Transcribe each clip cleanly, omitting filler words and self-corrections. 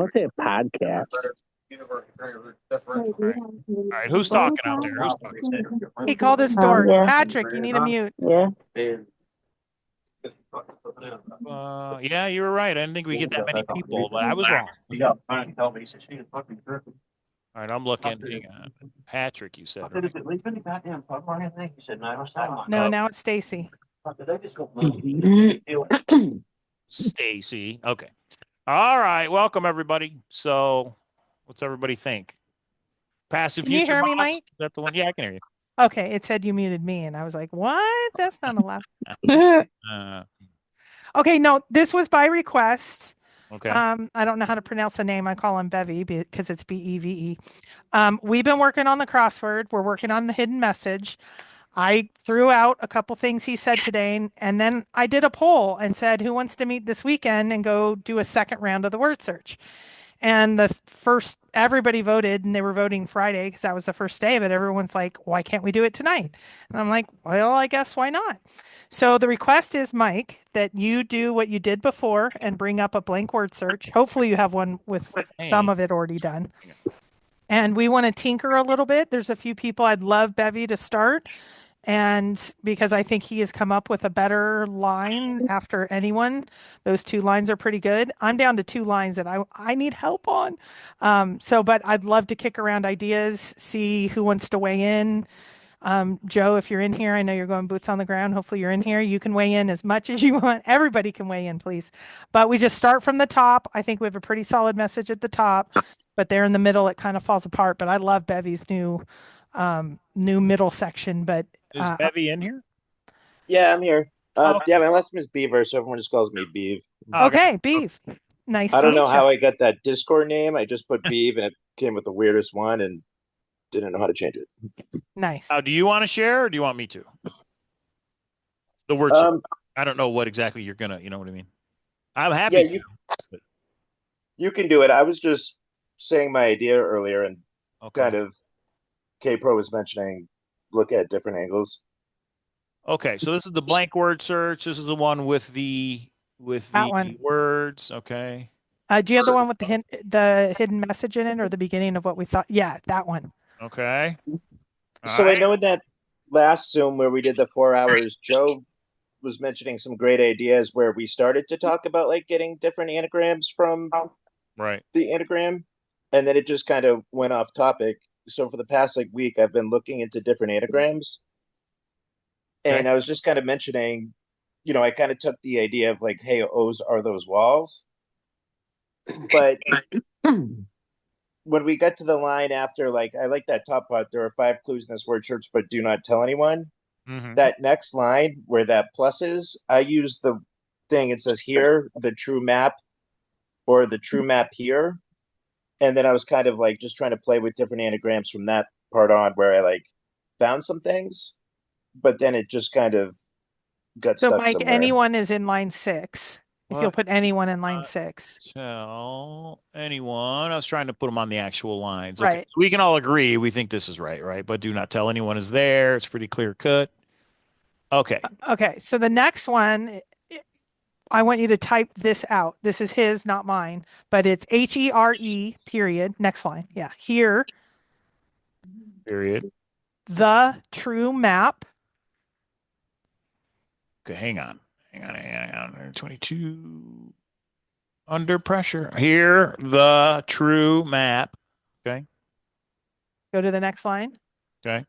don't say a podcast. All right, who's talking out there? Who's talking? He called us dorks. Yeah. Patrick, you need a mute. Yeah. Yeah, you were right. I didn't think we get that many people, but I was wrong. All right, I'm looking. Hang on. Patrick, you said. Right? No, now it's Stacy. Stacy. Okay. All right. Welcome, everybody. So, what's everybody think? Past and Can you future hear me, boss? Mike? Is that the one? Yeah, I can hear you. Okay, it said you muted me, and I was like, what? That's not allowed. Okay, no, this was by request. Okay. I don't know how to pronounce the name. I call him Bevy because it's Beve. We've been working on the crossword. We're working on the hidden message. I threw out a couple things he said today, and then I did a poll and said, who wants to meet this weekend and go do a second round of the word search? And everybody voted, and they were voting Friday because that was the first day, but everyone's like, why can't we do it tonight? And I'm like, well, I guess why not? So the request is, Mike, that you do what you did before and bring up a blank word search. Hopefully you have one with some of it already done. And we want to tinker a little bit. There's a few people I'd love Bevy to start. And because I think he has come up with a better line after anyone, those 2 lines are pretty good. I'm down to 2 lines that I need help on. But I'd love to kick around ideas, see who wants to weigh in. Joe, if you're in here, I know you're going boots on the ground. Hopefully you're in here. You can weigh in as much as you want. Everybody can weigh in, please. But we just start from the top. I think we have a pretty solid message at the top, but there in the middle, it kind of falls apart. But I love Bevy's new middle section. But is Bevy in here? Yeah, I'm here. Yeah, my last name is Beaver, so everyone just calls me Beav. Okay, Beav. Nice to meet you. I don't know how I got that Discord name. I just put Beav, and it came with the weirdest one, and didn't know how to change it. Nice. Do you want to share, or do you want me to? The words. I don't know what exactly you're gonna. You know what I mean? I'm happy. Yeah, you can do it. I was just saying my idea earlier, and kind of K-Pro was mentioning look at different angles. Okay, so this is the blank word search. This is the one with the words. Okay. Do you have the one with the hidden message in it, or the beginning of what we thought? Yeah, that one. Okay. I know in that last Zoom where we did the 4 hours, Joe was mentioning some great ideas where we started to talk about like getting different anagrams from the anagram, and then it just kind of went off topic. So for the past week, I've been looking into different anagrams, and I was just kind of mentioning, I kind of took the idea of like, hey, O's are those walls, but when we got to the line after, I like that top part, there are 5 clues in this word search, but do not tell anyone. That next line where that plus is, I use the thing, it says here, the true map, or the true map here. And then I was kind of just trying to play with different anagrams from that part on, where I found some things, but then it just kind of got stuck Mike, somewhere. anyone is in line 6. If you'll put anyone in line 6. Tell anyone. I was trying to put them on the actual lines. Right. Okay. So we can all agree we think this is right? But do not tell anyone is there. It's pretty clear cut. Okay. Okay. So the next one, I want you to type this out. This is his, not mine, but it's HERE, period. Next line. Yeah. Here. Period. The true map. Okay. Hang on. 22. Under pressure. Here, the true map. Okay. Go to the next line. Okay.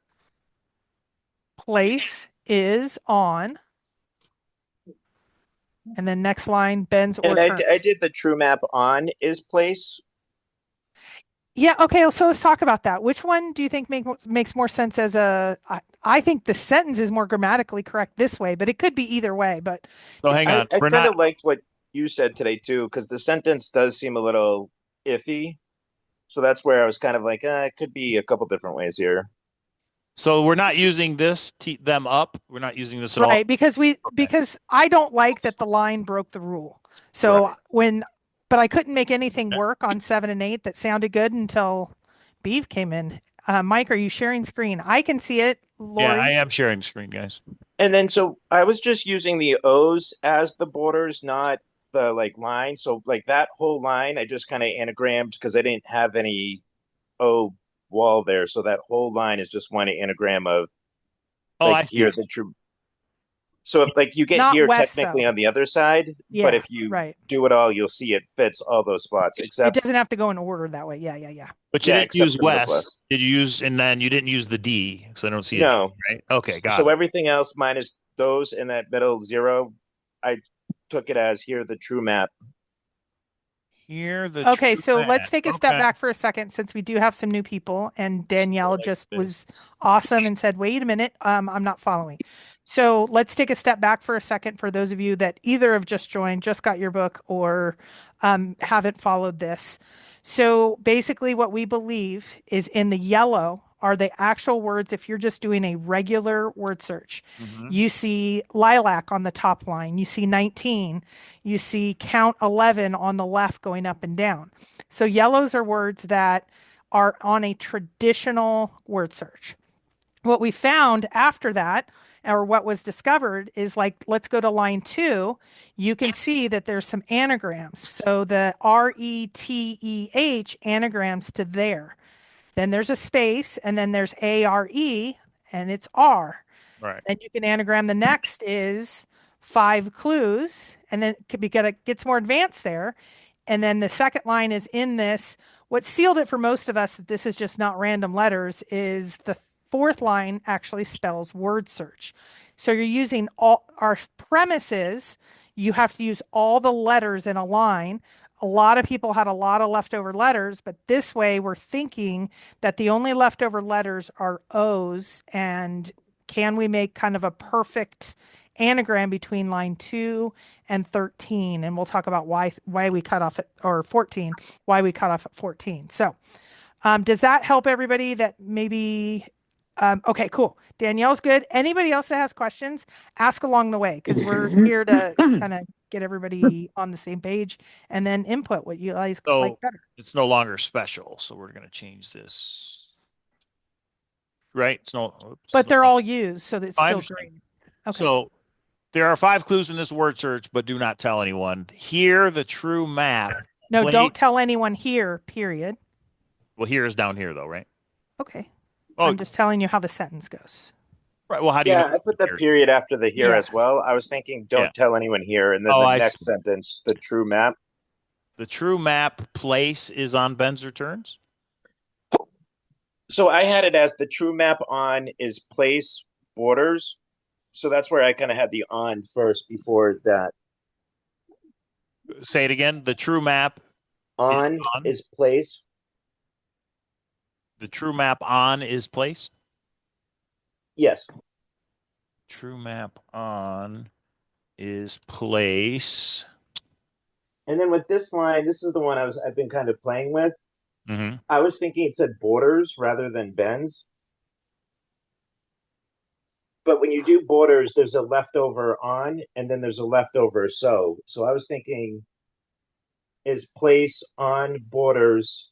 Place is on. And then next line, bends or turns. I did the true map on is place. Yeah. Okay. So let's talk about that. Which one do you think makes more sense as I think the sentence is more grammatically correct this way, but it could be either way. But so hang on. I kind of liked what you said today too, because the sentence does seem a little iffy. So that's where I was kind of like, it could be a couple different ways here. So we're not using this them up. We're not using this at all. Right, because I don't like that the line broke the rule. So but I couldn't make anything work on 7 and 8 that sounded good until Beeve came in. Mike, are you sharing screen? I can see it. Lori? Yeah, I am sharing screen, guys. And then so I was just using the O's as the borders, not the like line. So like that whole line, I just kind of anagrammed because I didn't have any O wall there. So that whole line is just one anagram of I see. here the true. So if like you get Not here west, technically though. on the other side, but Yeah, if you right. do it all, you'll see it fits all those spots It except doesn't have to go in order that way. Yeah. But you yeah, didn't except use the middle west. plus. Did you use, and then you didn't use the D because I don't see a D, No. right? Okay, got So it. everything else minus those in that middle zero, I took it as here the true map. Here, the Okay, true so let's map. take a step Okay. back for a second since we do have some new people, and Still Danielle like just this. was awesome and said, "Wait a minute, I'm not following." So let's take a step back for a second for those of you that either have just joined, just got your book, or haven't followed this. So basically, what we believe is in the yellow are the actual words. If you're just doing a regular word search, you see lilac on the top line, you see 19, you see count 11 on the left going up and down. So yellows are words that are on a traditional word search. What we found after that, or what was discovered, is like, let's go to line 2. You can see that there's some anagrams. So the RETEH anagrams to there. Then there's a space, and then there's ARE, and it's R. Right. Then you can anagram the next is 5 clues, and then it could be it gets more advanced there. And then the second line is in this. What sealed it for most of us that this is just not random letters is the fourth line actually spells word search. So you're using all our premises. You have to use all the letters in a line. A lot of people had a lot of leftover letters, but this way we're thinking that the only leftover letters are O's, and can we make kind of a perfect anagram between line 2 and 13? And we'll talk about why we cut off at, or 14, why we cut off at 14. So does that help everybody that maybe okay, cool. Danielle's good. Anybody else that has questions, ask along the way because we're here to kind of get everybody on the same page and then input what you guys like better. It's no longer special, so we're going to change this. Right? It's no. Oops, but they're all used, so that it's still green. Okay. So there are 5 clues in this word search, but do not tell anyone. Here, the true map. No, don't tell anyone here, period. Well, here is down here, though, right? Okay. Oh, I'm just telling you how the sentence goes. right. Well, how do you? Yeah, I put the period after the here as well. I was thinking, don't tell anyone here, and then the next sentence, the true map. The true map place is on Ben's returns. So I had it as the true map on is place borders. So that's where I kind of had the on first before that. Say it again. The true map on is place. The true map on is place? Yes. True map on is place. And then with this line, this is the one I've been kind of playing with. Mm-hmm. I was thinking it said borders rather than bends. But when you do borders, there's a leftover on, and then there's a leftover so. So I was thinking, is place on borders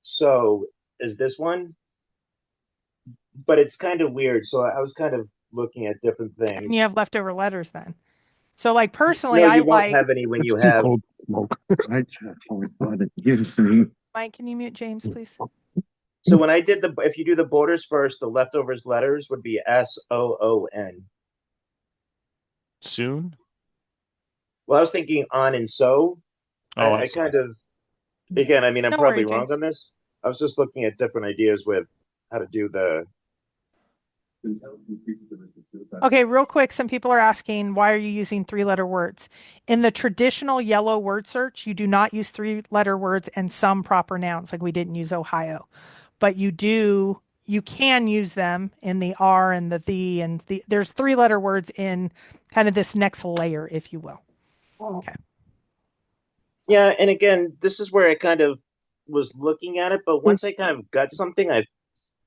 so is this one? But it's kind of weird. So I was kind of looking at different things. And you have leftover letters then. So like personally, no, I won't have any when you have cold smoke. Mike, can you mute James, please? So when I did if you do the borders first, the leftovers letters would be SOON. Soon? Well, I was thinking on and so. I kind of, again, I mean, I'm probably wrong on this. I was just looking at different ideas with how to do the. Okay, real quick, some people are asking, why are you using 3-letter words? In the traditional yellow word search, you do not use 3-letter words and some proper nouns, like we didn't use Ohio. But you can use them in the R and the and there's 3-letter words in kind of this next layer, if you will. Okay. Yeah, and again, this is where I kind of was looking at it, but once I kind of got something,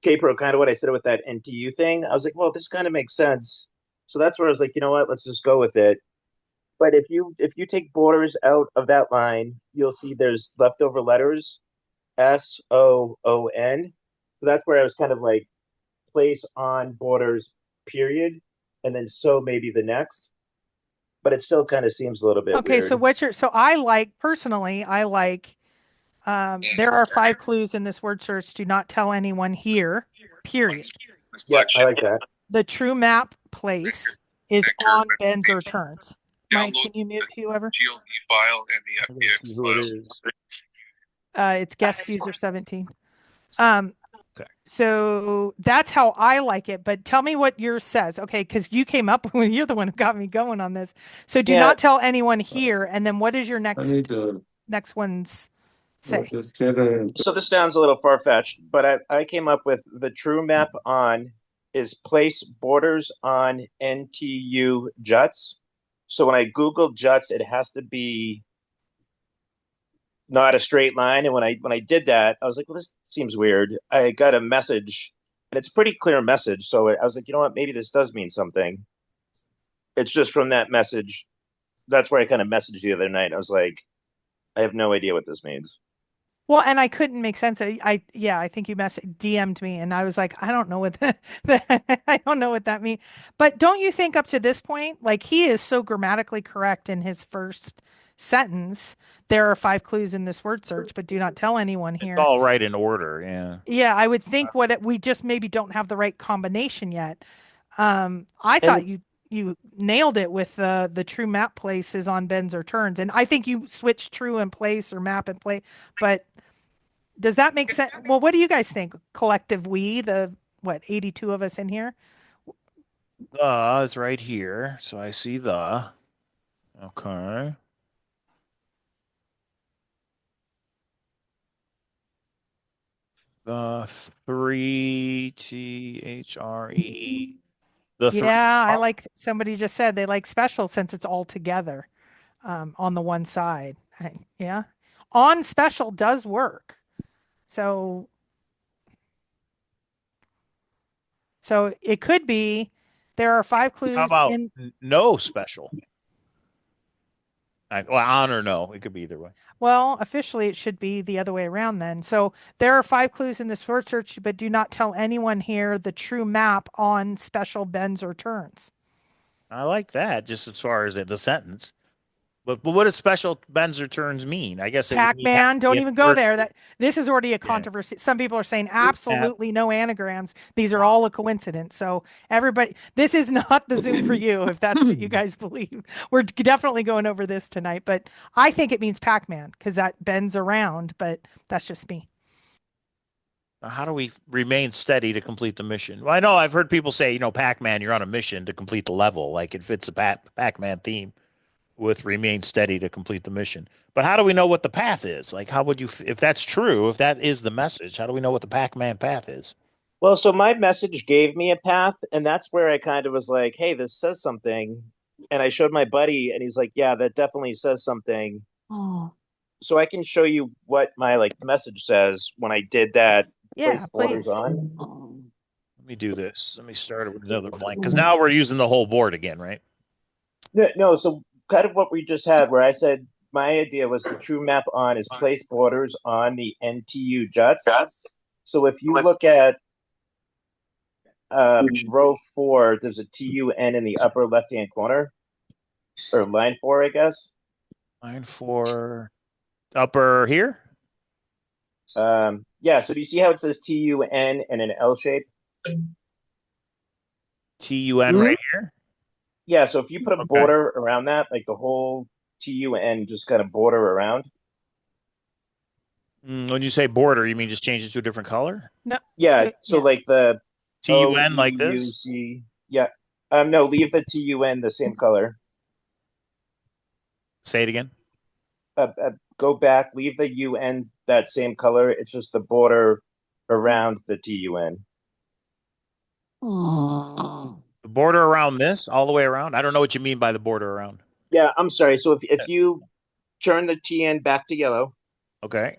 K-Pro, kind of what I said with that NTU thing, I was like, well, this kind of makes sense. So that's where I was like, you know what, let's just go with it. But if you take borders out of that line, you'll see there's leftover letters, SOON. So that's where I was kind of like place on borders, period, and then so maybe the next. but it still kind of seems a little bit Okay, weird. so I like personally, I like there are 5 clues in this word search. Do not tell anyone here. Period. Yeah, I like that. The true map place is on bends or turns. Mike, can you mute whoever? GLP file and the FBX Who it is. It's guest user 17. Okay. So that's how I like it. But tell me what yours says, okay? Because you came up with, you're the one who got me going on this. So do not tell anyone here. And then what is your next one's say? So this sounds a little far-fetched, but I came up with the true map on is place borders on NTU juts. So when I Google juts, it has to be not a straight line. And when I did that, I was like, well, this seems weird. I got a message, and it's a pretty clear message. So I was like, you know what? Maybe this does mean something. It's just from that message. That's where I kind of messaged the other night. I was like, I have no idea what this means. Well, and I couldn't make sense. Yeah, I think you DM'd me, and I was like, I don't know what I don't know what that means. But don't you think up to this point, like he is so grammatically correct in his first sentence? There are 5 clues in this word search, but do not tell anyone here. It's all right in order. Yeah. Yeah, I would think we just maybe don't have the right combination yet. I thought you nailed it with the true map place is on bends or turns, and I think you switched true and place or map and play, but. Does that make sense? Well, what do you guys think? Collective we, the what, 82 of us in here? The is right here. So I see the. Okay. The 3THRE. The three. Yeah, I like somebody just said they like special since it's all together on the one side. Yeah. On special does work. So it could be there are 5 clues How about in no special? Well, on or no. It could be either way. well, officially it should be the other way around then. So there are 5 clues in this word search, but do not tell anyone here the true map on special bends or turns. I like that, just as far as the sentence. But what does special bends or turns mean? I guess Pac-Man, don't even go there. This is already a controversy. Some people are saying absolutely no anagrams. These are all a coincidence. So everybody, this is not the Zoom for you if that's what you guys believe. We're definitely going over this tonight, but I think it means Pac-Man because that bends around, but that's just me. How do we remain steady to complete the mission? Well, I know I've heard people say, Pac-Man, you're on a mission to complete the level. Like it fits a Pac-Man theme with remain steady to complete the mission. But how do we know what the path is? Like, how would you, if that's true, if that is the message, how do we know what the Pac-Man path is? Well, so my message gave me a path, and that's where I kind of was like, hey, this says something. And I showed my buddy, and he's like, yeah, that definitely says something. Oh. So I can show you what my message says when I did that. Yeah, place borders please. on. Let me do this. Let me start it with another blank. Because now we're using the whole board again, right? No, so kind of what we just had, where I said my idea was the true map on is place borders on the NTU juts. So if you look at row 4, there's a TUN in the upper left-hand corner, or line 4, I guess. Line 4, upper here. Yeah. So do you see how it says TUN in an L shape? TUN right here. Yeah. So if you put a border around that, like the whole TUN just kind of border around. When you say border, you mean just change it to a different color? No. Yeah. So like the TUN like this. Yeah. No, leave the TUN the same color. Say it again. Go back, leave the UN that same color. It's just the border around the TUN. The border around this, all the way around? I don't know what you mean by the border around. Yeah, I'm sorry. So if you turn the TN back to yellow. Okay.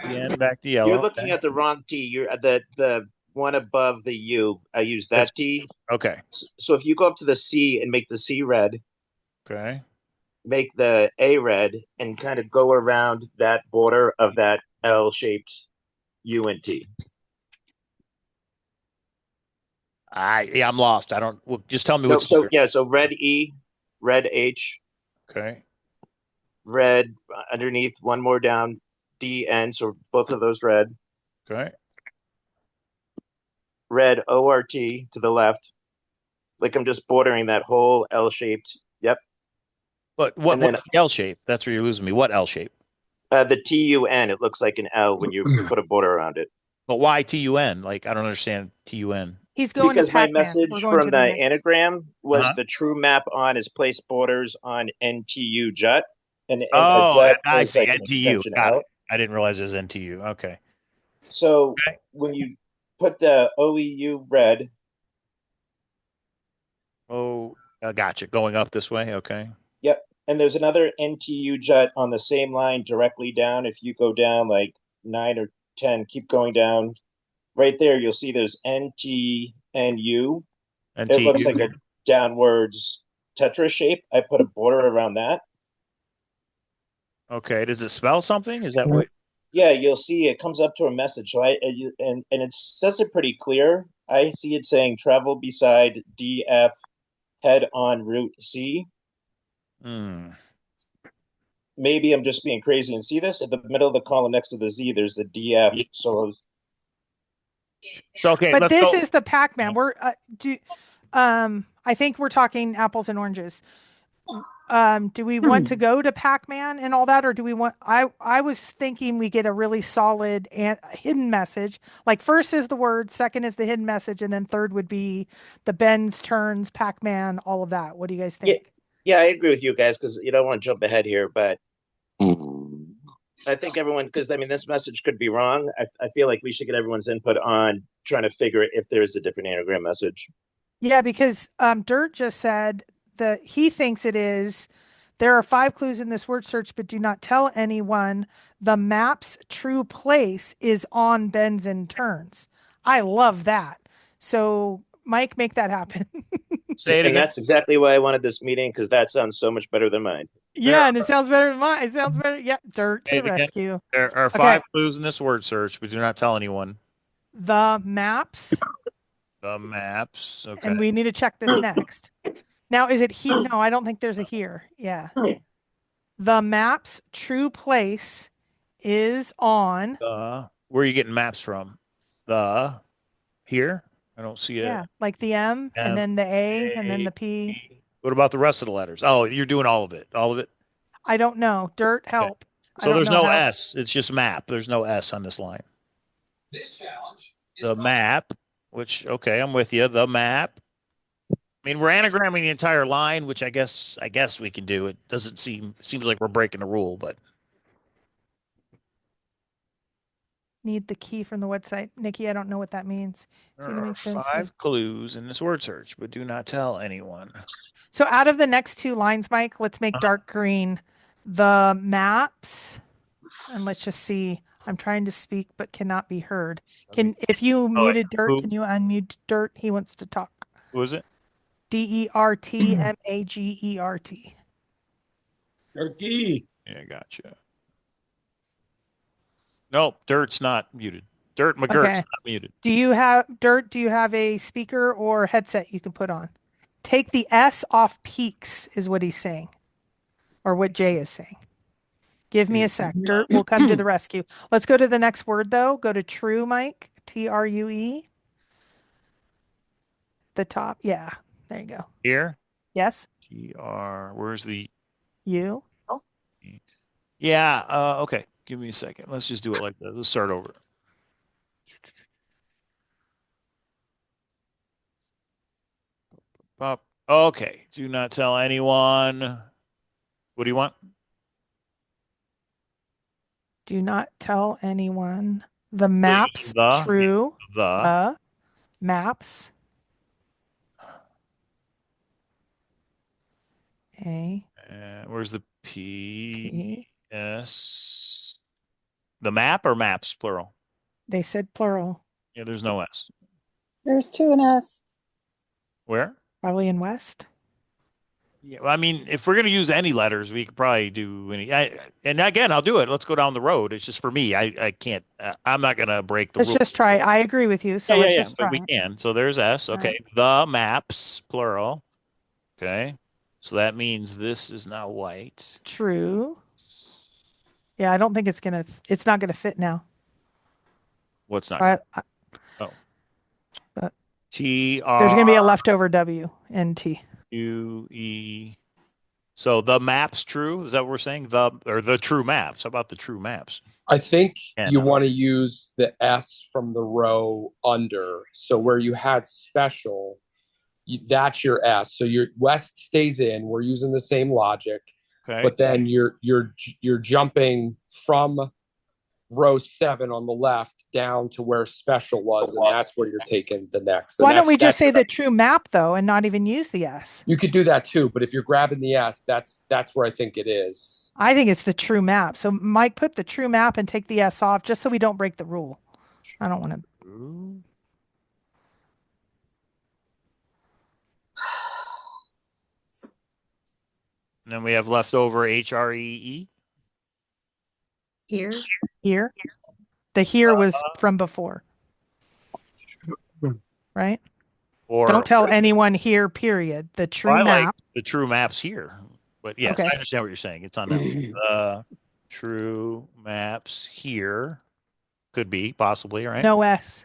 TN back to yellow. You're looking at the wrong T. You're at the one above the U. I use that T. Okay. So if you go up to the C and make the C red. Okay. Make the A red and kind of go around that border of that L-shaped U and T. Yeah, I'm lost. I don't. Well, just tell me No, what's so yeah, so red E, red H, okay. red underneath, one more down, D N. So both of those red. Okay. Red ORT to the left. Like I'm just bordering that whole L shaped. Yep. But And then what L shape? That's where you're losing me. What L shape? the TUN, it looks like an L when you put a border around it. But why TUN? Like I don't understand TUN. He's going to Because my Pac-Man. We're message going from to the the next. anagram was Uh-huh. the true map on is place borders on NTU jut. And a Oh, jut I is see. like an NTU. extension Got it. out. I didn't realize it was NTU. Okay. So Okay. when you put the OEU red, Oh, gotcha. Going up this way. Okay. yep. And there's another NTU jut on the same line directly down. If you go down like 9 or 10, keep going down. Right there, you'll see there's NTNU. It looks like NTU. a downwards tetra shape. I put a border around that. Okay. Does it spell something? Is that what? Yeah, you'll see it comes up to a message. So and it says it pretty clear. I see it saying travel beside DF, head on route C. Hmm. Maybe I'm just being crazy and see this at the middle of the column next to the Z. There's the DF. So Okay. But Let's this go. is the Pac-Man. I think we're talking apples and oranges. Do we want to go to Pac-Man and all that, or do we want? I was thinking we get a really solid and hidden message. Like first is the word, second is the hidden message, and then third would be the bends, turns, Pac-Man, all of that. What do you guys yeah, think? yeah, I agree with you guys because you don't want to jump ahead here, but I think everyone because I mean this message could be wrong. I feel like we should get everyone's input on trying to figure if there is a different anagram message. Yeah, because Dirt just said that he thinks it is. There are 5 clues in this word search, but do not tell anyone. The map's true place is on bends and turns. I love that. So, Mike, make that happen. Say it And again. that's exactly why I wanted this meeting because that sounds so much better than mine. There Yeah, and it sounds better than mine. It sounds better. Yeah, Dirt to Say the it again. rescue. There are Okay, 5 clues in this word search, but do not tell anyone. the maps, The maps. Okay. and we need to check this next. Now, is it here? No, I don't think there's a here. Yeah. The map's true place is on. Where are you getting maps from? The here? I don't see it. Yeah, like the M and M then the A and then A the P. P. What about the rest of the letters? Oh, you're doing all of it. All of it. I don't know. Dirt Okay. help. I So don't there's know no how. S. It's just map. There's no S on this line. The map, which okay, I'm with you. The map. I mean, we're anagramming the entire line, which I guess we can do. It doesn't seems like we're breaking the rule, but Need the key from the website. Nikki, I don't know what that means. It's there gonna are make sense. But... 5 clues in this word search, but do not tell anyone. So out of the next 2 lines, Mike, let's make dark green the maps. And let's just see. I'm trying to speak but cannot be heard. If you Oh, wait. muted Dirt, Who? can you unmute Dirt? He wants to talk. Who is it? DERTMAGERT. Turkey. Yeah, gotcha. Nope, Dirt's not muted. Dirt McGurt's Okay. not muted. Do you have Dirt? Do you have a speaker or headset you can put on? Take the S off peaks is what he's saying, or what Jay is saying. Give me a sec. Dirt will come to the rescue. Let's go to the next word though. Go to true, Mike. TRUE. The top. Yeah. There you go. Here? Yes. Where's the You. Yeah, okay. Give me a second. Let's just do it like that. Let's start over. Pop. Okay. Do not tell anyone. What do you want? Do not tell anyone. The maps. The. True. The. Maps. A. Where's the P? P. S. The map or maps, plural? They said plural. Yeah, there's no S. There's 2 and S. Where? Probably in West. Yeah, well, I mean, if we're going to use any letters, we could probably do any. And again, I'll do it. Let's go down the road. It's just for me. I can't. I'm not going to break the Let's rule. just try. I agree with you. So Yeah, yeah, let's yeah. just But try we it. can. So there's S. All Okay. right. The maps, plural. Okay. So that means this is now white. True. Yeah, I don't think it's not gonna fit now. What's So not going I, to? Oh. uh, T there's R gonna be a leftover W and T. U E. So the maps true? Is that what we're saying? The true maps. How about the true maps? I think Yeah, you no. want to use the S from the row under. So where you had special, that's your S. So your West stays in. We're using the same logic, Okay. but then you're jumping from row 7 on the left down to where special was, and that's where you're taking the next. And Why don't we just say your- the true map though, and not even use the S? You could do that too, but if you're grabbing the S, that's where I think it is. I think it's the true map. So Mike, put the true map and take the S off, just so we don't break the rule. I don't want to. And then we have leftover HREE. Here. Here. The here was from before. Right? Or Don't tell anyone here, period. The true I map. like the true maps here. But yes, Okay. I understand what you're saying. It's on that. True maps here. Could be, possibly, right? No S.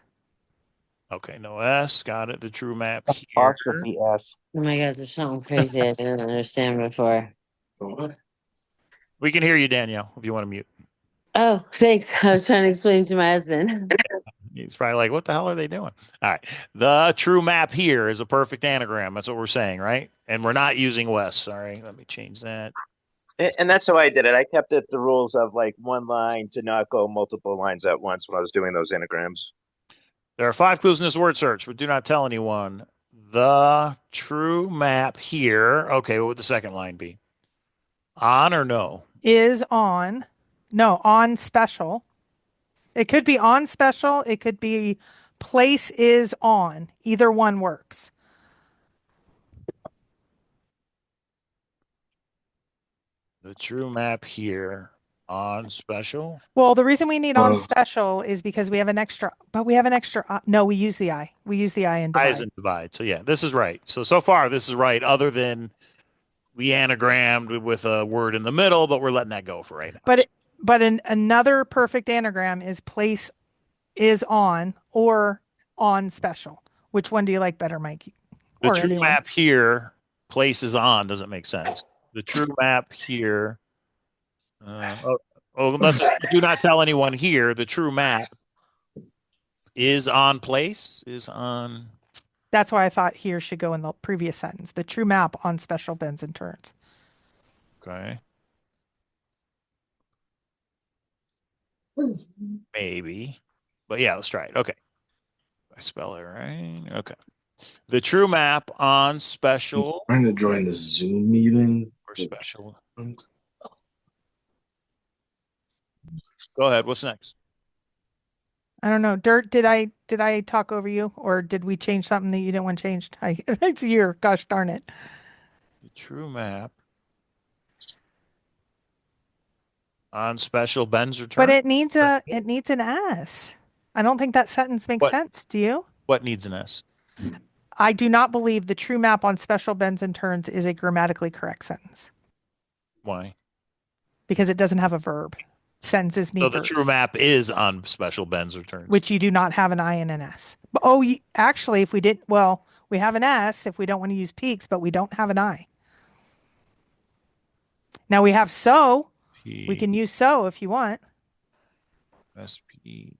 Okay, no S. Got it. The true map here. Apostrophe S. Oh my God, there's something crazy I didn't understand before. We can hear you, Danielle, if you want to mute. Oh, thanks. I was trying to explain to my husband. He's probably like, what the hell are they doing? All right. The true map here is a perfect anagram. That's what we're saying, right? And we're not using West. Sorry. Let me change that. And that's how I did it. I kept it the rules of like one line to not go multiple lines at once when I was doing those anagrams. There are 5 clues in this word search, but do not tell anyone. The true map here. Okay, what would the second line be? On or no? Is on. No, on special. It could be on special. It could be place is on. Either one works. The true map here on special. Well, the reason we need on Oh. special is because we have an extra, but we have an extra. No, we use the I. We use the I in I divide. is in divide. So yeah, this is right. So far this is right, other than we anagrammed with a word in the middle, but we're letting that go for right now. But another perfect anagram is place is on or on special. Which one do you like better, Mike? The Or true anyone? map here, place is on, doesn't make sense. The true map here. Unless do not tell anyone here. The true map is on place, is on. That's why I thought here should go in the previous sentence. The true map on special bends and turns. Okay. Maybe. But yeah, let's try it. Okay. I spell it right. Okay. The true map on special. Trying to join the Zoom meeting. Or special. Go ahead. What's next? I don't know. Dirt, did I talk over you, or did we change something that you didn't want changed? It's a year. Gosh darn it. The true map on special bends or turns. But it needs an S. I don't think that sentence makes What? sense. Do you? What needs an S? I do not believe the true map on special bends and turns is a grammatically correct sentence Why? because it doesn't have a verb. Sentences need So the verbs, true map is on special bends or turns. which you do not have an I and an S. But, actually, if we didn't, we have an S if we don't want to use peaks, but we don't have an I. Now we have so. We can use so if you want. SP.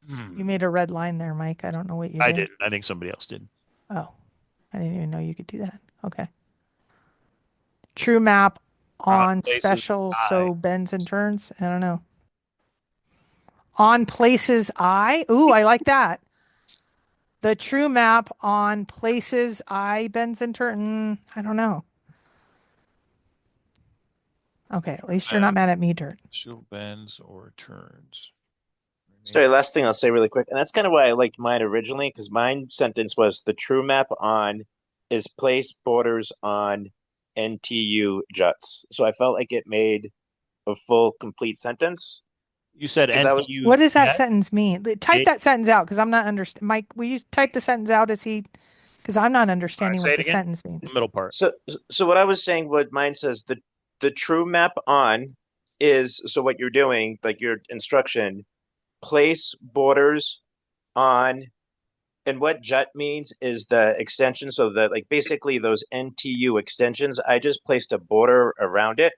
You made a red line there, Mike. I don't know what you I did. didn't. I think somebody else did. Oh, I didn't even know you could do that. Okay. True map on places special, I. so bends and turns. I don't know. On places I. Ooh, I like that. The true map on places I bends and turns. I don't know. Okay, at least you're not mad at me, Dirt. Special bends or turns. Sorry, last thing I'll say really quick, and that's kind of why I liked mine originally, because mine sentence was the true map on is place borders on NTU juts. So I felt like it made a full, complete sentence. You said 'Cause I was- NTU. What does that jet? sentence mean? Type that sentence out because I'm not understanding. Mike, will you type the sentence out as he? Because I'm not understanding say what it the again. sentence means. The middle part. So what I was saying, what mine says, the true map on is, so what you're doing, like your instruction, place borders on, and what jut means is the extension. So that, like, basically those NTU extensions, I just placed a border around it.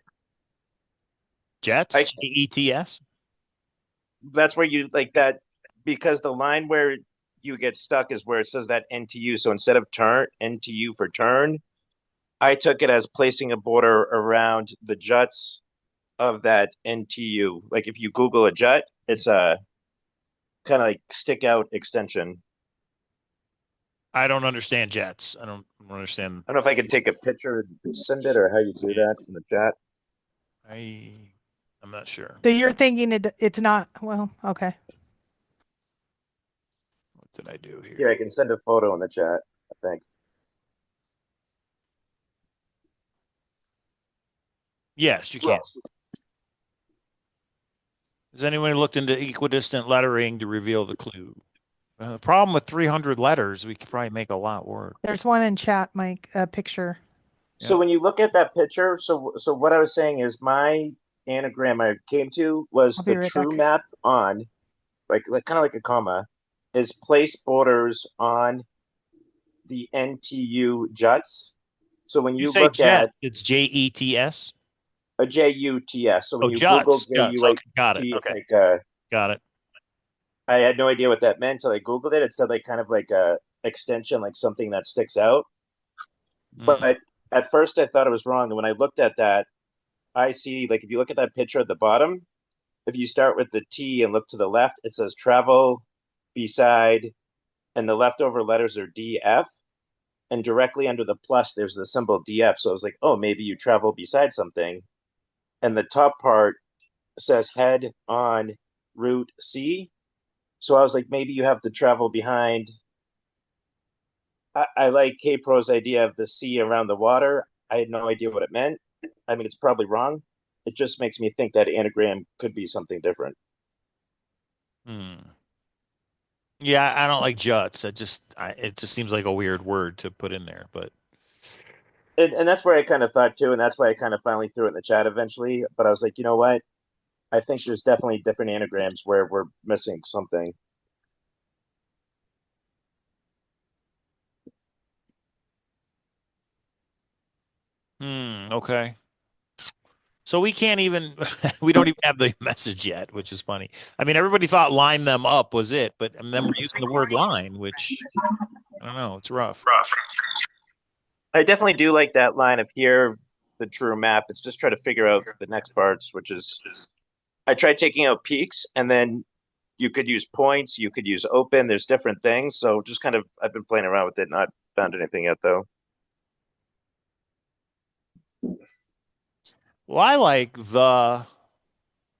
Jets, I- Jets. That's where you like that, because the line where you get stuck is where it says that NTU. So instead of turn, NTU for turn, I took it as placing a border around the juts of that NTU. Like if you Google a jut, it's a kind of like stick out extension. I don't understand jets. I don't understand. I don't know if I can take a picture and send it or how you do that in the chat. I'm not sure. So you're thinking it's not, well, okay. What did I do here? Yeah, I can send a photo in the chat, I think. Yes, you can. Has anyone looked into equidistant lettering to reveal the clue? The problem with 300 letters, we could probably make a lot work. There's one in chat, Mike, a picture. So when you look at that picture, so what I was saying is my anagram I came to was I'll be the right true back, guys. map on, like kind of like a comma, is place borders on the NTU juts. So when you say look jet, at it's JETS. a JUTS, so when you Juts, Google juts. JUT, Okay, got it. it's Okay, like got it. I had no idea what that meant until I Googled it. It said like kind of like a extension, like something that sticks out. But at first I thought it was wrong. And when I looked at that, I see, like, if you look at that picture at the bottom, if you start with the T and look to the left, it says travel beside, and the leftover letters are DF. And directly under the plus, there's the symbol DF. So I was like, oh, maybe you travel beside something. And the top part says head on Route C. So I was like, maybe you have to travel behind. I like K-Pro's idea of the sea around the water. I had no idea what it meant. I mean, it's probably wrong. It just makes me think that anagram could be something different. Yeah, I don't like juts. It just seems like a weird word to put in there. But And that's where I kind of thought too, and that's why I kind of finally threw it in the chat eventually. But I was like, you know what? I think there's definitely different anagrams where we're missing something. Okay. So we can't even, we don't even have the message yet, which is funny. I mean, everybody thought line them up was it, but then we're using the word line, which I don't know. It's rough. I definitely do like that line of here, the true map. It's just try to figure out the next parts, which is I tried taking out peaks, and then you could use points, you could use open. There's different things. So just kind of, I've been playing around with it, not found anything yet though. Well, I like the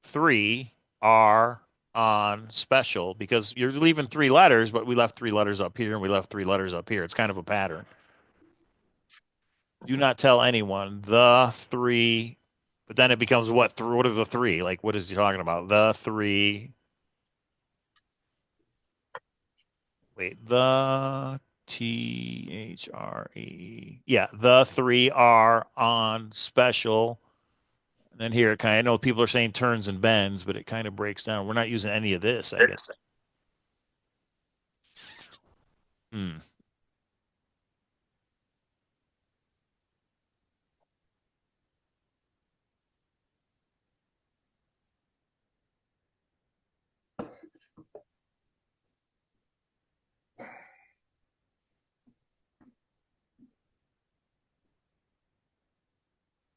3 are on special because you're leaving 3 letters, but we left 3 letters up here and we left 3 letters up here. It's kind of a pattern. Do not tell anyone the 3, but then it becomes what? What are the 3? Like, what is he talking about? The 3. Wait, the THRE. Yeah, the 3 are on special. And then here, I know people are saying turns and bends, but it kind of breaks down. We're not using any of this, I guess.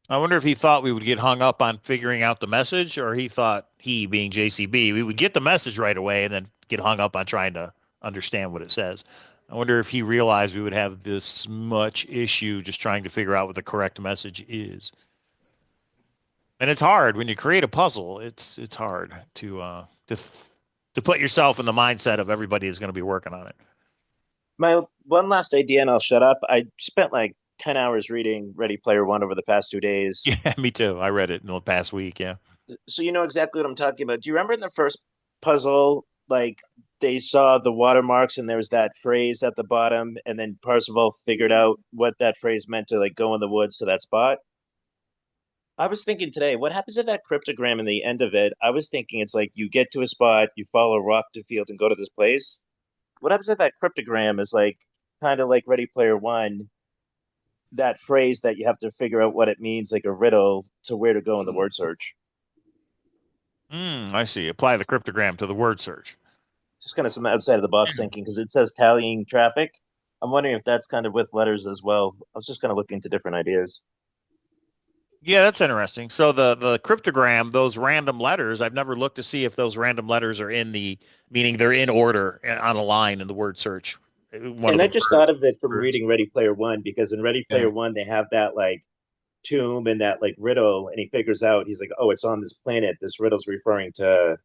I wonder if he thought we would get hung up on figuring out the message, or he thought, he being JCB, we would get the message right away and then get hung up on trying to understand what it says. I wonder if he realized we would have this much issue just trying to figure out what the correct message is. And it's hard when you create a puzzle. It's hard to put yourself in the mindset of everybody is going to be working on it. My one last idea, and I'll shut up. I spent like 10 hours reading Ready Player One over the past 2 days. Yeah, me too. I read it in the past week. Yeah. So you know exactly what I'm talking about. Do you remember in the first puzzle, like they saw the watermarks and there was that phrase at the bottom, and then Parzival figured out what that phrase meant to like go in the woods to that spot? I was thinking today, what happens if that cryptogram in the end of it? I was thinking it's like you get to a spot, you follow rock to field and go to this place. What happens if that cryptogram is like kind of like Ready Player One, that phrase that you have to figure out what it means, like a riddle to where to go in the word search? I see. Apply the cryptogram to the word search. Just kind of some outside of the box thinking because it says tallying traffic. I'm wondering if that's kind of with letters as well. I was just kind of looking into different ideas. Yeah, that's interesting. So the cryptogram, those random letters, I've never looked to see if those random letters are meaning they're in order on a line in the word search. And I just thought of it from words. reading Ready Player One because in Ready Player One they have that like tomb and that like riddle, and he figures out he's like, oh, it's on this planet. This riddle's referring to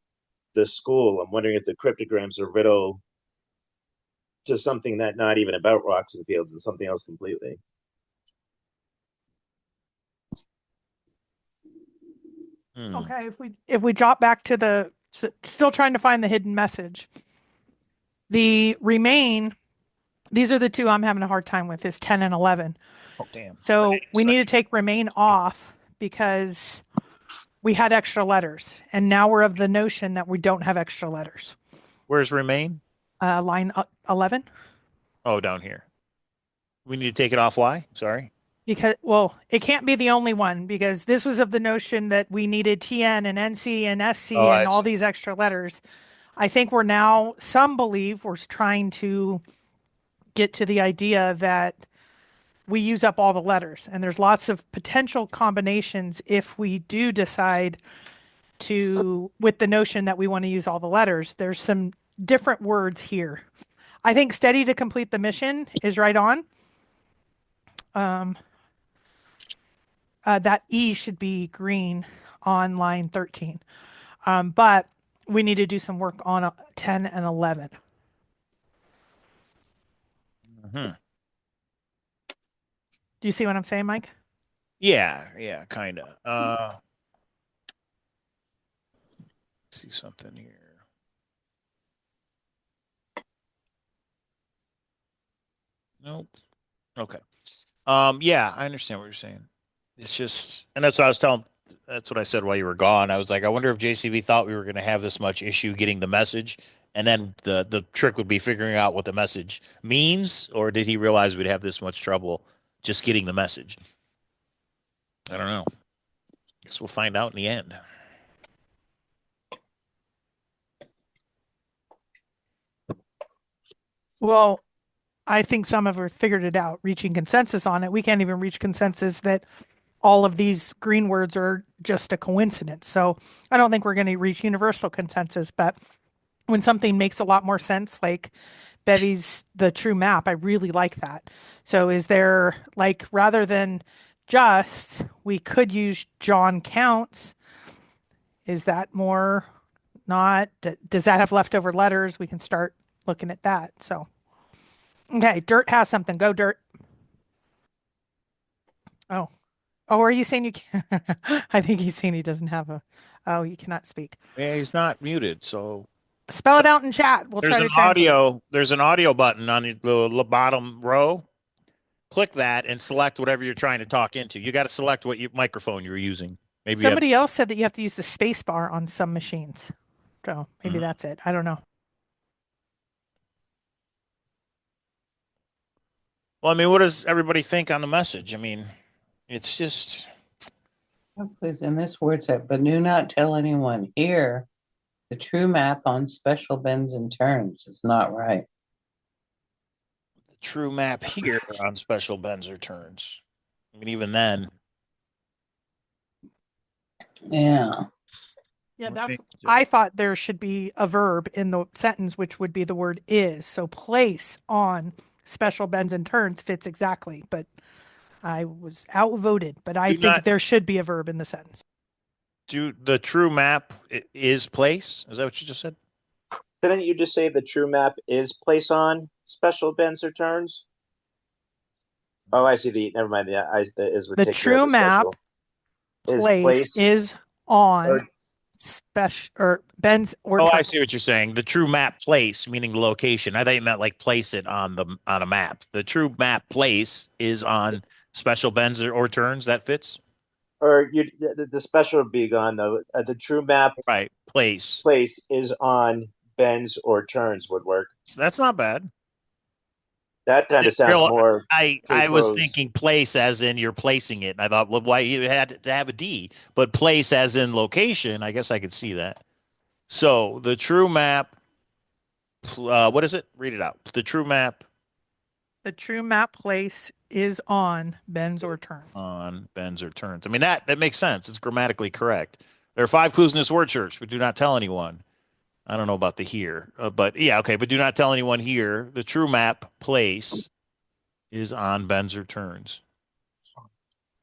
this school. I'm wondering if the cryptograms are riddle to something that not even about rocks and fields and something else completely. Okay, if we drop back to the still trying to find the hidden message. The remain, these are the two I'm having a hard time with, is 10 and 11. Oh, damn. So we need to take remain off because we had extra letters, and now we're of the notion that we don't have extra letters. Where's remain? Line 11. Oh, down here. We need to take it off. Why? Sorry. Because, well, it can't be the only one because this was of the notion that we needed TN and NC and SC and all these extra letters. I think we're now, some believe we're trying to get to the idea that we use up all the letters, and there's lots of potential combinations if we do decide to, with the notion that we want to use all the letters. There's some different words here. I think steady to complete the mission is right on. That E should be green on line 13. But we need to do some work on 10 and 11. Mm-hmm. Do you see what I'm saying, Mike? Yeah, kind of. See something here. Nope. Okay. Yeah, I understand what you're saying. It's just, and that's what I was telling. That's what I said while you were gone. I was like, I wonder if JCB thought we were going to have this much issue getting the message, and then the trick would be figuring out what the message means, or did he realize we'd have this much trouble just getting the message? I don't know. Guess we'll find out in the end. Well, I think some of us figured it out, reaching consensus on it. We can't even reach consensus that all of these green words are just a coincidence. So I don't think we're going to reach universal consensus, but when something makes a lot more sense, like Bevy's the true map, I really like that. So is there, like, rather than just, we could use John counts. Is that more not? Does that have leftover letters? We can start looking at that. So, okay, Dirt has something. Go, Dirt. Oh, are you saying you can't? I think he's saying he doesn't have a. Oh, you cannot speak. Yeah, he's not muted, so spell it out in chat. We'll try to translate. There's an audio button on the bottom row. Click that and select whatever you're trying to talk into. You got to select what microphone you're using. Maybe somebody else said that you have to use the space bar on some machines. So maybe that's it. I don't know. Well, I mean, what does everybody think on the message? I mean, it's just. Oh, please, in this word set, but do not tell anyone here. The true map on special bends and turns is not right. The true map here on special bends or turns. I mean, even then. Yeah. Yeah, I thought there should be a verb in the sentence, which would be the word is. So place on special bends and turns fits exactly, but I was outvoted. But I think there should be a verb in the sentence. Do the true map is place? Is that what you just said? Couldn't you just say the true map is place on special bends or turns? Oh, I see. Never mind. The is The reticular. true The map special is place is on or special or bends or Oh, I turns. see what you're saying. The true map place, meaning location. I thought you meant like place it on a map. The true map place is on special bends or turns. That fits. the special would be gone though. The true map Right. Place. place is on bends or turns would work. So that's not bad. That kind of sounds more. I was K-Pros. thinking place as in you're placing it, and I thought, well, why you had to have a D, but place as in location. I guess I could see that. So the true map. What is it? Read it out. The true map The true map place is on bends or turns. on bends or turns. I mean that makes sense. It's grammatically correct. There are 5 clues in this word search, but do not tell anyone. I don't know about the here, but yeah, okay. But do not tell anyone here. The true map place is on bends or turns,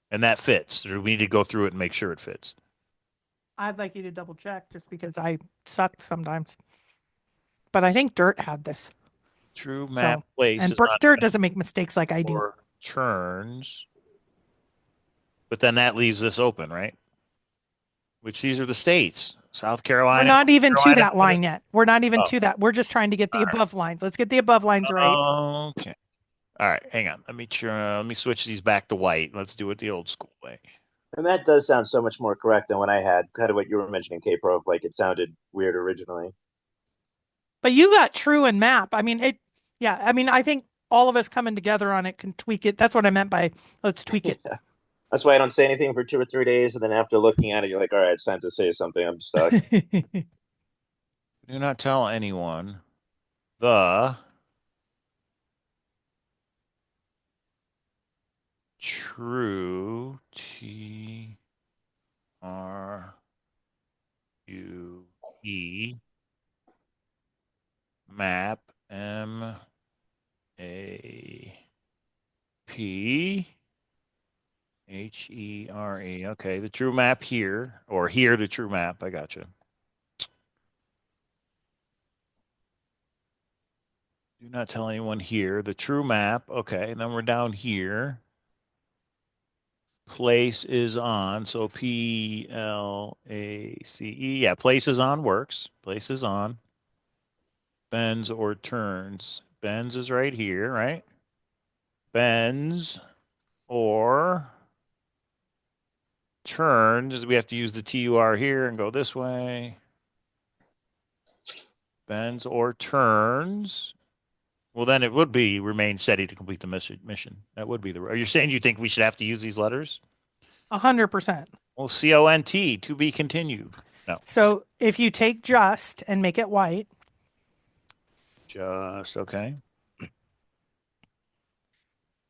and that fits. We need to go through it and make sure it fits. I'd like you to double check just because I suck sometimes. But I think Dirt had this. True map So, place and is on Dirt doesn't make mistakes like I do. or turns, but then that leaves this open, right? Which these are the states: South Carolina. We're not even to Carolina, that line yet. We're not even Oh. to that. We're just trying to get the above lines. Let's get the above lines right. Okay. All right. Hang on. Let me switch these back to white. Let's do it the old school way. And that does sound so much more correct than what I had. Kind of what you were mentioning, K-Pro. Like it sounded weird originally. But you got true and map. I mean, yeah. I mean, I think all of us coming together on it can tweak it. That's what I meant by let's tweak it. Yeah. That's why I don't say anything for 2 or 3 days, and then after looking at it, you're like, all right, it's time to say something. I'm stuck. Do not tell anyone the true TRUE map MAPHERE. Okay, the true map here, or here the true map. I gotcha. Do not tell anyone here. The true map. Okay, and then we're down here. Place is on. So PLACE. Yeah, place is on works. Place is on. Bends or turns. Bends is right here, right? Bends or turns. We have to use the TUR here and go this way. Bends or turns. Well, then it would be remain steady to complete the mission. That would be the. Are you saying you think we should have to use these letters? 100%. Well, CONT to be continued. No. So if you take just and make it white. Just okay.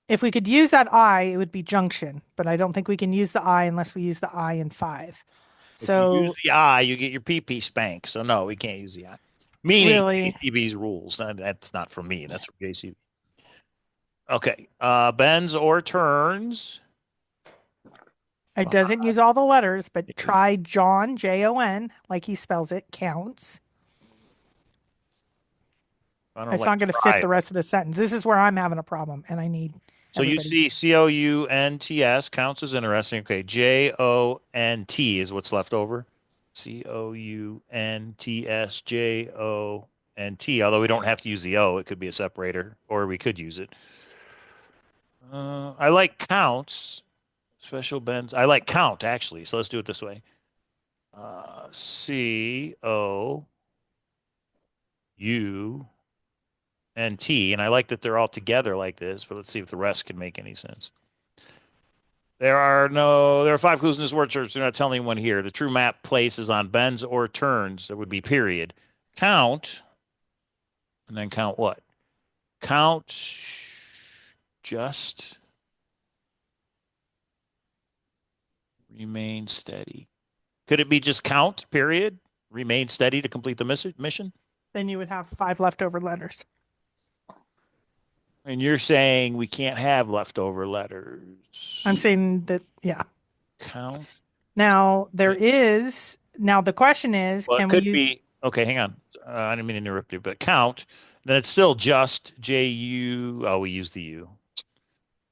If we could use that I, it would be junction, but I don't think we can use the I unless we use the I in 5. If you use the I, you get your PP spank. So no, we can't use the I. Meaning really? JCB's rules. That's not from me. That's from JCB. Okay. Bends or turns. It doesn't use all the letters, but try John, Jon, like he spells it, counts. It's not going to fit the rest of the sentence. This is where I'm having a problem, and I need. So everybody. You see COUNTS counts as interesting. Okay, JONT is what's left over. COUNTS Although we don't have to use the O, it could be a separator, or we could use it. I like counts. Special bends. I like count actually. So let's do it this way. COUNT, and I like that they're all together like this, but let's see if the rest can make any sense. There are 5 clues in this word search. Do not tell anyone here. The true map place is on bends or turns. That would be period. Count, and then count what? Count just remain steady. Could it be just count, period? Remain steady to complete the mission? Then you would have 5 leftover letters. And you're saying we can't have leftover letters. I'm saying that, yeah. Count. Now, the question is, can we use... Okay, hang on. I didn't mean to interrupt you, but count. Then it's still just J-U. Oh, we use the U.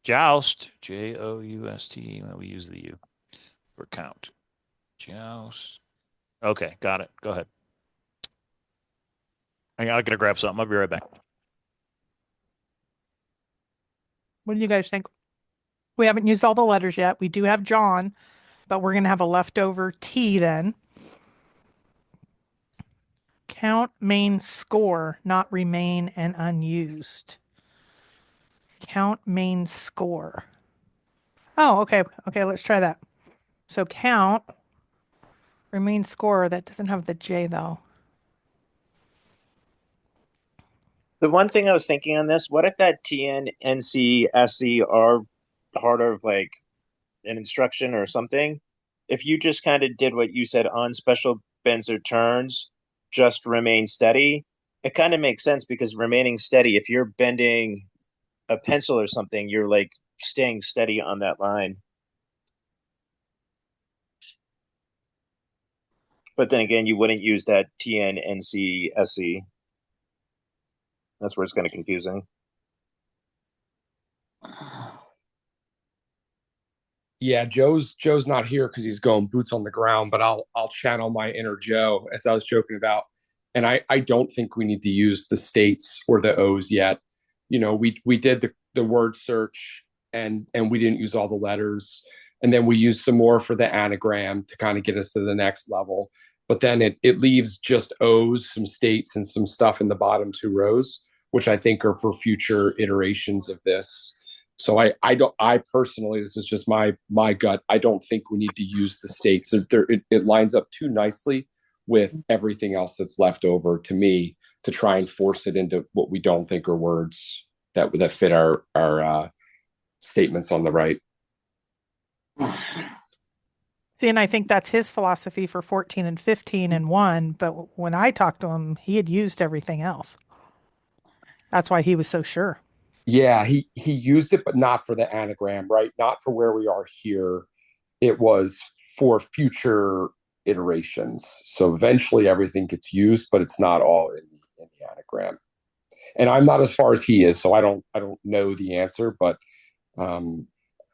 Joust, Joust. Well, we use the U for count. Joust. Okay, got it. Go ahead. I gotta grab something. I'll be right back. What do you guys think? We haven't used all the letters yet. We do have John, but we're going to have a leftover T then. Count main score, not remain and unused. Count main score. Oh, okay. Okay, let's try that. So count remain score. That doesn't have the J though. The one thing I was thinking on this, what if that TN, NC, SE are part of like an instruction or something? If you just kind of did what you said on special bends or turns, just remain steady, it kind of makes sense because remaining steady, if you're bending a pencil or something, you're like staying steady on that line. But then again, you wouldn't use that TN, NC, SE. That's where it's kind of confusing. Yeah, Joe's not here because he's going boots on the ground, but I'll channel my inner Joe as I was joking about. And I don't think we need to use the states or the O's yet. You know, we did the word search and we didn't use all the letters. And then we used some more for the anagram to kind of get us to the next level. But then it leaves just O's, some states, and some stuff in the bottom two rows, which I think are for future iterations of this. So I personally, this is just my gut. I don't think we need to use the states. It lines up too nicely with everything else that's left over to me to try and force it into what we don't think are words that fit our statements on the right. See, and I think that's his philosophy for 14 and 15 and 1. But when I talked to him, he had used everything else. That's why he was so sure. Yeah, he used it, but not for the anagram, right? Not for where we are here. It was for future iterations. So eventually everything gets used, but it's not all in the anagram. And I'm not as far as he is, so I don't know the answer, but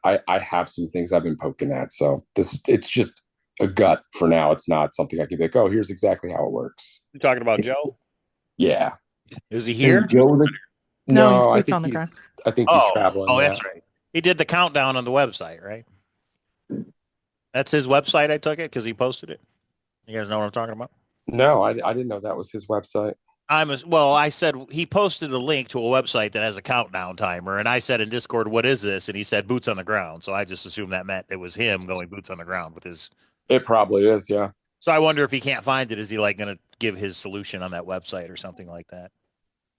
I have some things I've been poking at. So it's just a gut for now. It's not something I can be like, oh, here's exactly how it works. You talking about Joe? Yeah. Is he here? No, he's I boots think on the ground. I think he's traveling. Oh, that's right. He did the countdown on the website, right? That's his website. I took it because he posted it. You guys know what I'm talking about? No, I didn't know that was his website. I said he posted a link to a website that has a countdown timer, and I said in Discord, "What is this?" And he said, "Boots on the ground." So I just assumed that meant it was him going boots on the ground with his. It probably is, yeah. So I wonder if he can't find it. Is he like going to give his solution on that website or something like that?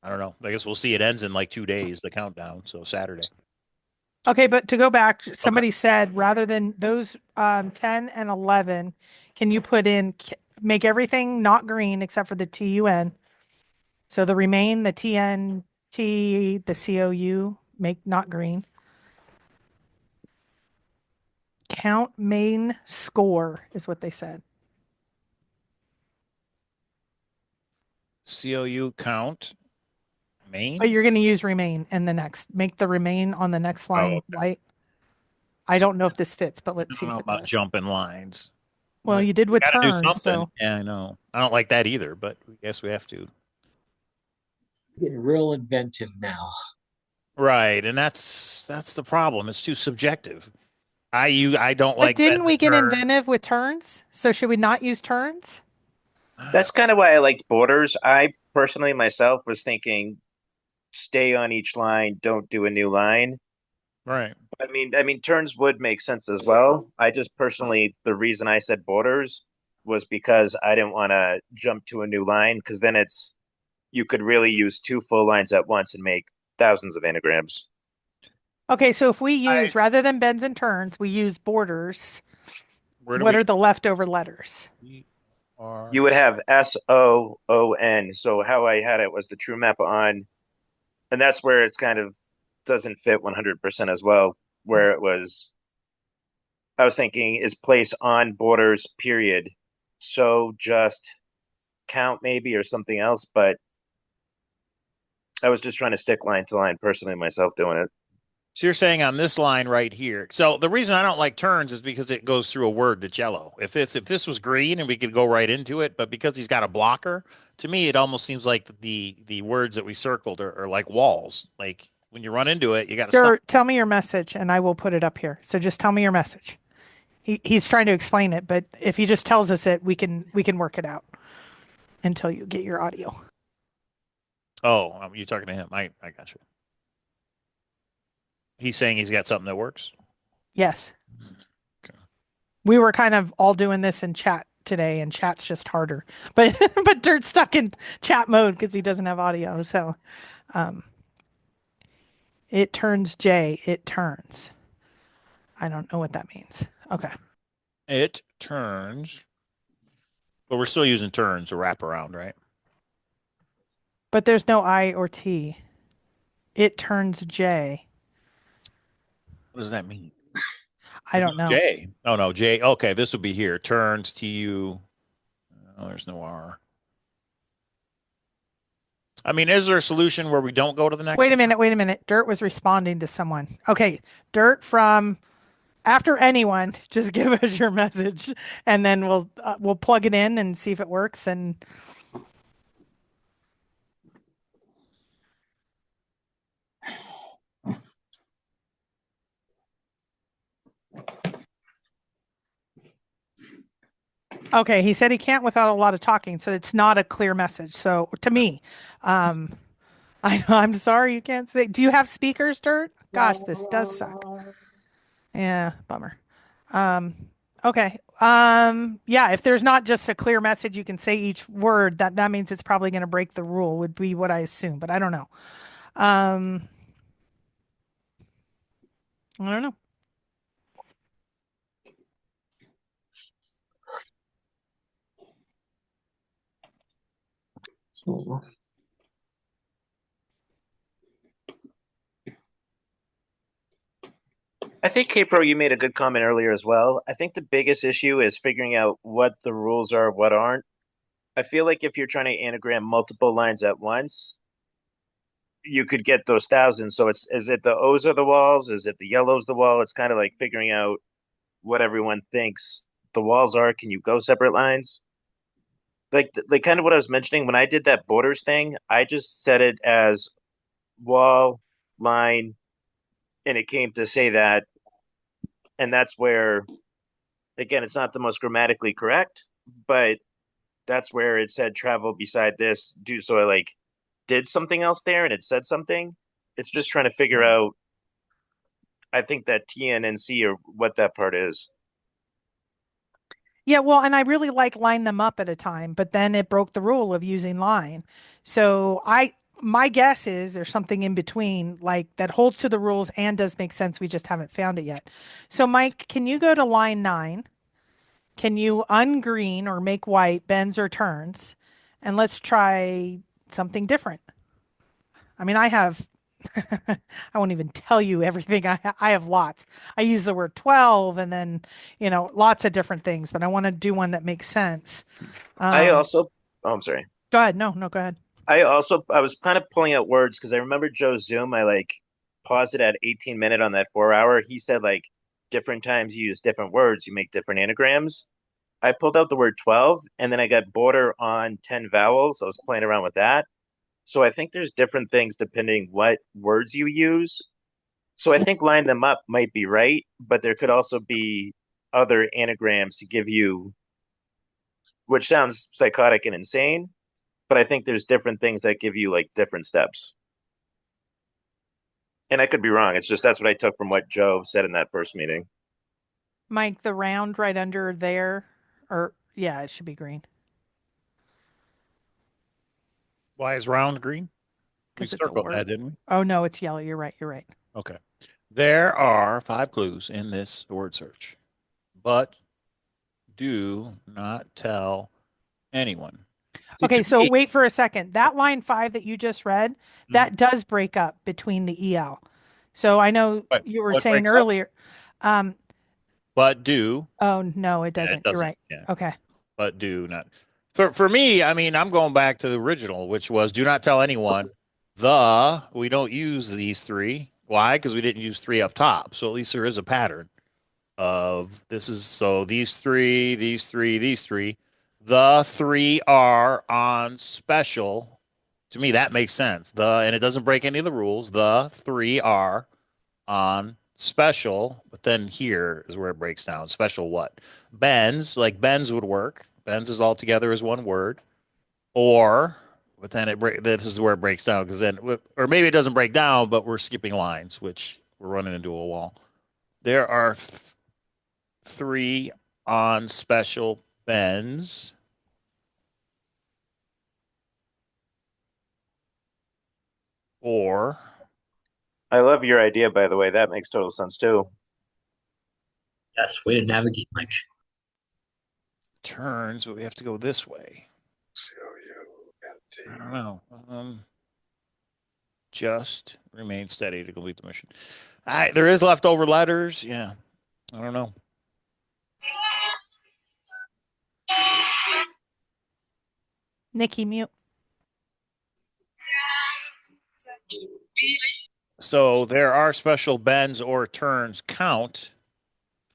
I don't know. I guess we'll see. It ends in like 2 days, the countdown. So Saturday. Okay, but to go back, somebody said rather than those 10 and 11, can you put in make everything not green except for the TUN? So the remain, the TNT, the COU, make not green. Count main score is what they said. COU count main. Oh, you're going to use remain in the next. Make the remain on the next line white. I don't know if this fits, but let's see if it does. Jumping lines. Well, you did with Gotta turns, so yeah, I know. I don't like that either, but I guess we have to. Getting real inventive now. Right, and that's the problem. It's too subjective. I don't but like. didn't we get inventive with turns? So should we not use turns? That's kind of why I liked borders. I personally myself was thinking stay on each line, don't do a new line. Right. I mean turns would make sense as well. I just personally the reason I said borders was because I didn't want to jump to a new line because then you could really use 2 full lines at once and make thousands of anagrams. Okay, so if we use rather than bends and turns, we use borders. What are the leftover letters? You would have SOON. So how I had it was the true map on, and that's where it's kind of doesn't fit 100% as well. Where it was, I was thinking is place on borders period. So just count maybe or something else, but I was just trying to stick line to line personally myself doing it. So you're saying on this line right here. So the reason I don't like turns is because it goes through a word that's yellow. If this was green and we could go right into it, but because he's got a blocker, to me it almost seems like the words that we circled are like walls. Like when you run into it, you got to stop. Tell me your message and I will put it up here. So just tell me your message. He's trying to explain it, but if he just tells us it, we can work it out until you get your audio. Oh, you're talking to him. I got you. He's saying he's got something that works. Yes. Okay. We were kind of all doing this in chat today, and chat's just harder. But but Dirt's stuck in chat mode because he doesn't have audio. So it turns J. It turns. I don't know what that means. Okay. It turns. But we're still using turns or wrap around, right? But there's no I or T. It turns J. What does that mean? I don't know. J. Oh no, J. Okay, this would be here. Turns TU. Oh, there's no R. I mean, is there a solution where we don't go to the next? Wait a minute. Dirt was responding to someone. Okay, Dirt from after anyone, just give us your message, and then we'll plug it in and see if it works. And okay, he said he can't without a lot of talking, so it's not a clear message. So to me, I'm sorry you can't speak. Do you have speakers, Dirt? Gosh, this does suck. Yeah, bummer. Okay. Yeah, if there's not just a clear message, you can say each word, that means it's probably going to break the rule, would be what I assume, but I don't know. I don't know. I think Kpro, you made a good comment earlier as well. I think the biggest issue is figuring out what the rules are, what aren't. I feel like if you're trying to anagram multiple lines at once, you could get those thousands. So is it the O's are the walls? Is it the yellows the wall? It's kind of like figuring out what everyone thinks the walls are. Can you go separate lines? Like kind of what I was mentioning when I did that borders thing, I just set it as wall, line, and it came to say that. And that's where, again, it's not the most grammatically correct, but that's where it said travel beside this, do so I like did something else there and it said something. It's just trying to figure out, I think that TNNC or what that part is. Yeah, well, and I really like line them up at a time, but then it broke the rule of using line. So my guess is there's something in between, like that holds to the rules and does make sense. We just haven't found it yet. So Mike, can you go to line 9? Can you ungreen or make white bends or turns? And let's try something different. I mean, I have I won't even tell you everything. I have lots. I use the word 12 and then, lots of different things, but I want to do one that makes sense. Oh, I'm sorry. Go ahead. No, go ahead. I was kind of pulling out words because I remember Joe's Zoom. I like paused it at 18-minute on that 4 hour. He said like different times you use different words, you make different anagrams. I pulled out the word 12 and then I got border on 10 vowels. I was playing around with that. So I think there's different things depending what words you use. So I think line them up might be right, but there could also be other anagrams to give you, which sounds psychotic and insane, but I think there's different things that give you like different steps. And I could be wrong. It's just that's what I took from what Joe said in that first meeting. Mike, the round right under there, yeah, it should be green. Why is round green? We Because it's a circled word. that, didn't we? Oh, no, it's yellow. You're right. Okay. There are 5 clues in this word search, but do not tell anyone. Okay, so wait for a second. That line 5 that you just read, that does break up between the EL. So I know you were saying earlier. But do. Oh, no, it doesn't. It doesn't. You're right. Yeah. Okay. But do not. For me, I mean, I'm going back to the original, which was do not tell anyone. We don't use these three. Why? Because we didn't use three up top. So at least there is a pattern of this is so these three, these three, these three. The three are on special. To me, that makes sense. And it doesn't break any of the rules. The three are on special, but then here is where it breaks down. Special what? Bends, like bends would work. Bends is all together as one word. Or, but then this is where it breaks down because then, or maybe it doesn't break down, but we're skipping lines, which we're running into a wall. There are three on special bends. Or I love your idea, by the way. That makes total sense too. Yes, way to navigate, Mike. Turns, but we have to go this way. I don't know. Just remain steady to complete the mission. There is leftover letters. Yeah. I don't know. Nikki, mute. So there are special bends or turns count.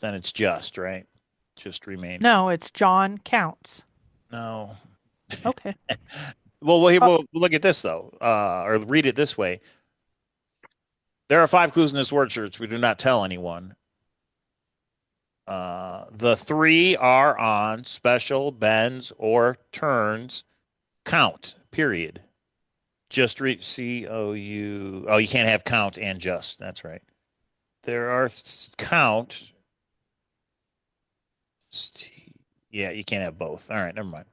Then it's just, right? Just remain. No, it's John counts. No. Okay. Well, we'll look at this, though, or read it this way. There are 5 clues in this word search. We do not tell anyone. The 3 are on special bends or turns count, period. Just C-O-U. Oh, you can't have count and just. That's right. There are count. Yeah, you can't have both. All right, never mind.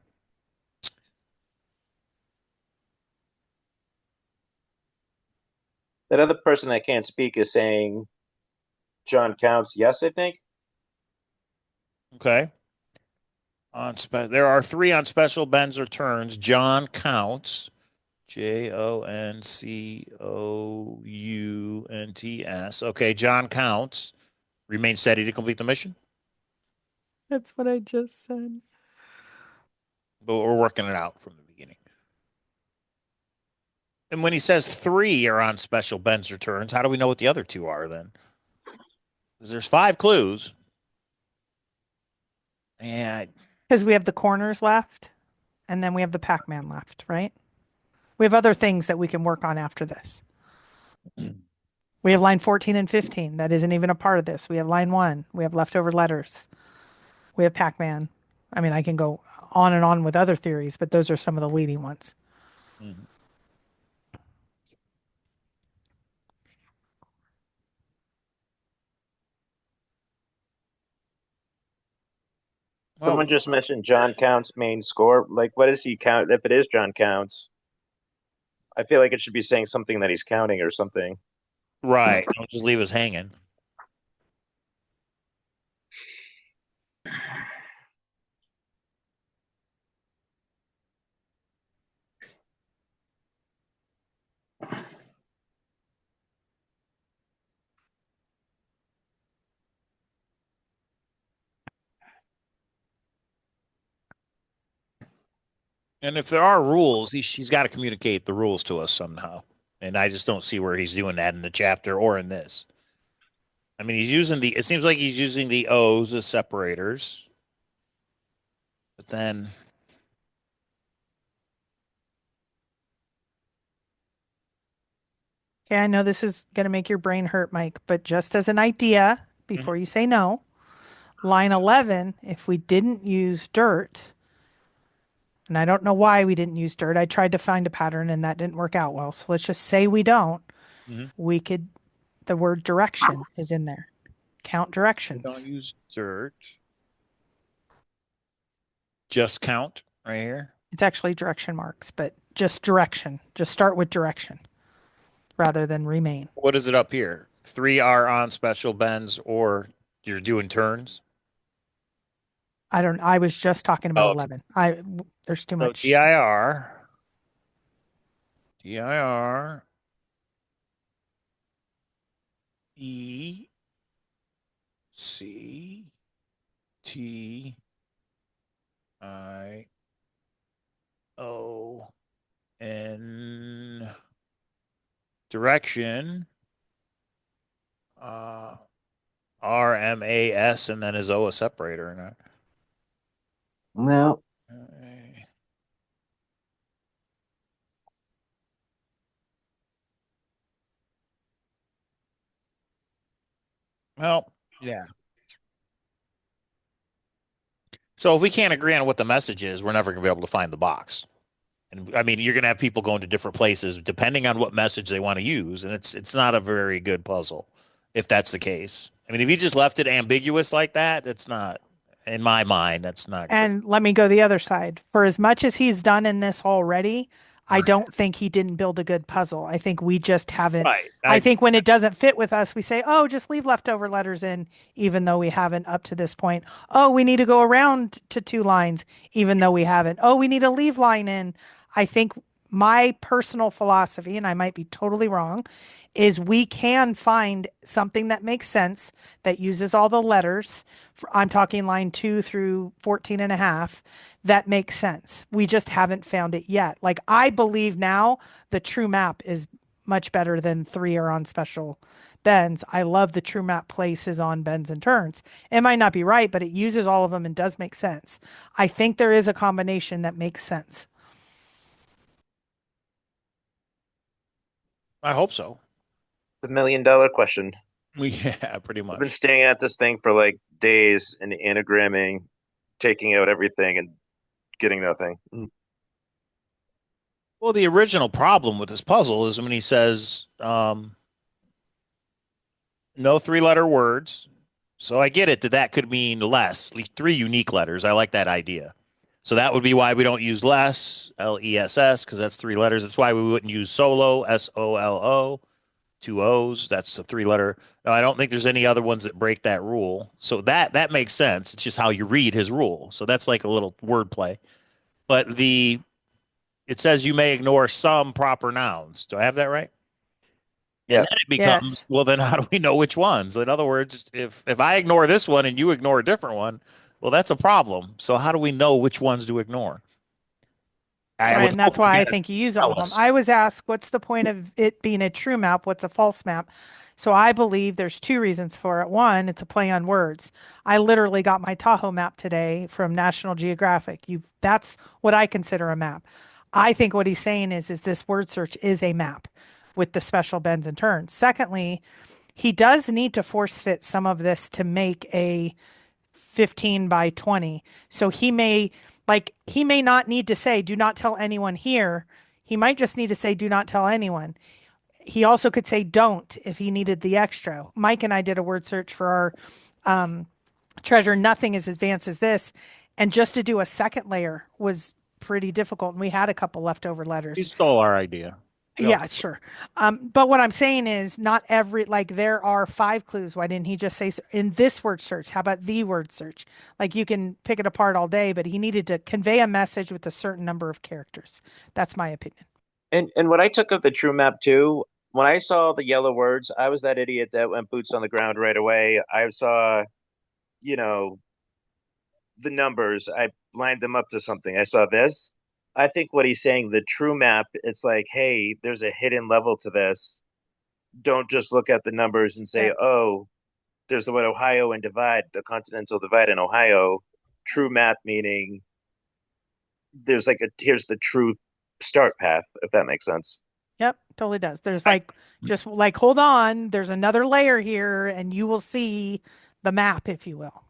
That other person that can't speak is saying John counts. Yes, I think. Okay. There are 3 on special bends or turns. John counts. Johncounts. Okay, John counts. Remain steady to complete the mission. That's what I just said. But we're working it out from the beginning. And when he says 3 are on special bends or turns, how do we know what the other 2 are then? Because there's 5 clues. And because we have the corners left and then we have the Pac-Man left, right? We have other things that we can work on after this. We have line 14 and 15. That isn't even a part of this. We have line 1. We have leftover letters. We have Pac-Man. I mean, I can go on and on with other theories, but those are some of the leading ones. Mm-hmm. Someone just mentioned John Count's main score. Like, what does he count? If it is John Counts, I feel like it should be saying something that he's counting or something. Right. Don't just leave us hanging. And if there are rules, he's got to communicate the rules to us somehow. And I just don't see where he's doing that in the chapter or in this. I mean, it seems like he's using the O's as separators. But then. Okay, I know this is going to make your brain hurt, Mike, but just as an idea, before you say no, line 11, if we didn't use dirt, and I don't know why we didn't use dirt. I tried to find a pattern and that didn't work out well. So let's just say we don't. We could, the word direction is in there. Count directions. We don't use dirt. Just count right here. It's actually direction marks, but just direction. Just start with direction rather than remain. What is it up here? 3 are on special bends or you're doing turns? I was just talking about 11. There's too much. DIR, E, C, T, I, And direction, RMAS, and then is O a separator or not? No. Well, yeah. So if we can't agree on what the message is, we're never going to be able to find the box. And I mean, you're going to have people going to different places depending on what message they want to use, and it's not a very good puzzle if that's the case. I mean, if you just left it ambiguous like that, it's not, in my mind, that's not good. And let me go the other side. For as much as he's done in this already, I don't think he didn't build a good puzzle. I think we just haven't. Right. I think when it doesn't fit with us, we say, oh, just leave leftover letters in, even though we haven't up to this point. Oh, we need to go around to 2 lines, even though we haven't. Oh, we need a leave line in. I think my personal philosophy, and I might be totally wrong, is we can find something that makes sense that uses all the letters. I'm talking line 2 through 14 and a half, that makes sense. We just haven't found it yet. Like, I believe now the true map is much better than 3 are on special bends. I love the true map places on bends and turns. It might not be right, but it uses all of them and does make sense. I think there is a combination that makes sense. I hope so. The $1 million question. Yeah, pretty much. I've been staring at this thing for like days and anagramming, taking out everything and getting nothing. Well, the original problem with this puzzle is when he says no 3-letter words. So I get it that could mean less, at least 3 unique letters. I like that idea. So that would be why we don't use less, LESS, because that's 3 letters. That's why we wouldn't use solo, SOLO, 2 O's. That's a 3-letter. No, I don't think there's any other ones that break that rule. So that makes sense. It's just how you read his rule. So that's like a little wordplay. But it says you may ignore some proper nouns. Do I have that right? Yeah. And then it becomes, Yes. well, then how do we know which ones? In other words, if I ignore this one and you ignore a different one, well, that's a problem. So how do we know which ones to ignore? Right, and that's why I you think you use tell all of them. us. I was asked, what's the point of it being a true map? What's a false map? So I believe there's 2 reasons for it. One, it's a play on words. I literally got my Tahoe map today from National Geographic. That's what I consider a map. I think what he's saying is this word search is a map with the special bends and turns. Secondly, he does need to force fit some of this to make a 15 by 20. So he may not need to say, do not tell anyone here. He might just need to say, do not tell anyone. He also could say don't if he needed the extra. Mike and I did a word search for our treasure. Nothing as advanced as this. And just to do a second layer was pretty difficult. And we had a couple leftover letters. You stole our idea. Yeah, sure. But what I'm saying is not every, like, there are 5 clues. Why didn't he just say in this word search? How about the word search? Like, you can pick it apart all day, but he needed to convey a message with a certain number of characters. That's my opinion. And what I took of the true map too, when I saw the yellow words, I was that idiot that went boots on the ground right away. I saw, the numbers. I lined them up to something. I saw this. I think what he's saying, the true map, it's like, hey, there's a hidden level to this. Don't just look at the numbers and say, oh, there's the word Ohio and divide, the continental divide in Ohio. True map meaning there's like here's the true start path, if that makes sense. Yep, totally does. There's just like, hold on, there's another layer here, and you will see the map, if you will.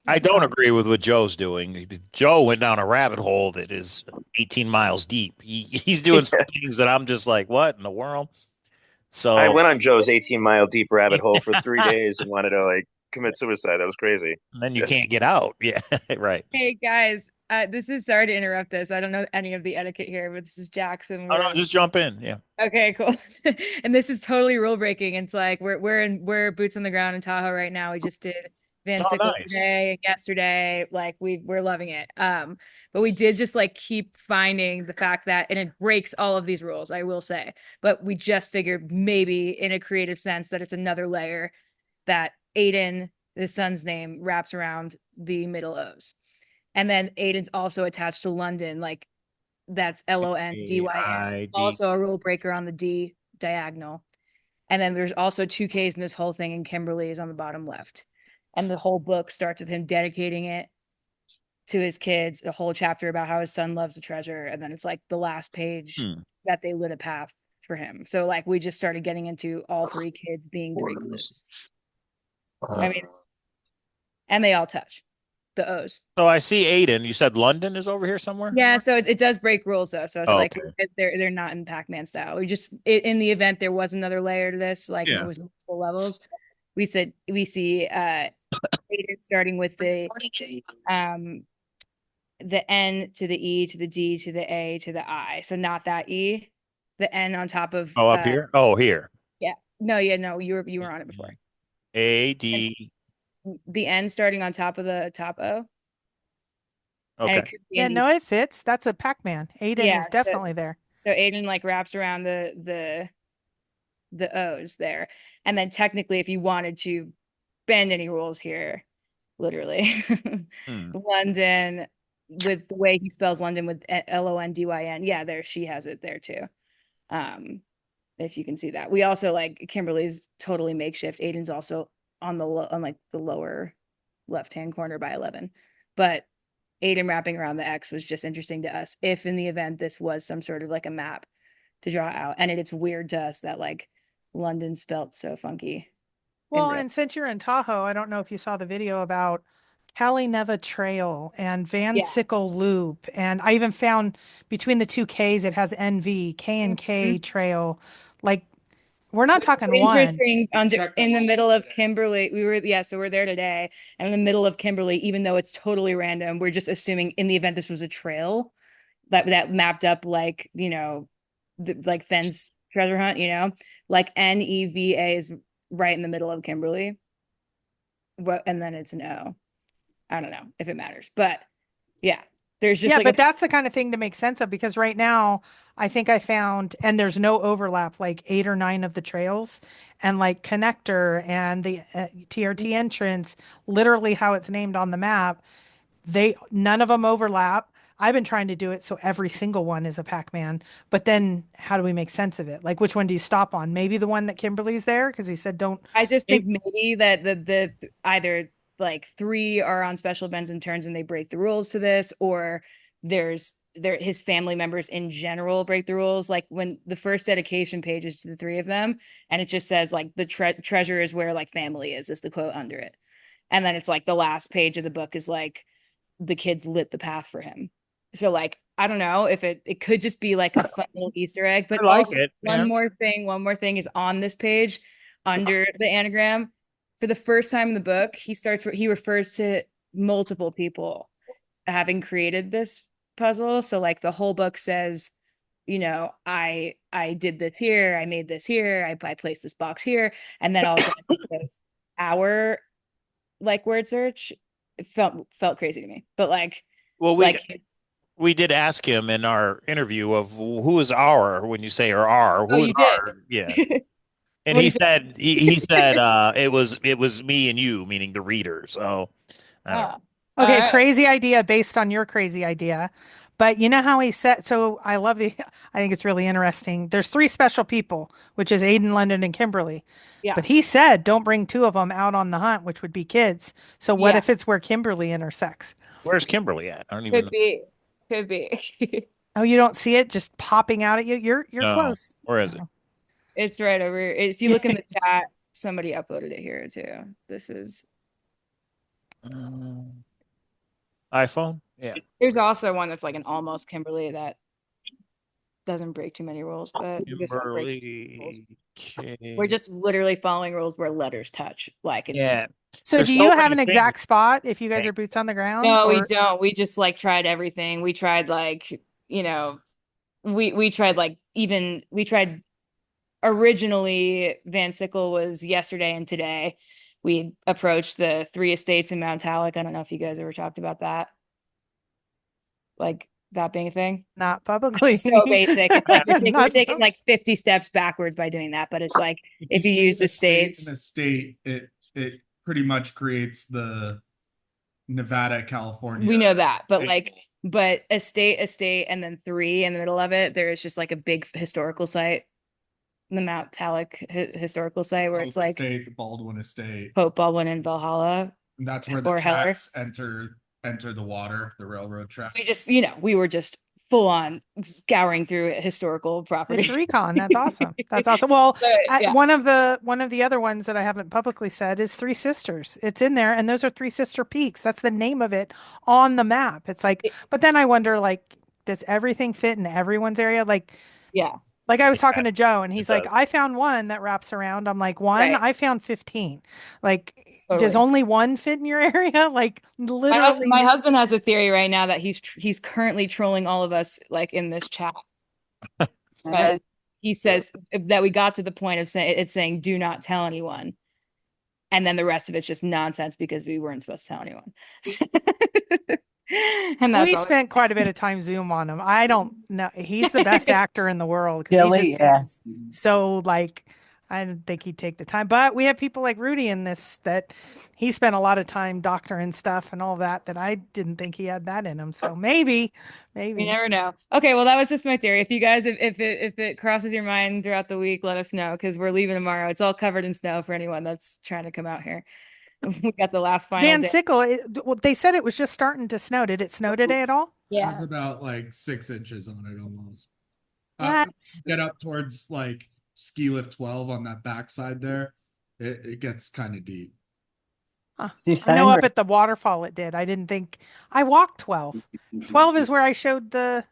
I don't agree with what Joe's doing. Joe went down a rabbit hole that is 18 miles deep. He's doing some things that I'm just like, what in the world? So I went on Joe's 18-mile deep rabbit hole for 3 days and wanted to like commit suicide. That was crazy. And then you can't get out. Yeah, right. Hey guys, this is, sorry to interrupt this. I don't know any of the etiquette here, but this is Jackson. Oh, no, just jump in. Yeah. Okay, cool. And this is totally rule breaking. It's like we're boots on the ground in Tahoe right now. We just did Van Sickle today and yesterday. Like we're loving it. But we did just like keep finding the fact that, and it breaks all of these rules, I will say. But we just figured maybe in a creative sense that it's another layer that Aiden, his son's name, wraps around the middle O's. And then Aiden's also attached to London. Like That's LONDYN. Also a rule breaker on the D diagonal. And then there's also 2 Ks in this whole thing, and Kimberly is on the bottom left. And the whole book starts with him dedicating it to his kids, a whole chapter about how his son loves the treasure. And then it's like the last page that they lit a path for him. So like we just started getting into all 3 kids being 3 clues. I mean, and they all touch the O's. So I see Aiden. You said London is over here somewhere? Yeah, so it does break rules though. So it's like they're not in Pac-Man style. We just in the event there was another layer to this, like it was multiple levels. We see Aiden starting with the N to the E to the D to the A to the I. So not that E, the N on top of up here? Oh, here. Yeah. No, you were on it before. A D. And the N starting on top of the top O. Okay. Yeah, no, it fits. That's a Pac-Man. Aiden is definitely there. So Aiden like wraps around the O's there. And then technically if you wanted to bend any rules here, literally London, with the way he spells London with LONDYN. Yeah, there she has it there too. If you can see that. We also like Kimberly's totally makeshift. Aiden's also on the lower left-hand corner by 11. But Aiden wrapping around the X was just interesting to us. If in the event this was some sort of like a map to draw out, and it's weird to us that like London spelt so funky. Well, and since you're in Tahoe, I don't know if you saw the video about Cali Neva Trail and Van Sickle Loop, and I even found between the 2 Ks it has NV, K and K Trail. Like we're not talking interesting in the middle of Kimberly. So we're there today, and in the middle of Kimberly, even though it's totally random, we're just assuming in the event this was a trail that mapped up like, you know, like Fenn's treasure hunt, you know, like NEVA is right in the middle of Kimberly. And then it's an O. I don't know if it matters, but yeah, there's just but that's the kind of thing to make sense of, because right now I think I found, and there's no overlap, like 8 or 9 of the trails, and like connector and the TRT entrance, literally how it's named on the map, none of them overlap. I've been trying to do it so every single one is a Pac-Man, but then how do we make sense of it? Like which one do you stop on? Maybe the one that Kimberly's there because he said don't. I just think maybe that the either like 3 are on special bends and turns and they break the rules to this, or his family members in general break the rules. Like when the first dedication page is to the 3 of them, and it just says like the treasure is where like family is the quote under it, and then it's like the last page of the book is like the kids lit the path for him. So like I don't know if it could just be like a fun little Easter egg, but I like it. One more thing is on this page under the anagram. For the first time in the book, he refers to multiple people having created this puzzle. So like the whole book says, you know, I did this here, I made this here, I placed this box here, and then also our like word search. It felt crazy to me, but like, well, we did ask him in our interview of who is our, when you say or our, who is our? Yeah. And he said it was me and you, meaning the reader. So I don't know. Okay, crazy idea based on your crazy idea. But you know how he said, so I think it's really interesting. There's 3 special people, which is Aiden, London, and Kimberly. Yeah. But he said don't bring 2 of them out on the hunt, which would be kids. So what if it's where Kimberly intersects? Where's Kimberly at? I don't even know. Could be. Oh, you don't see it just popping out at you? You're close. Where is it? It's right over here. If you look in the chat, somebody uploaded it here too. This is iPhone. Yeah. There's also one that's like an almost Kimberly that doesn't break too many rules, but Kimberly. We're just literally following rules where letters touch. Like it's So do you have an exact spot if you guys are boots on the ground? No, we don't. We just like tried everything. We tried like, you know, we tried originally Van Sickle was yesterday and today. We approached the 3 estates in Mount Halleck. I don't know if you guys ever talked about that. Like that being a thing. Not publicly. It's so basic. It's like we're taking like 50 steps backwards by doing that. But it's like if you use the states. In a state, it pretty much creates the Nevada, California. We know that, but like but estate, and then 3 in the middle of it, there is just like a big historical site, the Mount Talek historical site, where it's like Estate, the Baldwin Estate. Pope Baldwin and Valhalla. And that's where the Or Heller. tracks enter the water, the railroad tracks. We just, we were just full on scouring through historical property. It's recon. That's awesome. That's awesome. Well, yeah. one of the other ones that I haven't publicly said is Three Sisters. It's in there, and those are Three Sister Peaks. That's the name of it on the map. It's like, but then I wonder, like, does everything fit in everyone's area? Like, yeah. Like I was talking to Joe, and he's like, I found one that wraps around. I'm like, one? Right. I found 15. Like, Totally. does only one fit in your area? Like, literally. My husband has a theory right now that he's currently trolling all of us, like, in this chat. But he says that we got to the point of saying do not tell anyone, and then the rest of it's just nonsense because we weren't supposed to tell anyone. And we spent quite a bit of time Zoom on him. I don't know. He's the best actor in the world. Silly, yeah. So, like, I didn't think he'd take the time. But we have people like Rudy in this that he spent a lot of time doctoring stuff and all that I didn't think he had that in him. So maybe. You never know. Okay, well, that was just my theory. If you guys, if it crosses your mind throughout the week, let us know, because we're leaving tomorrow. It's all covered in snow for anyone that's trying to come out here. We got the last final Van day. Sickle, they said it was just starting to snow. Did it snow today at all? Yeah. It's about like 6 inches on it almost. What? Get up towards like ski lift 12 on that backside there. It gets kind of deep. Huh. I know up at the waterfall it did. I didn't think I walked 12. 12 is where I showed the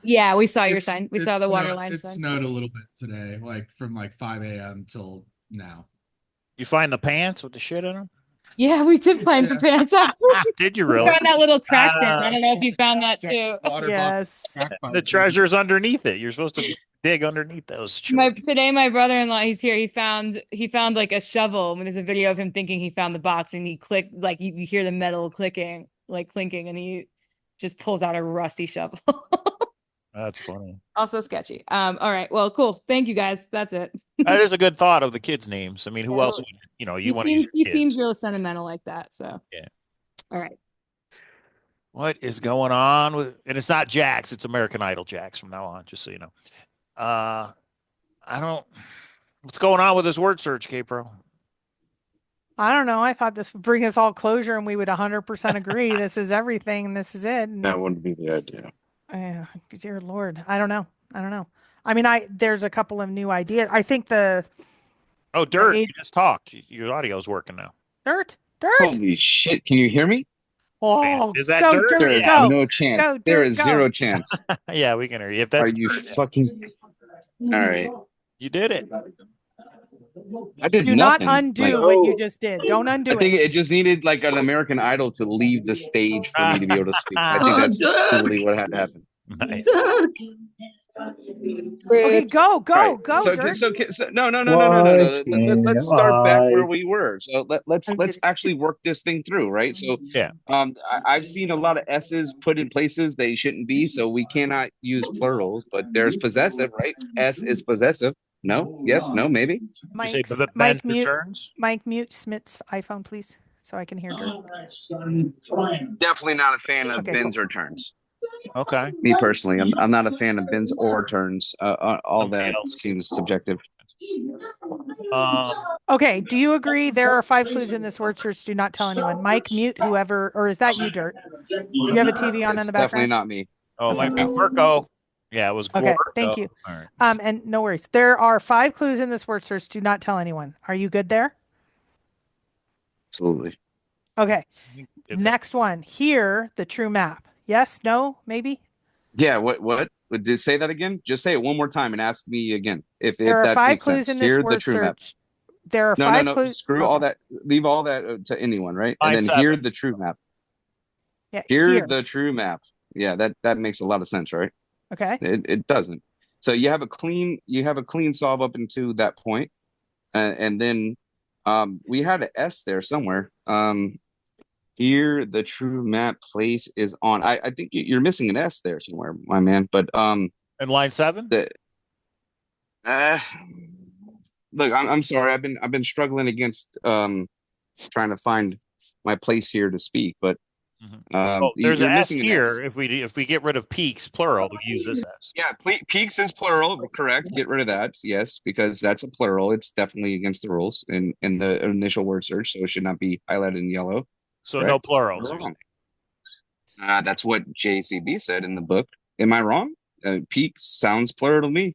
Yeah, we saw your sign. We saw the water line It sign. snowed a little bit today, like from like 5 a.m. till now. You find the pants with the shit in them? Yeah, we did find the pants actually. Did you We really? found that little crack in. I don't know if you found that too. Yes. The treasure's underneath it. You're supposed to dig underneath those. Today, my brother-in-law, he's here. He found like a shovel. There's a video of him thinking he found the box, and he clicked, like you hear the metal clicking, like clinking, and he just pulls out a rusty shovel. That's funny. Also sketchy. All right. Well, cool. Thank you guys. That's it. That is a good thought of the kids' names. I mean, who else would, you want to use? He seems real sentimental like that. So yeah. All right. What is going on with? And it's not Jax. It's American Idol Jax from now on. Just so you know. I don't. What's going on with this word search, K-Pro? I don't know. I thought this would bring us all closure, and we would 100% agree. This is everything, and this is it. And, That wouldn't be the idea. dear Lord, I don't know. I mean, there's a couple of new ideas. I think Dirt. You just talked. Your audio's working now. Dirt. Holy shit! Can you hear me? Oh, is that go, Dirt? There is go. no chance. Go, there Dirt, is go. zero chance. Yeah, we can hear you. If that's Are you Dirt, fucking? All right. you did it. I did Do nothing. not undo Like, what you just did. Don't undo I think it. it just needed like an American Idol to leave the stage for me to be able to speak. I think that's really what had to happen. Nice. Okay, go, Right. Dirt. So no. Let's start back where we were. So let's actually work this thing through, right? So yeah, I've seen a lot of S's put in places they shouldn't be, so we cannot use plurals. But there's possessive, right? S is possessive. No, yes, no, maybe. Mike, Mike mute. returns. Mike, mute Smith's iPhone, please, so I can hear Dirt. Definitely not a fan of Okay, Ben's cool. returns. Okay. Me personally, I'm not a fan of Ben's or turns. All Somebody that else. seems subjective. Okay, do you agree there are 5 clues in this word search? Do not tell anyone. Mike, mute whoever, or is that you, Dirt? You have a TV on in It's the definitely background? not me. Oh, my Gorko. Yeah, it was Okay, Gorko. thank you. All right. And no worries. There are 5 clues in this word search. Do not tell anyone. Are you good there? Absolutely. Okay. Next one. Here, the true map. Yes, no, maybe? Yeah. What? Just say that again. Just say it one more time and ask me again. If There are that 5 makes clues sense. in this Here, the word true map. search. There are No, 5 no. clues. Screw all that. Leave all that to anyone, right? And then 5-7. here, the true map. Yeah, Here, the true map. Yeah, that makes a lot of sense, right? Okay. It doesn't. So you have a clean solve up into that point, and then we had an S there somewhere. Here the true map place is on. I think you're missing an S there somewhere, my man. But And line 7. Look, I'm sorry. I've been struggling against trying to find my place here to speak, but There's you're an S missing an here. S. If we get rid of peaks plural, we use this S. Yeah, peaks is plural, correct? Get rid of that, yes, because that's a plural. It's definitely against the rules in the initial word search, so it should not be highlighted in yellow. So correct? no plurals. That's what JCB said in the book. Am I wrong? Peaks sounds plural to me.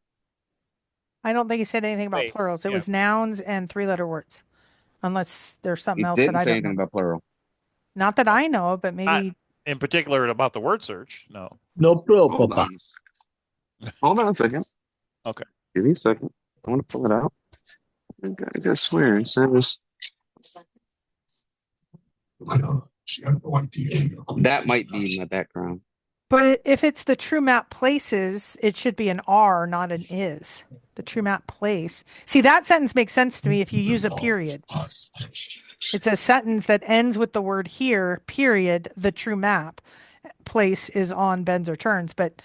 I don't think he said anything about Wait, plurals. It was nouns and three-letter words, unless there's something He else that didn't I say don't anything know. about plural. Not that I know of, but maybe. In particular about the word search. No. No plural, Hold Papa. on. Hold on a second. Okay. Give me a second. I want to pull it out. I swear it says. That might be in my background. But if it's the true map places, it should be an R, not an is. The true map place. See, that sentence makes sense to me if you use a period. It's a sentence that ends with the word here, period, the true map place is on bends or turns. But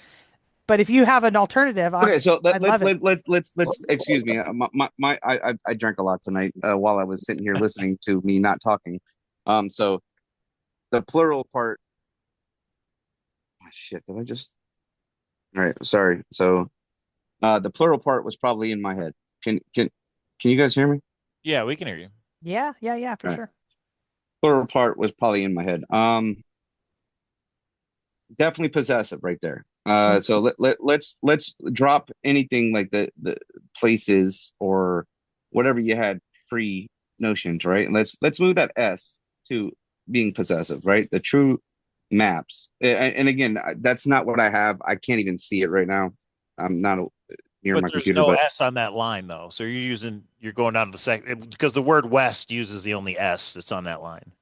if you have an alternative, Okay, so I'd love it. let's excuse me. I drank a lot tonight while I was sitting here listening to me not talking. So the plural part. Oh, shit, did I just? All right, sorry. So the plural part was probably in my head. Can you guys hear me? Yeah, we can hear you. Yeah, for All right. sure. Plural part was probably in my head. Definitely possessive right there. So let's drop anything like the places or whatever you had pre notions, right? Let's move that S to being possessive, right? The true maps. And again, that's not what I have. I can't even see it right now. I'm not near But my there's computer. no But S on that line though. So you're going down to the second because the word west uses the only S that's on that line.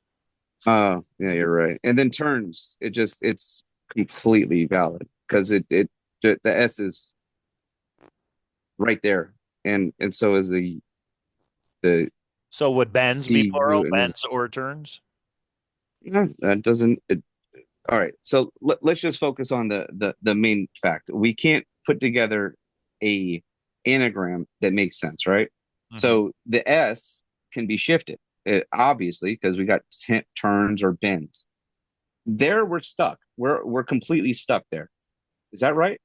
yeah, you're right. And then turns, it's completely valid because the S is right there, and so is the. So would bends be T, plural? U, and Bends or turns? No, that doesn't. All right, so let's just focus on the main fact. We can't put together a anagram that makes sense, right? So the S can be shifted, obviously, because we got turns or bends. There, we're stuck. We're completely stuck there. Is that right?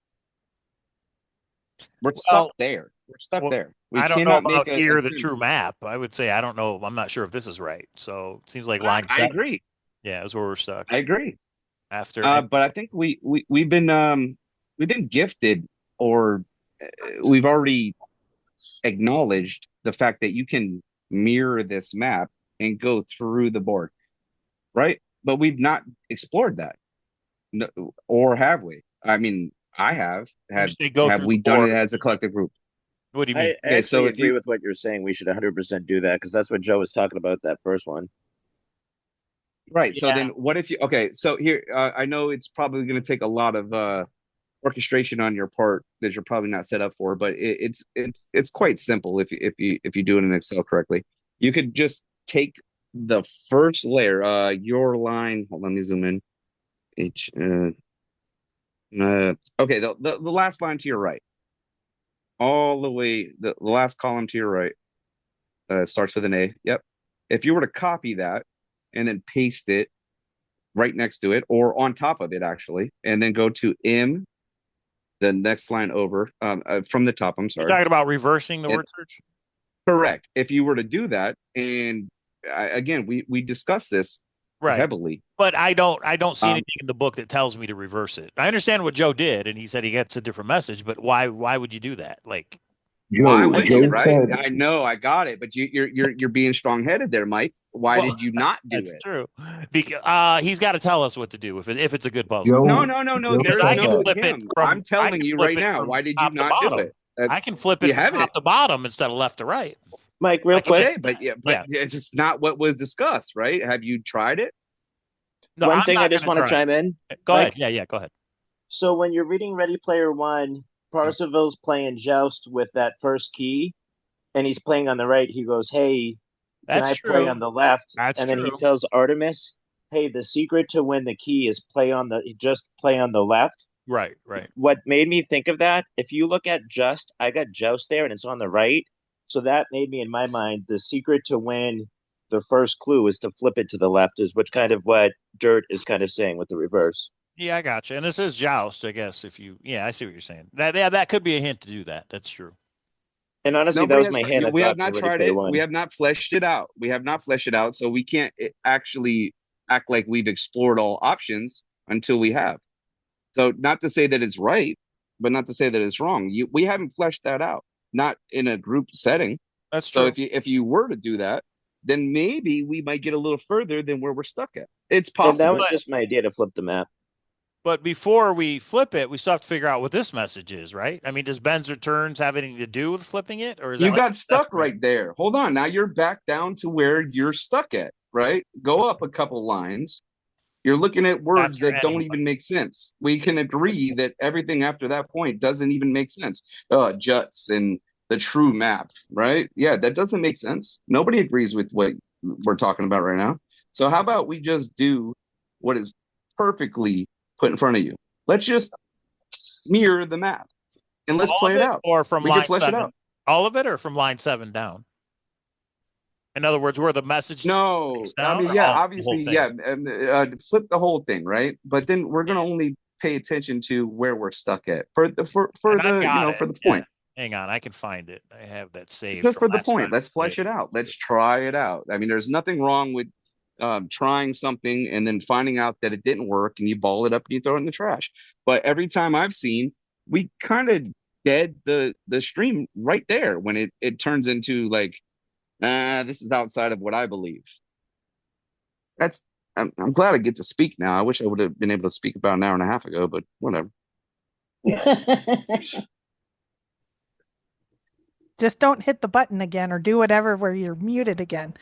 We're stuck there. We're stuck there. We I don't know cannot about make here a the true map. I would say I don't know. I'm not sure if this is right. So it seems like line. I agree. Yeah, that's where we're stuck. I agree. After, but I think we've been gifted, or we've already acknowledged the fact that you can mirror this map and go through the board, right? But we've not explored that, no, or have we? I mean, I have. Have we done it as a collective group? What do you mean? I actually agree with what you're saying. We should 100% do that because that's what Joe was talking about, that first one. Right. So then what if you, okay, so here, I know it's probably going to take a lot of orchestration on your part that you're probably not set up for, but it's quite simple if you do it in Excel correctly. You could just take the first layer, your line, hold on, let me zoom in. Okay, the last line to your right. All the way, the last column to your right starts with an A. Yep. If you were to copy that and then paste it right next to it or on top of it, actually, and then go to M, the next line over from the top. I'm sorry. You're talking about reversing the word search? Correct. If you were to do that, and again, we discussed this heavily. But I don't see anything in the book that tells me to reverse it. I understand what Joe did, and he said he gets a different message, but why would you do that? Like, why would you, right? I know, I got it, but you're being strong-headed there, Mike. Why did you not do it? That's true. Because he's got to tell us what to do if it's a good puzzle. No. There's I can no flip it him. from. I'm telling you right now. Why did you not do it? I can flip it from top to bottom instead of left to right. Mike, real quick. But it's just not what was discussed, right? Have you tried it? No, one thing I just want to chime in. Go ahead. Yeah, go ahead. So when you're reading Ready Player One, Parzival's playing Joust with that first key, and he's playing on the right. He goes, "Hey, can I play on the left?" And then he tells Artemis, "Hey, the secret to win the key is play on the left." Right. What made me think of that? If you look at I got Joust there, and it's on the right. So that made me, in my mind, the secret to win the first clue is to flip it to the left, is which kind of what Dirt is kind of saying with the reverse. Yeah, I got you. And this is joust, I guess. I see what you're saying. That could be a hint to do that. That's true. And honestly, Nobody that was has. my hint. We I have thought not for Ready tried Player it. One. We have not fleshed it out. We have not fleshed it out, so we can't actually act like we've explored all options until we have. So, not to say that it's right, but not to say that it's wrong. We haven't fleshed that out, not in a group setting. That's So true. if you were to do that, then maybe we might get a little further than where we're stuck at. It's And possible. that was just my idea to flip the map. But before we flip it, we still have to figure out what this message is, right? I mean, does bends or turns have anything to do with flipping it, or is You that got stuck right there. Hold on. Now you're back down to where you're stuck at, right? Go up a couple lines. You're looking at words that don't even make sense. We can agree that everything after that point doesn't even make sense. Juts and the true map, right? Yeah, that doesn't make sense. Nobody agrees with what we're talking about right now. So how about we just do what is perfectly put in front of you? Let's just mirror the map and let's play it out. Or from we line can flesh 7, it out. all of it, or from line 7 down. In other words, where the message No, down, I mean, or yeah, all- the obviously, whole yeah, thing? flip the whole thing, right? But then we're gonna only pay attention to where we're stuck at for the And I've got it. for the Yeah. point. Hang on, I can find it. I have that saved. Just from for the last point, time. let's flesh it out. Let's try it out. I mean, there's nothing wrong with trying something and then finding out that it didn't work and you ball it up and you throw it in the trash. But every time I've seen, we kind of dead the stream right there when it turns into like, this is outside of what I believe. I'm glad I get to speak now. I wish I would have been able to speak about an hour and a half ago, but whatever. Just don't hit the button again or do whatever where you're muted again.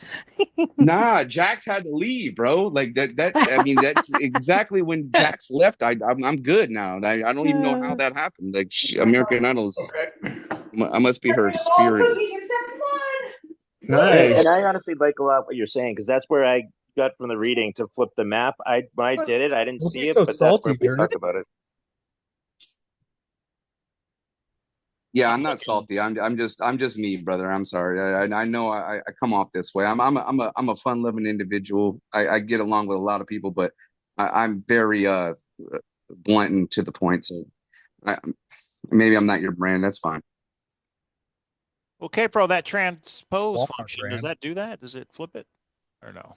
Nah, Jax had to leave, bro. Like that I mean, that's exactly when Jax left. I'm good now. I don't even know how that happened. Like American Idol's I must be her spirit. Nice. And I honestly like a lot what you're saying, because that's where I got from the reading to flip the map. When I did it, I didn't see it, but that's where we talk about it. Yeah, I'm not salty. I'm just me, brother. I'm sorry. I know I come off this way. I'm a fun loving individual. I get along with a lot of people, but I'm very blunt and to the point. So maybe I'm not your brand. That's fine. Okay, Pro, that transpose function, does that do that? Does it flip it or no?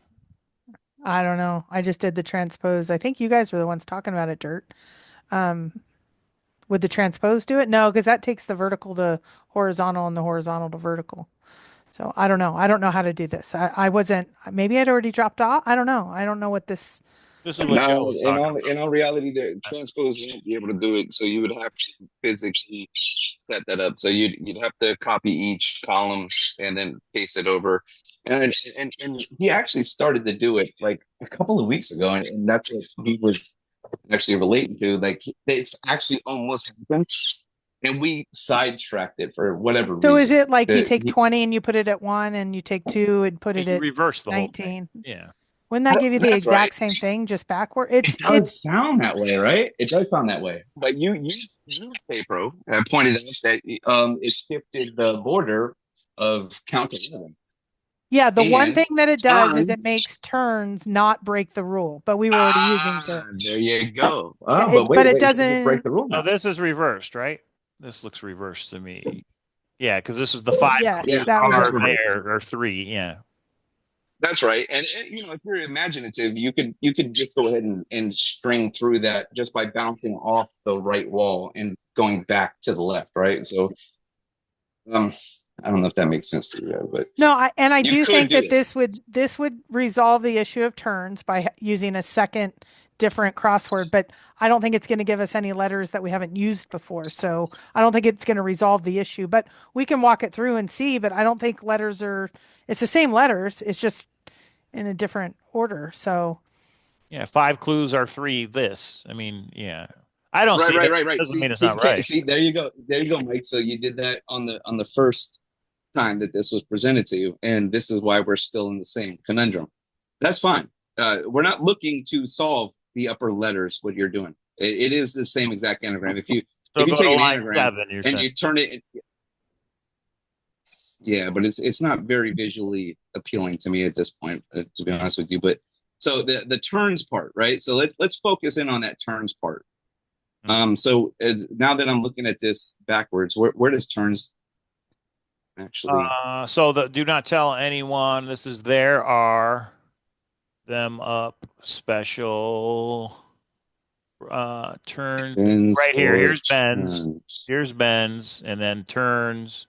I don't know. I just did the transpose. I think you guys were the ones talking about it, Dirt. Would the transpose do it? No, because that takes the vertical to horizontal and the horizontal to vertical. So I don't know. I don't know how to do this. I wasn't, maybe I'd already dropped off. I don't know. I don't know what this. This is what Joe was talking about. In all reality, the transpose won't be able to do it. So you would have to physically set that up. So you'd have to copy each column and then paste it over. And he actually started to do it like a couple of weeks ago, and that's what he was actually relating to. Like it's actually almost happened, and we sidetracked it for whatever reason. So is it like you take 20 and you put it at 1, and you take 2 and put it at reverse the 19? whole thing. Yeah. Wouldn't that give you the That's exact right. same thing, just backward? It does sound that way, right? It does sound that way. But you Pro, pointed out that it shifted the border of count to 11. Yeah, the one thing that it does is turns- it makes turns not break the rule, but we were already using turns. There you go. But it doesn't break the rule No, now. this is reversed, right? This looks reversed to me. Yeah, because this is the 5 Yes, that was are it. there, or 3. Yeah. That's right. And if you're imaginative, you could just go ahead and string through that just by bouncing off the right wall and going back to the left, right? So I don't know if that makes sense to you, but no, I you do could think do that it. this would resolve the issue of turns by using a second different crossword, but I don't think it's going to give us any letters that we haven't used before. So I don't think it's going to resolve the issue, but we can walk it through and see, but I don't think letters it's the same letters. It's just in a different order. So Yeah, 5 clues are 3 this. I mean, yeah. I don't see Right. Doesn't See, mean it's not right. See, there you go, Mike. So you did that on the first time that this was presented to you, and this is why we're still in the same conundrum. That's fine. We're not looking to solve the upper letters. What you're doing, it is the same exact anagram. If you So take go to an line anagram 7, you're and saying. you turn it, Yeah, but it's not very visually appealing to me at this point, to be honest with you. But so the turns part, right? So let's focus in on that turns part. So now that I'm looking at this backwards, where does turns actually? So the do not tell anyone. This is there are them up special turn Bends right here. or Here's Ben's. turns. Here's Ben's, and then turns.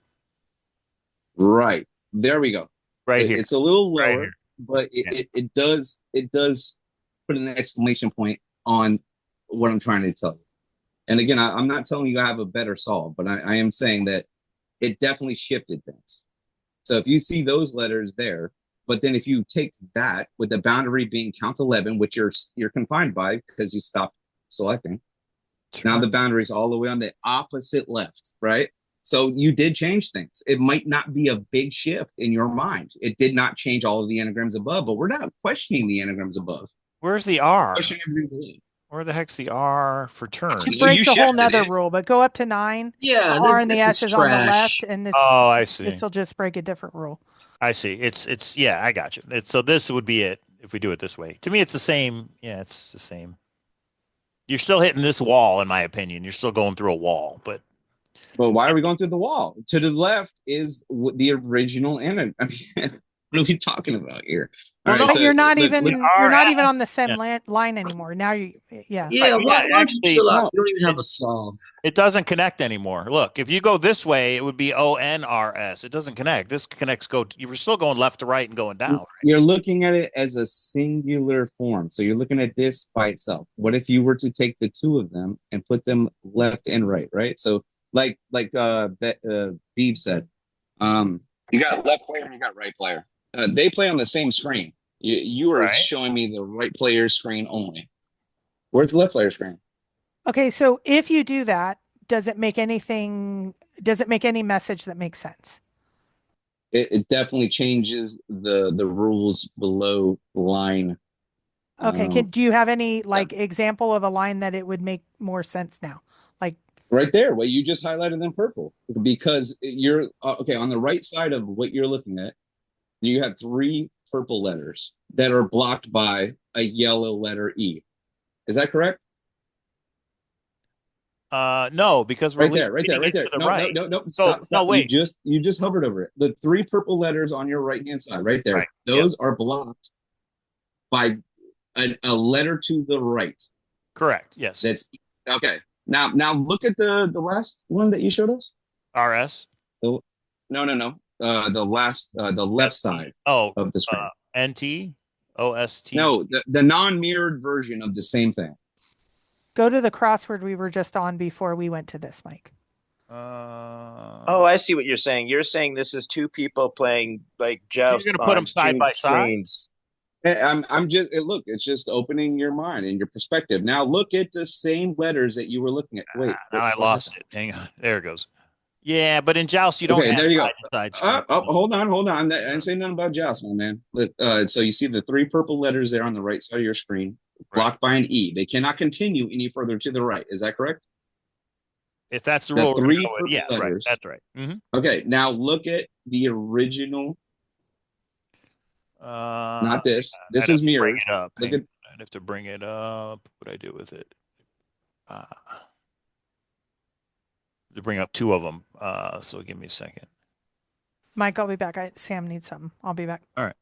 Right. There we go. Right here. It's a little Right lower, here. but it does put an exclamation point on what I'm trying to tell you. And again, I'm not telling you I have a better solve, but I am saying that it definitely shifted things. So if you see those letters there, but then if you take that with the boundary being count 11, which you're confined by because you stopped selecting, now the boundary is all the way on the opposite left, right? So you did change things. It might not be a big shift in your mind. It did not change all of the anagrams above, but we're not questioning the anagrams above. Where's the R? Questioning everything below. Where the heck's the R for turn? It breaks a whole nother rule, but go up to 9. Yeah, the R and the this S is is on the trash. left, and this. Oh, I see. This will just break a different rule. I see. It's yeah, I got you. So this would be it if we do it this way. To me, it's the same. Yeah, it's the same. You're still hitting this wall, in my opinion. You're still going through a wall, but why are we going through the wall? To the left is the original anagram. I mean, what are we talking about here? Well, right, so you're not even on the same line anymore. Now Yeah, why don't you chill out? You don't even have a solve. It doesn't connect anymore. Look, if you go this way, it would be ONRS. It doesn't connect. This connects. You were still going left to right and going down. Right? You're looking at it as a singular form. So you're looking at this by itself. What if you were to take the two of them and put them left and right? Right. So like Beeb said, you got left player and you got right player. They play on the same screen. You are showing me the right player's screen only. Where's the left player's screen? Okay, so if you do that, does it make any message that makes sense? It definitely changes the rules below line. Okay, do you have any example of a line that it would make more sense now? Like right there, what you just highlighted in purple, because you're okay on the right side of what you're looking at. You have 3 purple letters that are blocked by a yellow letter E. Is that correct? No, because we're right there. No. Stop. No, wait. You just hovered over it. The 3 purple letters on your right hand side, right there. Right. Those are blocked by a letter to the right. Correct. Yes. That's okay. Now look at the last one that you showed us. RS. No. The left side of the screen. NT, OST. No, the non-mirrored version of the same thing. Go to the crossword we were just on before we went to this, Mike. Oh, I see what you're saying. You're saying this is 2 people playing like joust. You're going to put them side by screens. side. I'm just look. It's just opening your mind and your perspective. Now look at the same letters that you were looking at. Wait, now I lost it. Hang on. There it goes. Yeah, but in joust you don't have there you side go. Hold on. I didn't say nothing about joust, my man. So you see the 3 purple letters there on the right side of your screen, blocked by an E. They cannot continue any further to the right. Is that correct? If that's the rule, 3 purple yeah, letters. Right. That's right. Mm-hmm. Okay, now look at the original. Not this. This is mirrored. I'd have to bring it up. What I do with it? To bring up 2 of them. So give me a second. Mike, I'll be back. Sam needs something. I'll be back. All right.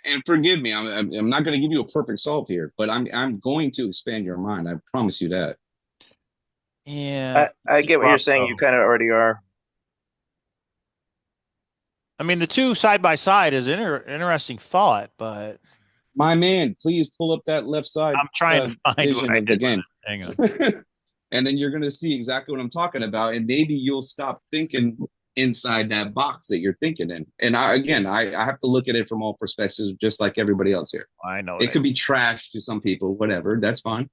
And forgive me, I'm not going to give you a perfect solve here, but I'm going to expand your mind. I promise you that. Yeah, I get what you're saying. You kind of already are. I mean, the 2 side by side is interesting thought, but my man, please pull up that left side. I'm trying to find vision of the game. Hang on. And then you're going to see exactly what I'm talking about, and maybe you'll stop thinking inside that box that you're thinking in. And I have to look at it from all perspectives, just like everybody else here. I know it could be trash to some people, whatever. That's fine.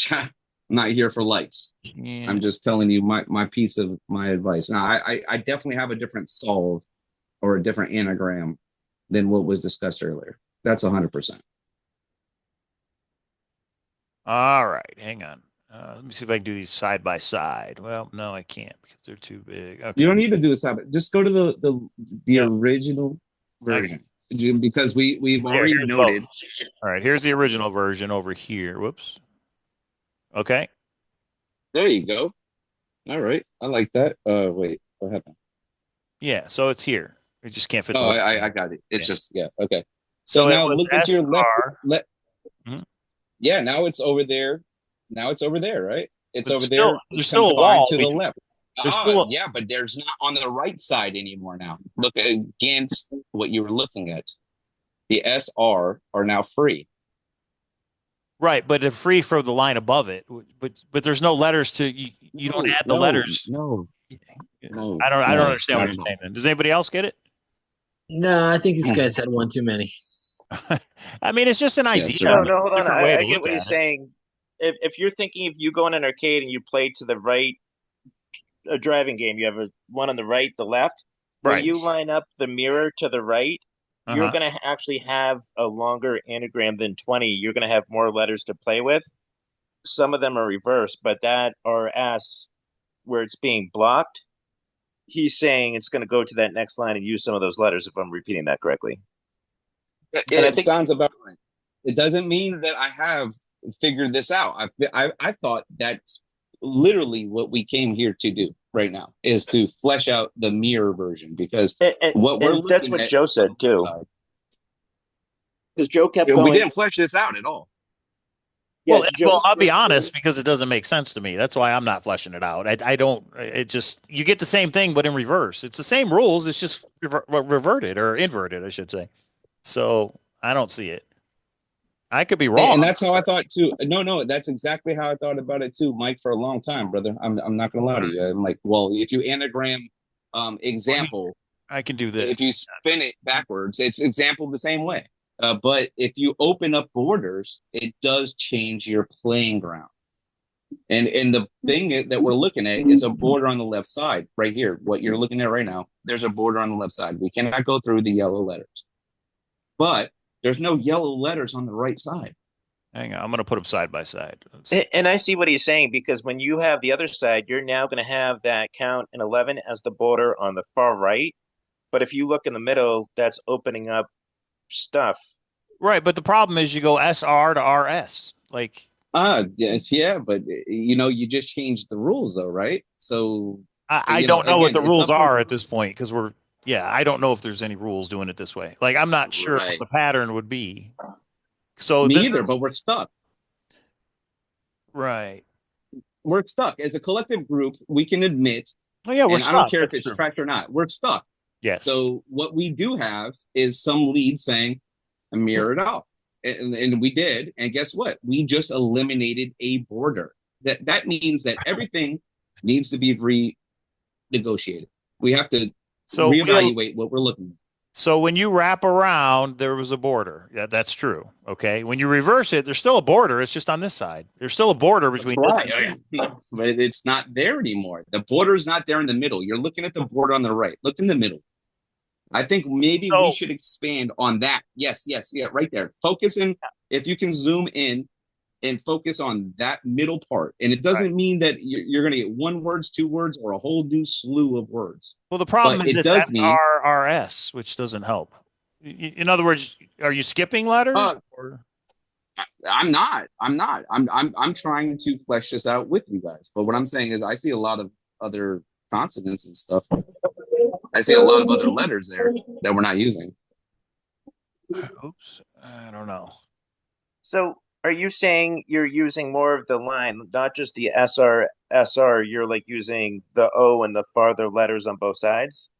I'm not here for likes. Yeah. I'm just telling you my piece of my advice. Now, I definitely have a different solve or a different anagram than what was discussed earlier. That's 100%. All right, hang on. Let me see if I can do these side by side. Well, no, I can't because they're too big. Okay. You don't need to do a side. Just go to the original version because we've already noted. Both. All right, here's the original version over here. Whoops. Okay. There you go. All right, I like that. Wait, what happened? Yeah, so it's here. We just can't fit. Oh, I got it. It's just okay. So now look at your left. Yeah, now it's over there. Now it's over there, right? It's over there. There's still a wall to the left. Yeah, but there's not on the right side anymore now. Look against what you were looking at. The SR are now free. Right, but they're free for the line above it. But there's no letters to you don't add the letters. No. I don't understand what you're saying then. Does anybody else get it? No, I think these guys had one too many. I mean, it's just an idea. No, hold on. I get what he's saying. If you're thinking if you go in an arcade and you play to the right, a driving game, you have one on the right, the left. Right. When you line up the mirror to the right, you're going to actually have a longer anagram than 20. You're going to have more letters to play with. Some of them are reversed, but that RS, where it's being blocked, he's saying it's going to go to that next line and use some of those letters, if I'm repeating that correctly. It sounds about right. It doesn't mean that I have figured this out. I thought that's literally what we came here to do right now, is to flesh out the mirror version, because that's what Joe said too. Because Joe kept going. We didn't flesh this out at all. Yeah, well, I'll be honest, because it doesn't make sense to me. That's why I'm not fleshing it out. I don't. It just, you get the same thing, but in reverse. It's the same rules. It's just reverted or inverted, I should say. So I don't see it. I could be wrong. And that's how I thought too. No, that's exactly how I thought about it too, Mike, for a long time, brother. I'm not gonna lie to you. I'm like, well, if you anagram example, I can do this. If you spin it backwards, it's example the same way. But if you open up borders, it does change your playing ground. And the thing that we're looking at is a border on the left side right here. What you're looking at right now, there's a border on the left side. We cannot go through the yellow letters. But there's no yellow letters on the right side. Hang on, I'm going to put them side by side. And I see what he's saying, because when you have the other side, you're now going to have that count in 11 as the border on the far right. But if you look in the middle, that's opening up stuff. Right, but the problem is you go SR to RS. Like, yes, yeah, but you just changed the rules though, right? So I don't know what the rules are at this point, because I don't know if there's any rules doing it this way. Like, I'm not sure what the pattern would be. So me either, but we're stuck. Right. We're stuck. As a collective group, we can admit, we're stuck. I don't care if it's tracked or not. We're stuck. Yes. So what we do have is some lead saying, mirror it off. And we did. And guess what? We just eliminated a border. That means that everything needs to be renegotiated. We have to reevaluate what we're looking at. So when you wrap around, there was a border. Yeah, that's true. Okay. When you reverse it, there's still a border. It's just on this side. There's still a border between. But it's not there anymore. The border is not there in the middle. You're looking at the border on the right. Look in the middle. I think maybe we should expand on that. Yes, yeah, right there. Focus in. If you can zoom in and focus on that middle part. And it doesn't mean that you're going to get one words, two words, or a whole new slew of words. Well, the problem is that's RRS, which doesn't help. In other words, are you skipping letters? I'm not. I'm trying to flesh this out with you guys. But what I'm saying is I see a lot of other consonants and stuff. I see a lot of other letters there that we're not using. Oops. I don't know. So are you saying you're using more of the line, not just the SR, you're like using the O and the farther letters on both sides?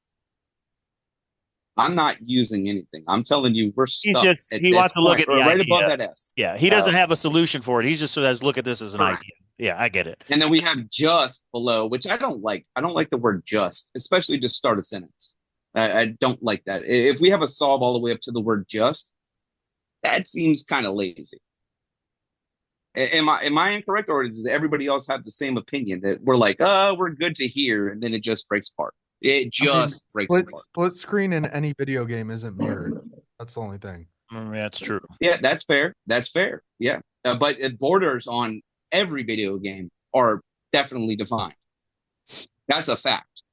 I'm not using anything. I'm telling you, we're stuck. He wants to look at the right idea. Above that S. Yeah, he doesn't have a solution for it. He just says, look at this as an idea. Yeah, I get it. And then we have just below, which I don't like. I don't like the word just, especially to start a sentence. I don't like that. If we have a solve all the way up to the word just, that seems kind of lazy. Am I incorrect, or does everybody else have the same opinion that we're like, we're good to here, and then it just breaks apart? It just breaks apart. Split screen in any video game isn't mirrored. That's the only thing. That's true. Yeah, that's fair. Yeah, but it borders on every video game are definitely defined. That's a fact.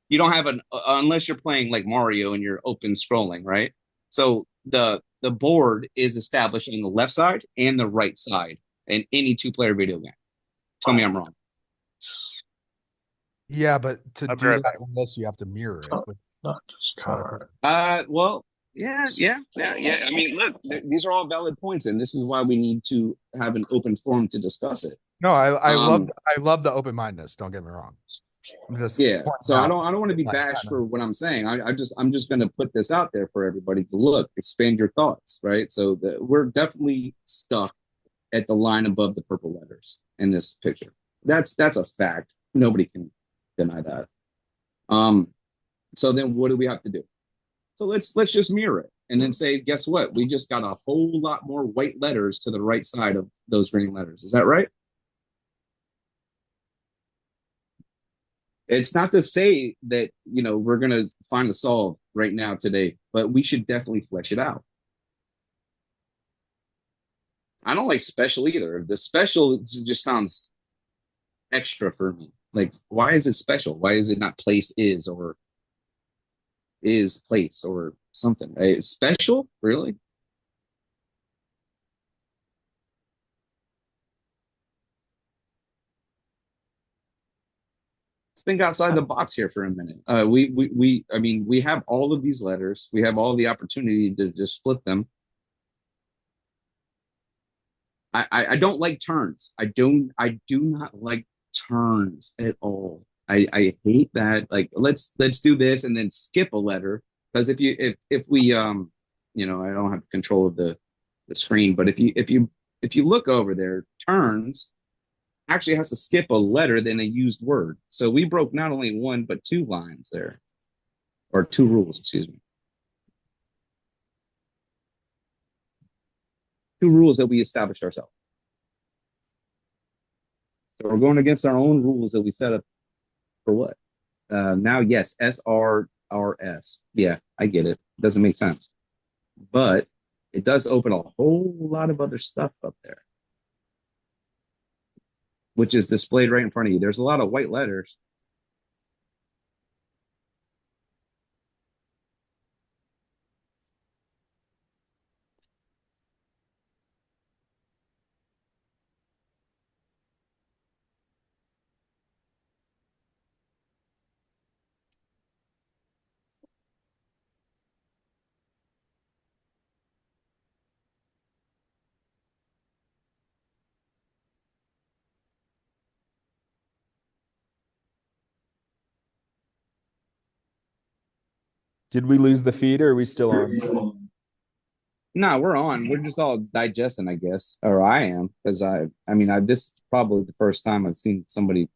You don't have unless you're playing like Mario and you're open scrolling, right? So the board is established on the left side and the right side in any 2-player video game. Tell me I'm wrong. Yeah, but to do that unless you have to mirror it. Not just card. Well, yeah. I mean, look, these are all valid points, and this is why we need to have an open forum to discuss it. No, I love the open mindedness. Don't get me wrong. So I don't want to be bashed for what I'm saying. I'm just going to put this out there for everybody to look, expand your thoughts, right? So we're definitely stuck at the line above the purple letters in this picture. That's a fact. Nobody can deny that. So then what do we have to do? So let's just mirror it and then say, guess what? We just got a whole lot more white letters to the right side of those green letters. Is that right? It's not to say that, we're going to find a solve right now today, but we should definitely flesh it out. I don't like special either. The special just sounds extra for me. Like, why is it special? Why is it not place is or is place or something? Right? Special? Really? Think outside the box here for a minute. We have all of these letters. We have all the opportunity to just flip them. I don't like turns. I do not like turns at all. I hate that. Like, let's do this and then skip a letter, because if we I don't have control of the screen, but if you look over there, turns actually has to skip a letter than a used word. So we broke not only one, but 2 lines there, or 2 rules, excuse me. 2 rules that we established ourselves. So we're going against our own rules that we set up for what? Now, yes, SRRS. Yeah, I get it. Doesn't make sense. But it does open a whole lot of other stuff up there, which is displayed right in front of you. There's a lot of white letters. Did we lose the feed, or are we still on? No, we're on. We're just all digesting, I guess, or I am, because this is probably the first time I've seen somebody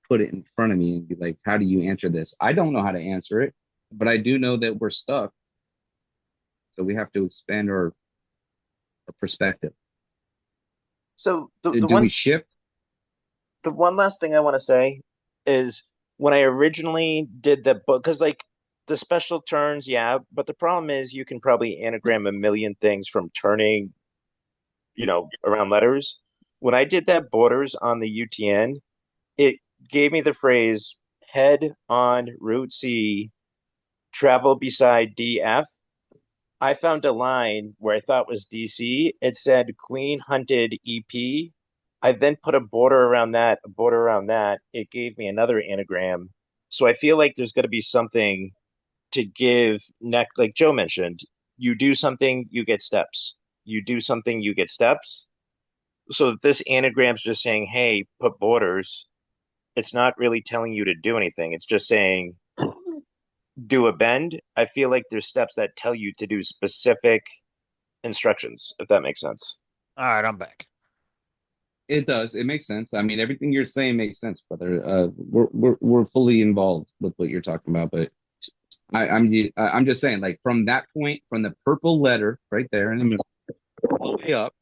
put it in front of me and be like, "How do you answer this?" I don't know how to answer it, but I do know that we're stuck, so we have to expand our perspective. So do we ship? The one last thing I want to say is, when I originally did the book, because like the special turns, yeah, but the problem is you can probably anagram a million things from turning, around letters. When I did that borders on the UTN, it gave me the phrase head on Route C, travel beside DF. I found a line where I thought was DC. It said Queen hunted EP. I then put a border around that, a border around that. It gave me another anagram. So I feel like there's going to be something to give like Joe mentioned. You do something, you get steps. You do something, you get steps. So this anagram's just saying, hey, put borders. It's not really telling you to do anything. It's just saying, do a bend. I feel like there's steps that tell you to do specific instructions, if that makes sense. All right, I'm back. It does. It makes sense. I mean, everything you're saying makes sense, brother. We're fully involved with what you're talking about, but I'm just saying, like, from that point, from the purple letter right there in the middle, all the way up,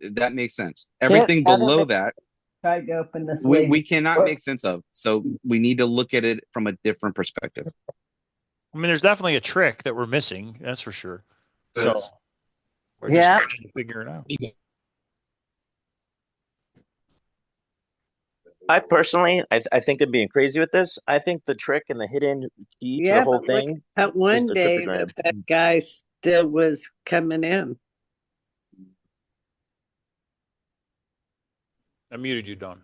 that makes sense. Everything below that, tried to open the sleeve. we cannot make sense of. So we need to look at it from a different perspective. I mean, there's definitely a trick that we're missing. That's for sure. So we're just trying to figure it out. I personally, I think I'm being crazy with this. I think the trick and the hidden key to the Yeah, whole but look thing at is one the day cryptogram. that guy still was coming in. I muted you, Don.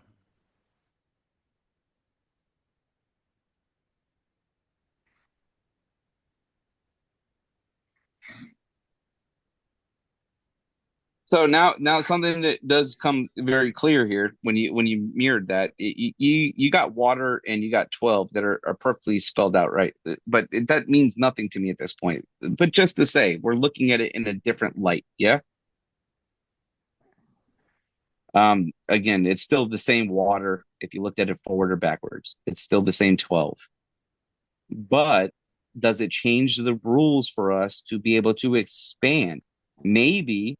So now something that does come very clear here when you mirrored that, you got water and you got 12 that are perfectly spelled out right, but that means nothing to me at this point. But just to say, we're looking at it in a different light. Yeah. Again, it's still the same water if you looked at it forward or backwards. It's still the same 12. But does it change the rules for us to be able to expand? Maybe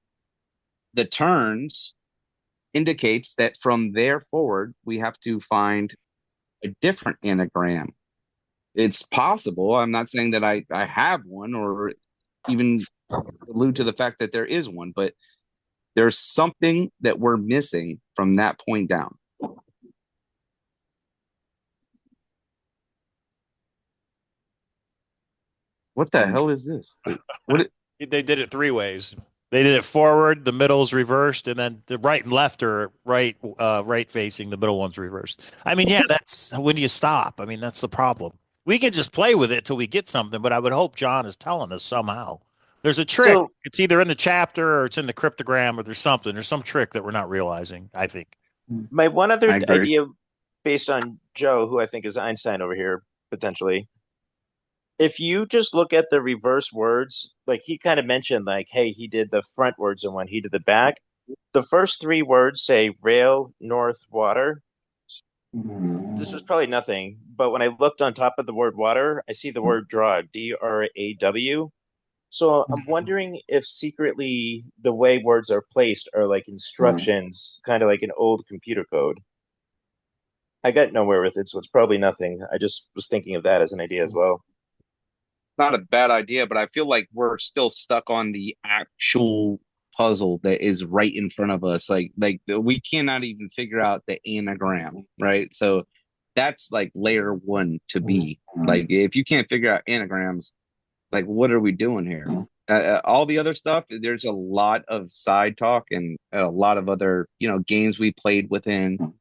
the turns indicates that from there forward, we have to find a different anagram. It's possible. I'm not saying that I have one or even allude to the fact that there is one, but there's something that we're missing from that point down. What the hell is this? What? They did it 3 ways. They did it forward, the middle is reversed, and then the right and left are right facing. The middle one's reversed. I mean, yeah, that's when you stop. I mean, that's the problem. We can just play with it till we get something, but I would hope John is telling us somehow. There's a trick. So It's either in the chapter or it's in the cryptogram or there's something. There's some trick that we're not realizing, I think. my one other I agree. idea, based on Joe, who I think is Einstein over here potentially, if you just look at the reverse words, like he kind of mentioned, like, hey, he did the front words and when he did the back. The first 3 words say rail, north, water. This is probably nothing, but when I looked on top of the word water, I see the word draw, DRAW. So I'm wondering if secretly the way words are placed are like instructions, kind of like an old computer code. I got nowhere with it, so it's probably nothing. I just was thinking of that as an idea as well. Not a bad idea, but I feel like we're still stuck on the actual puzzle that is right in front of us. Like we cannot even figure out the anagram, right? So that's like layer 1 to be. Like if you can't figure out anagrams, like what are we doing here? All the other stuff, there's a lot of side talk and a lot of other, games we played within.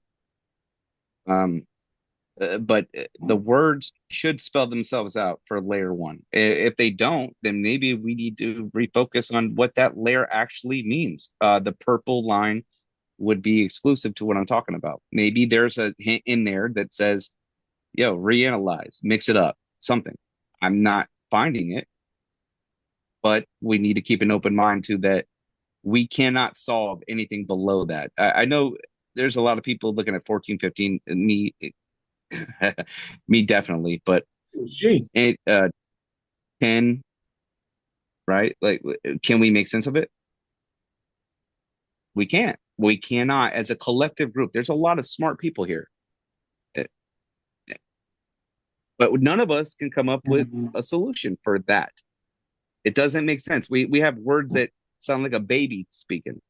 But the words should spell themselves out for layer 1. If they don't, then maybe we need to refocus on what that layer actually means. The purple line would be exclusive to what I'm talking about. Maybe there's a hint in there that says, reanalyze, mix it up, something. I'm not finding it, but we need to keep an open mind to that. We cannot solve anything below that. I know there's a lot of people looking at 14, 15, and me definitely, but it 10, right? Like, can we make sense of it? We can't. We cannot as a collective group. There's a lot of smart people here, but none of us can come up with a solution for that. It doesn't make sense. We have words that sound like a baby speaking.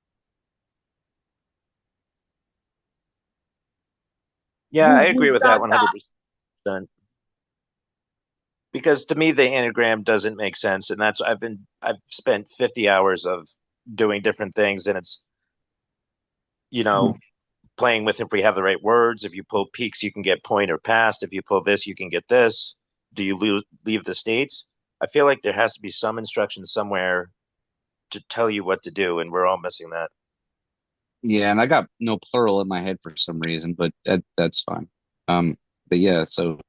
Yeah, I agree with that 100%. Because to me, the anagram doesn't make sense, and that's I've spent 50 hours of doing different things, and it's playing with if we have the right words. If you pull peaks, you can get point or past. If you pull this, you can get this. Do you leave the states? I feel like there has to be some instruction somewhere to tell you what to do, and we're all missing that. Yeah, and I got no plural in my head for some reason, but that's fine. But yeah, so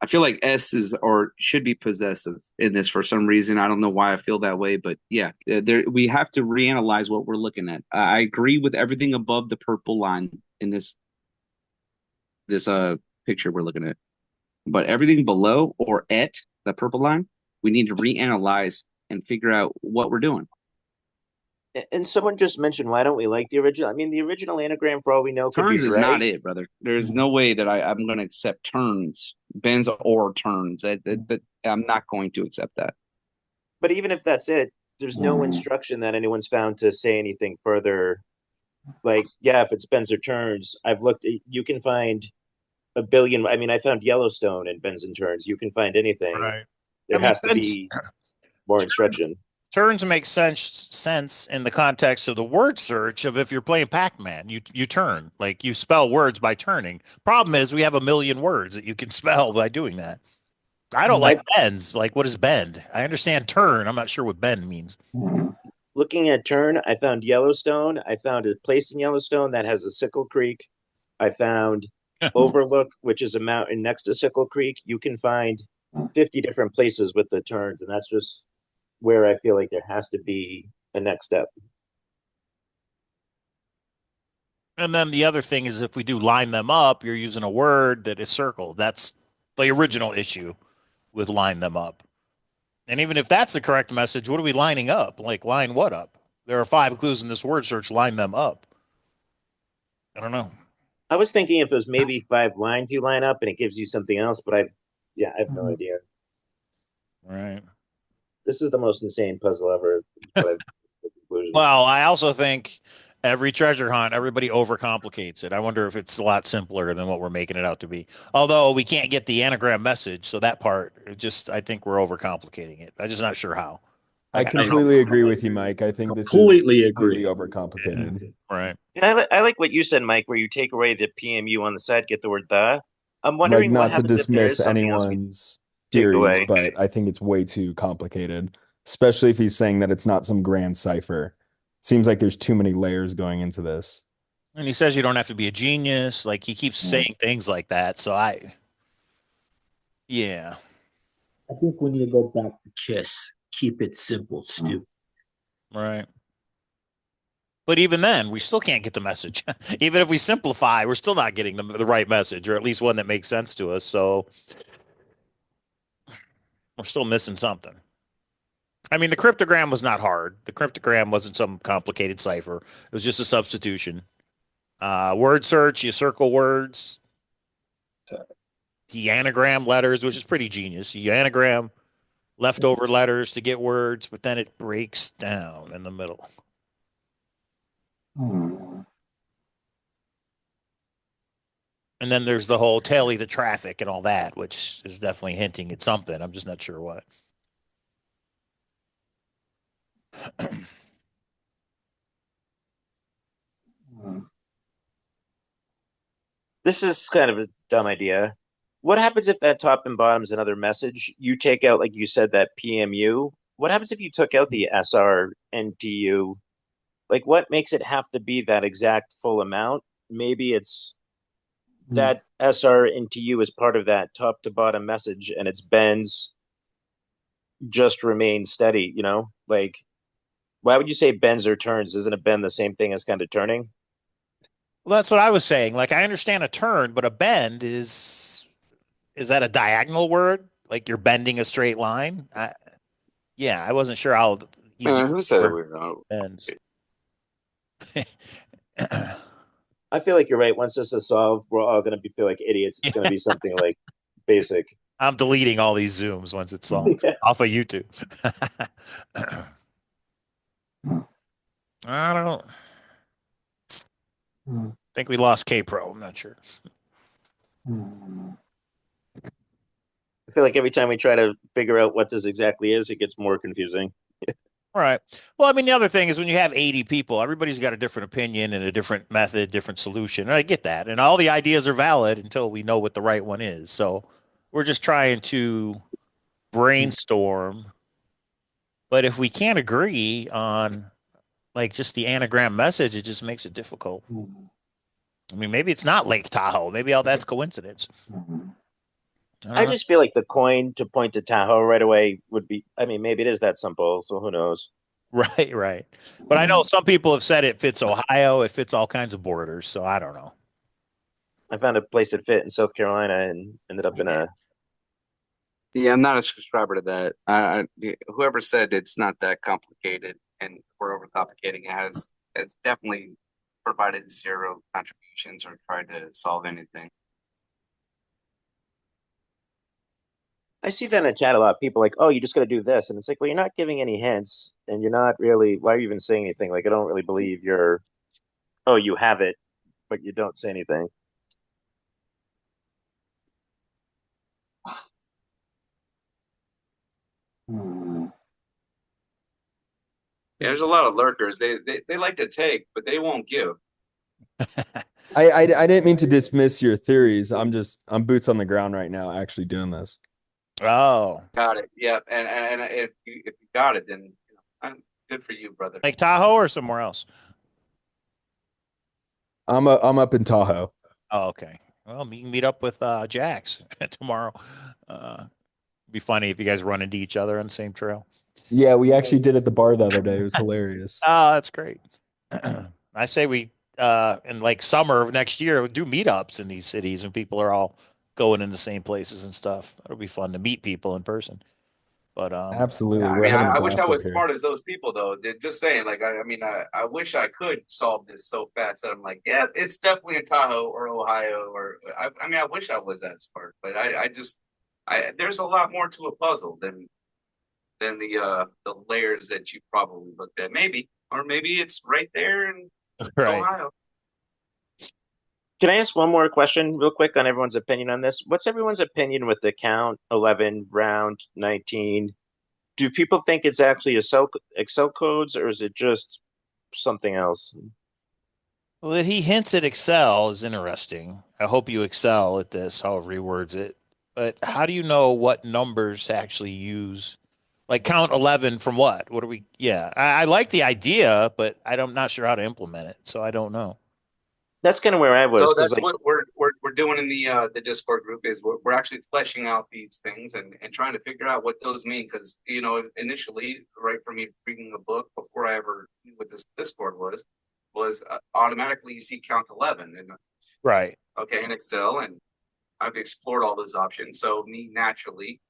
I feel like S is or should be possessive in this for some reason. I don't know why I feel that way, but yeah, we have to reanalyze what we're looking at. I agree with everything above the purple line in this picture we're looking at, but everything below or at the purple line, we need to reanalyze and figure out what we're doing. And someone just mentioned, why don't we like the original? I mean, the original anagram, for all we know, could Turns be is right. not it, brother. There's no way that I'm going to accept turns, bends or turns. I'm not going to accept that. But even if that's it, there's no instruction that anyone's found to say anything further like, yeah, if it's bends or turns, I've looked. You can find a billion. I mean, I found Yellowstone in bends and turns. You can find anything. Right. There I mean, has to be more instruction. turns make sense in the context of the word search of if you're playing Pac-Man, you turn, like you spell words by turning. Problem is we have a million words that you can spell by doing that. I don't like bends. Like, what is bend? I understand turn. I'm not sure what bend means. Looking at turn, I found Yellowstone. I found a place in Yellowstone that has a Sickle Creek. I found Overlook, which is a mountain next to Sickle Creek. You can find 50 different places with the turns, and that's just where I feel like there has to be a next step. And then the other thing is if we do line them up, you're using a word that is circled. That's the original issue with line them up. And even if that's the correct message, what are we lining up? Like, line what up? There are 5 clues in this word search. Line them up. I don't know. I was thinking if it was maybe 5 lines you line up and it gives you something else, but I have no idea. Right. This is the most insane puzzle ever. Well, I also think every treasure hunt, everybody overcomplicates it. I wonder if it's a lot simpler than what we're making it out to be. Although we can't get the anagram message, so that part, I think we're overcomplicating it. I'm just not sure how. I completely agree with you, Mike. I think this is completely overcomplicated. Right. And I like what you said, Mike, where you take away the PMU on the side, get the word the. I'm Like, wondering what not to happens if there is dismiss something else we anyone's take theories, away. but I think it's way too complicated, especially if he's saying that it's not some grand cipher. Seems like there's too many layers going into this. And he says you don't have to be a genius. Like, he keeps saying things like that. So yeah. I think we need to go back to KISS. Keep it simple, stupid. Right. But even then, we still can't get the message. Even if we simplify, we're still not getting the right message, or at least one that makes sense to us. So we're still missing something. I mean, the cryptogram was not hard. The cryptogram wasn't some complicated cipher. It was just a substitution. Word search, you circle words. The anagram letters, which is pretty genius. You anagram leftover letters to get words, but then it breaks down in the middle. And then there's the whole tally the traffic and all that, which is definitely hinting at something. I'm just not sure what. This is kind of a dumb idea. What happens if that top and bottom is another message? You take out, like you said, that PMU. What happens if you took out the SR NTU? Like, what makes it have to be that exact full amount? Maybe it's that SR NTU is part of that top to bottom message, and it's bends just remain steady. Like, why would you say bends or turns? Isn't a bend the same thing as kind of turning? Well, that's what I was saying. Like, I understand a turn, but a bend is that a diagonal word? Like, you're bending a straight line? Yeah, I wasn't sure how easy. Who said we were not bends. I feel like you're right. Once this is solved, we're all going to feel like idiots. It's going to be something like basic. I'm deleting all these Zooms once it's solved off of YouTube. I don't think we lost K-Pro. I'm not sure. I feel like every time we try to figure out what this exactly is, it gets more confusing. Right. Well, I mean, the other thing is when you have 80 people, everybody's got a different opinion and a different method, different solution. And I get that. And all the ideas are valid until we know what the right one is. So we're just trying to brainstorm. But if we can't agree on like just the anagram message, it just makes it difficult. I mean, maybe it's not Lake Tahoe. Maybe all that's coincidence. I just feel like the coin to point to Tahoe right away would be, I mean, maybe it is that simple. So who knows? Right. But I know some people have said it fits Ohio. It fits all kinds of borders. So I don't know. I found a place that fit in South Carolina and ended up in a. Yeah, I'm not a subscriber to that. Whoever said it's not that complicated and we're overcomplicating it's definitely provided zero contributions or tried to solve anything. I see that in the chat a lot. People like, oh, you just got to do this. And it's like, well, you're not giving any hints and you're not really, why are you even saying anything? Like, I don't really believe you're Oh, you have it, but you don't say anything. Yeah, there's a lot of lurkers. They like to take, but they won't give. I didn't mean to dismiss your theories. I'm boots on the ground right now, actually doing this. Oh, got it. Yeah, and if you got it, then I'm good for you, brother. Lake Tahoe or somewhere else? I'm up in Tahoe. Oh, okay. Well, you can meet up with Jax tomorrow. Be funny if you guys run into each other on the same trail. Yeah, we actually did at the bar the other day. It was hilarious. Oh, that's great. I say we in like summer of next year we'll do meetups in these cities and people are all going in the same places and stuff. It'll be fun to meet people in person. But Absolutely. Yeah, I We're mean, having a I wish I blast up was here. smart as those people, though. Just saying, like, I wish I could solve this so fast that I'm like, yeah, it's definitely in Tahoe or Ohio, or I mean, I wish I was that smart, but there's a lot more to a puzzle than the layers that you probably looked at, maybe, or maybe it's right there in right. Ohio. Can I ask one more question real quick on everyone's opinion on this? What's everyone's opinion with the count 11, round 19? Do people think it's actually Excel codes or is it just something else? Well, that he hints at Excel is interesting. I hope you excel at this, however he words it. But how do you know what numbers to actually use? Like count 11 from what? What are we? Yeah, I like the idea, but I'm not sure how to implement it. So I don't know. That's kind of where I was. So 'Cause, that's like, what we're doing in the Discord group is we're actually fleshing out these things and trying to figure out what those mean because initially right from me reading the book before I ever knew what this Discord was automatically you see count 11 and Right. okay in Excel and I've explored all those options. So me naturally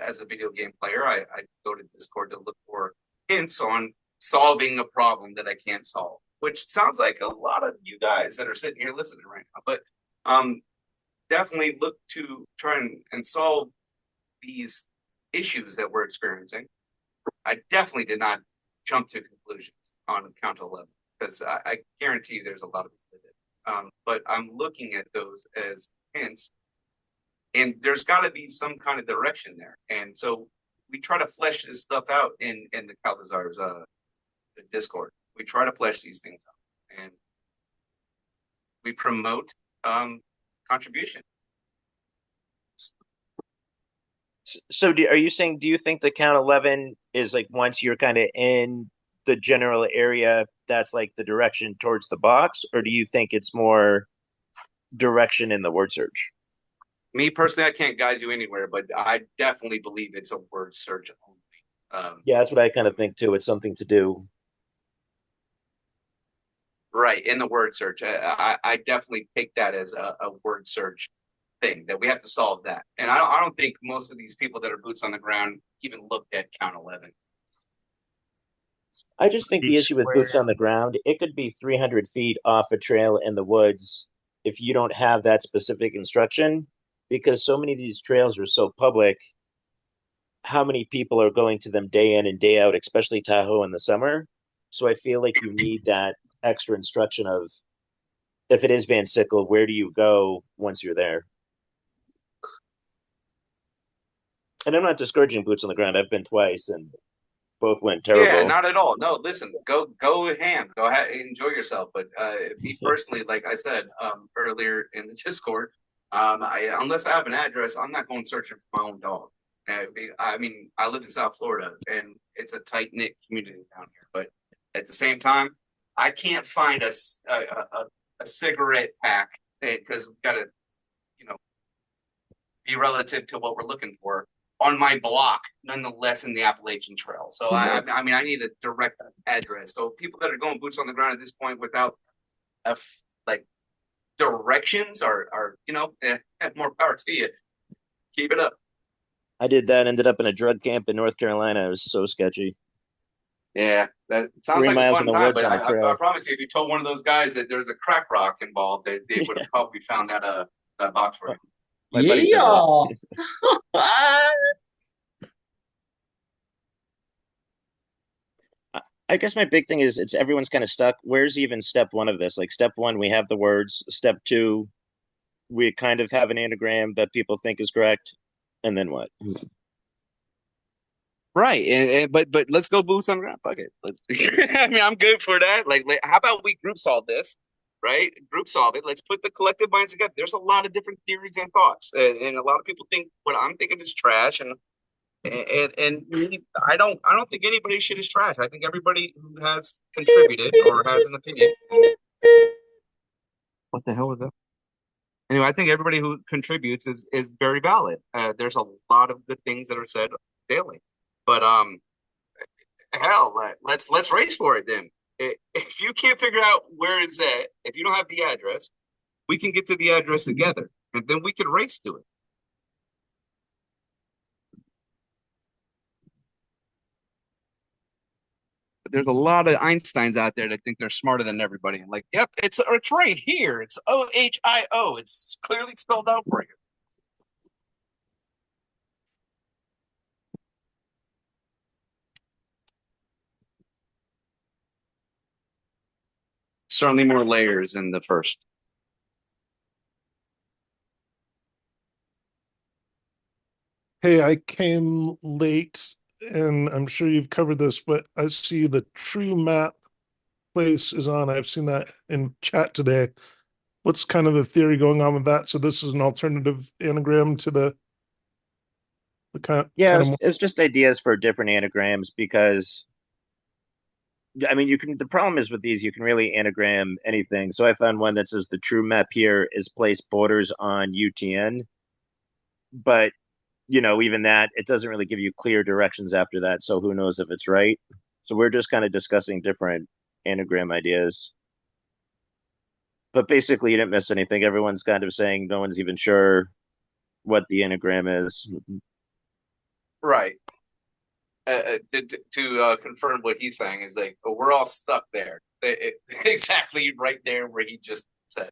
as a video game player I go to Discord to look for hints on solving a problem that I can't solve. Which sounds like a lot of you guys that are sitting here listening right now, but definitely look to try and solve these issues that we're experiencing. I definitely did not jump to conclusions on count 11 because I guarantee you there's a lot of people that did. But I'm looking at those as hints, and there's got to be some kind of direction there. And so we try to flesh this stuff out in the Cowlazars the Discord. We try to flesh these things out and we promote contribution. So are you saying, do you think the count 11 is like once you're kind of in the general area, that's like the direction towards the box? Or do you think it's more direction in the word search? Me personally, I can't guide you anywhere, but I definitely believe it's a word search only. Yeah, that's what I kind of think too. It's something to do. Right, in the word search. I definitely take that as a word search thing that we have to solve that. And I don't think most of these people that are boots on the ground even looked at count 11. I just think the issue with boots on the ground, it could be 300 feet off a trail in the woods if you don't have that specific instruction, because so many of these trails are so public. How many people are going to them day in and day out, especially Tahoe in the summer? So I feel like you need that extra instruction of, if it is Van Sickle, where do you go once you're there? And I'm not discouraging boots on the ground. I've been twice and both went terrible. Yeah, not at all. No, listen, go ham, go enjoy yourself. But me personally, like I said earlier in the Discord, unless I have an address, I'm not going searching for my own dog. I mean, I live in South Florida, and it's a tight knit community down here. But at the same time, I can't find a cigarette pack because we've got to, be relative to what we're looking for on my block, nonetheless, in the Appalachian Trail. So I mean, I need a direct address. So people that are going boots on the ground at this point without like directions are more power to you. Keep it up. I did that. Ended up in a drug camp in North Carolina. It was so sketchy. Yeah, that sounds 3 like a miles fun in the time. woods But on a trail. I promise you, if you told one of those guys that there's a crack rock involved, they would have probably found that box for you. My buddy said that. I guess my big thing is it's everyone's kind of stuck. Where's even step one of this? Like step one, we have the words. Step two, we kind of have an anagram that people think is correct. And then what? Right, but let's go boots on the ground. Fuck it. I mean, I'm good for that. How about we group solve this, right? Group solve it. Let's put the collective minds together. There's a lot of different theories and thoughts, and a lot of people think what I'm thinking is trash, and I don't think anybody's shit is trash. I think everybody who has contributed or has an opinion. What the hell was that? Anyway, I think everybody who contributes is very valid. There's a lot of good things that are said daily, but hell, let's race for it then. If you can't figure out where it's at, if you don't have the address, we can get to the address together, and then we can race to it. But there's a lot of Einsteins out there that think they're smarter than everybody, and like, yep, it's right here. It's OHIO. It's clearly spelled out for you. Certainly more layers in the first. Hey, I came late and I'm sure you've covered this, but I see the true map place is on. I've seen that in chat today. What's kind of the theory going on with that? So this is an alternative anagram to the kind Yeah, of it's just ideas for different anagrams because I mean the problem is with these you can really anagram anything. So I found one that says the true map here is placed borders on UTN. But even that, it doesn't really give you clear directions after that. So who knows if it's right? So we're just kind of discussing different anagram ideas. But basically, you didn't miss anything. Everyone's kind of saying no one's even sure what the anagram is. Right. To confirm what he's saying is like, but we're all stuck there. Exactly right there where he just said.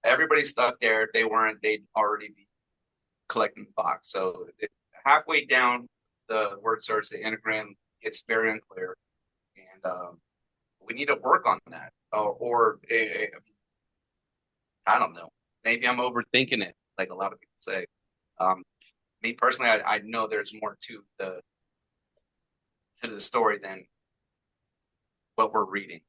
Everybody's stuck there. If they weren't, they'd already be collecting the box. So halfway down the word search, the anagram gets very unclear, and we need to work on that. I don't know. Maybe I'm overthinking it, like a lot of people say. Me personally, I know there's more to the story than what we're reading.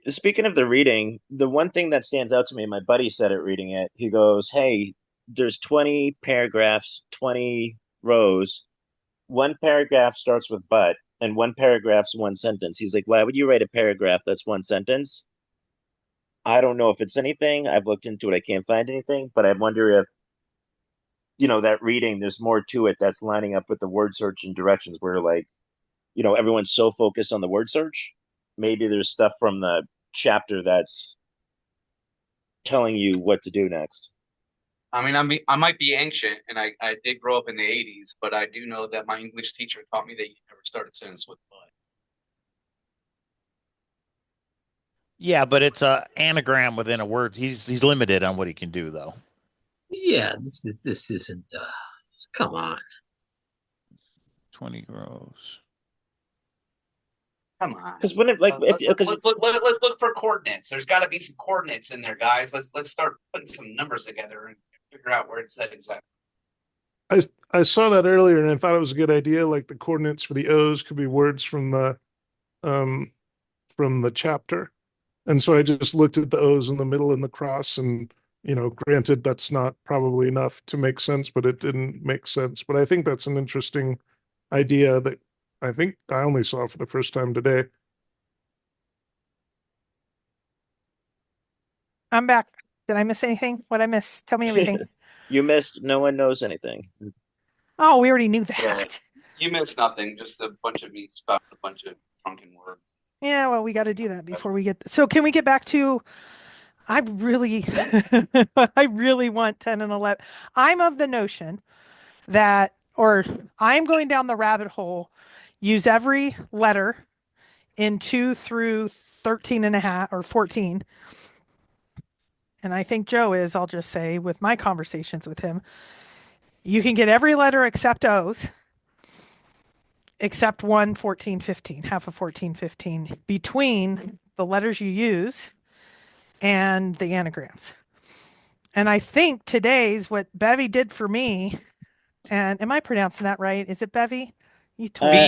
Speaking of the reading, the one thing that stands out to me, my buddy said it reading it. He goes, "Hey, there's 20 paragraphs, 20 rows. One paragraph starts with but, and one paragraph's one sentence." He's like, "Why would you write a paragraph that's one sentence?" I don't know if it's anything. I've looked into it. I can't find anything, but I wonder if, that reading, there's more to it that's lining up with the word search and directions where like, everyone's so focused on the word search. Maybe there's stuff from the chapter that's telling you what to do next. I mean, I might be ancient, and I did grow up in the 80s, but I do know that my English teacher taught me that you never start a sentence with but. Yeah, but it's a anagram within a word. He's limited on what he can do, though. Yeah, this isn't. Come on. 20 rows. Come on. Because when it like let's look for coordinates. There's got to be some coordinates in there, guys. Let's start putting some numbers together and figure out where it's at exactly. I saw that earlier and I thought it was a good idea. Like the coordinates for the O's could be words from the chapter. And so I just looked at the O's in the middle and the cross and granted that's not probably enough to make sense, but it didn't make sense. But I think that's an interesting idea that I think I only saw for the first time today. I'm back. Did I miss anything? What I miss? Tell me everything. You missed no one knows anything. Oh, we already knew that. Yeah, you missed nothing. Just a bunch of me spouting a bunch of drunken words. Yeah, well, we got to do that before we get. So can we get back to? I really, I really want 10 and 11. I'm of the notion that, or I'm going down the rabbit hole, use every letter in 2 through 13 and a half or 14. And I think Joe is, I'll just say, with my conversations with him, you can get every letter except O's. except one 14, 15, half of 14, 15, between the letters you use and the anagrams. And I think today's what Bevy did for me. And am I pronouncing that right? Is it Bevy? You told me. My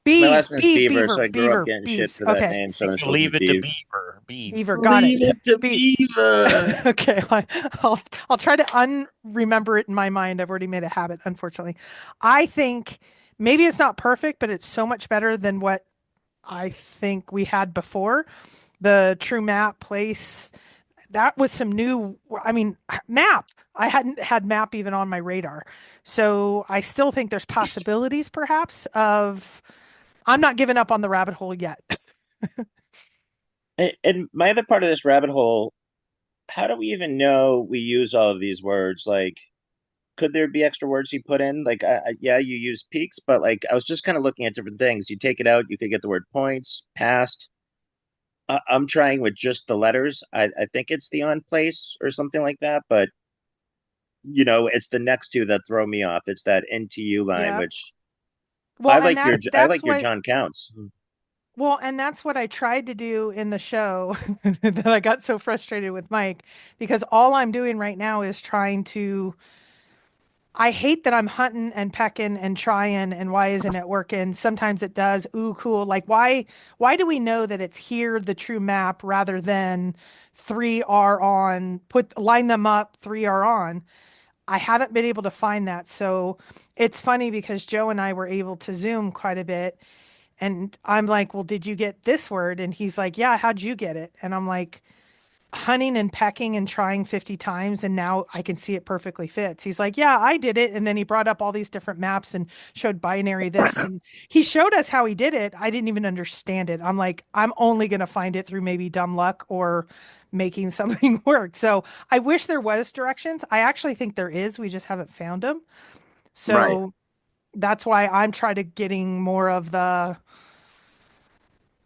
Beeve, last name's beeve, Beaver, so beaver, I grew up beaver, getting shit beeves. for that Okay. name, so I'm supposed Leave to it be to Beav. Beaver. Beaver, got Leave it. it to Beeves. Beaver. Okay, I'll try to unremember it in my mind. I've already made a habit, unfortunately. I think maybe it's not perfect, but it's so much better than what I think we had before. The true map place, that was some new, I mean, map. I hadn't had map even on my radar. So I still think there's possibilities perhaps of, I'm not giving up on the rabbit hole yet. And my other part of this rabbit hole, how do we even know we use all of these words? Like, could there be extra words you put in? Like, yeah, you use peaks, but like, I was just kind of looking at different things. You take it out, you could get the word points, past. I'm trying with just the letters. I think it's the on place or something like that, but it's the next two that throw me off. It's that NTU line, Yeah. which Well, I and like your that's what John Counts. well, and that's what I tried to do in the show that I got so frustrated with Mike because all I'm doing right now is trying to I hate that I'm hunting and pecking and trying and why isn't it working? Sometimes it does. Ooh, cool. Like why do we know that it's here the true map rather than 3 are on, line them up, 3 are on. I haven't been able to find that. So it's funny because Joe and I were able to Zoom quite a bit. And I'm like, well, did you get this word? And he's like, yeah, how'd you get it? And I'm like, hunting and pecking and trying 50 times. And now I can see it perfectly fits. He's like, yeah, I did it. And then he brought up all these different maps and showed binary this. And he showed us how he did it. I didn't even understand it. I'm like, I'm only going to find it through maybe dumb luck or making something work. So I wish there was directions. I actually think there is. We just haven't found them. So Right. that's why I'm trying to getting more of the,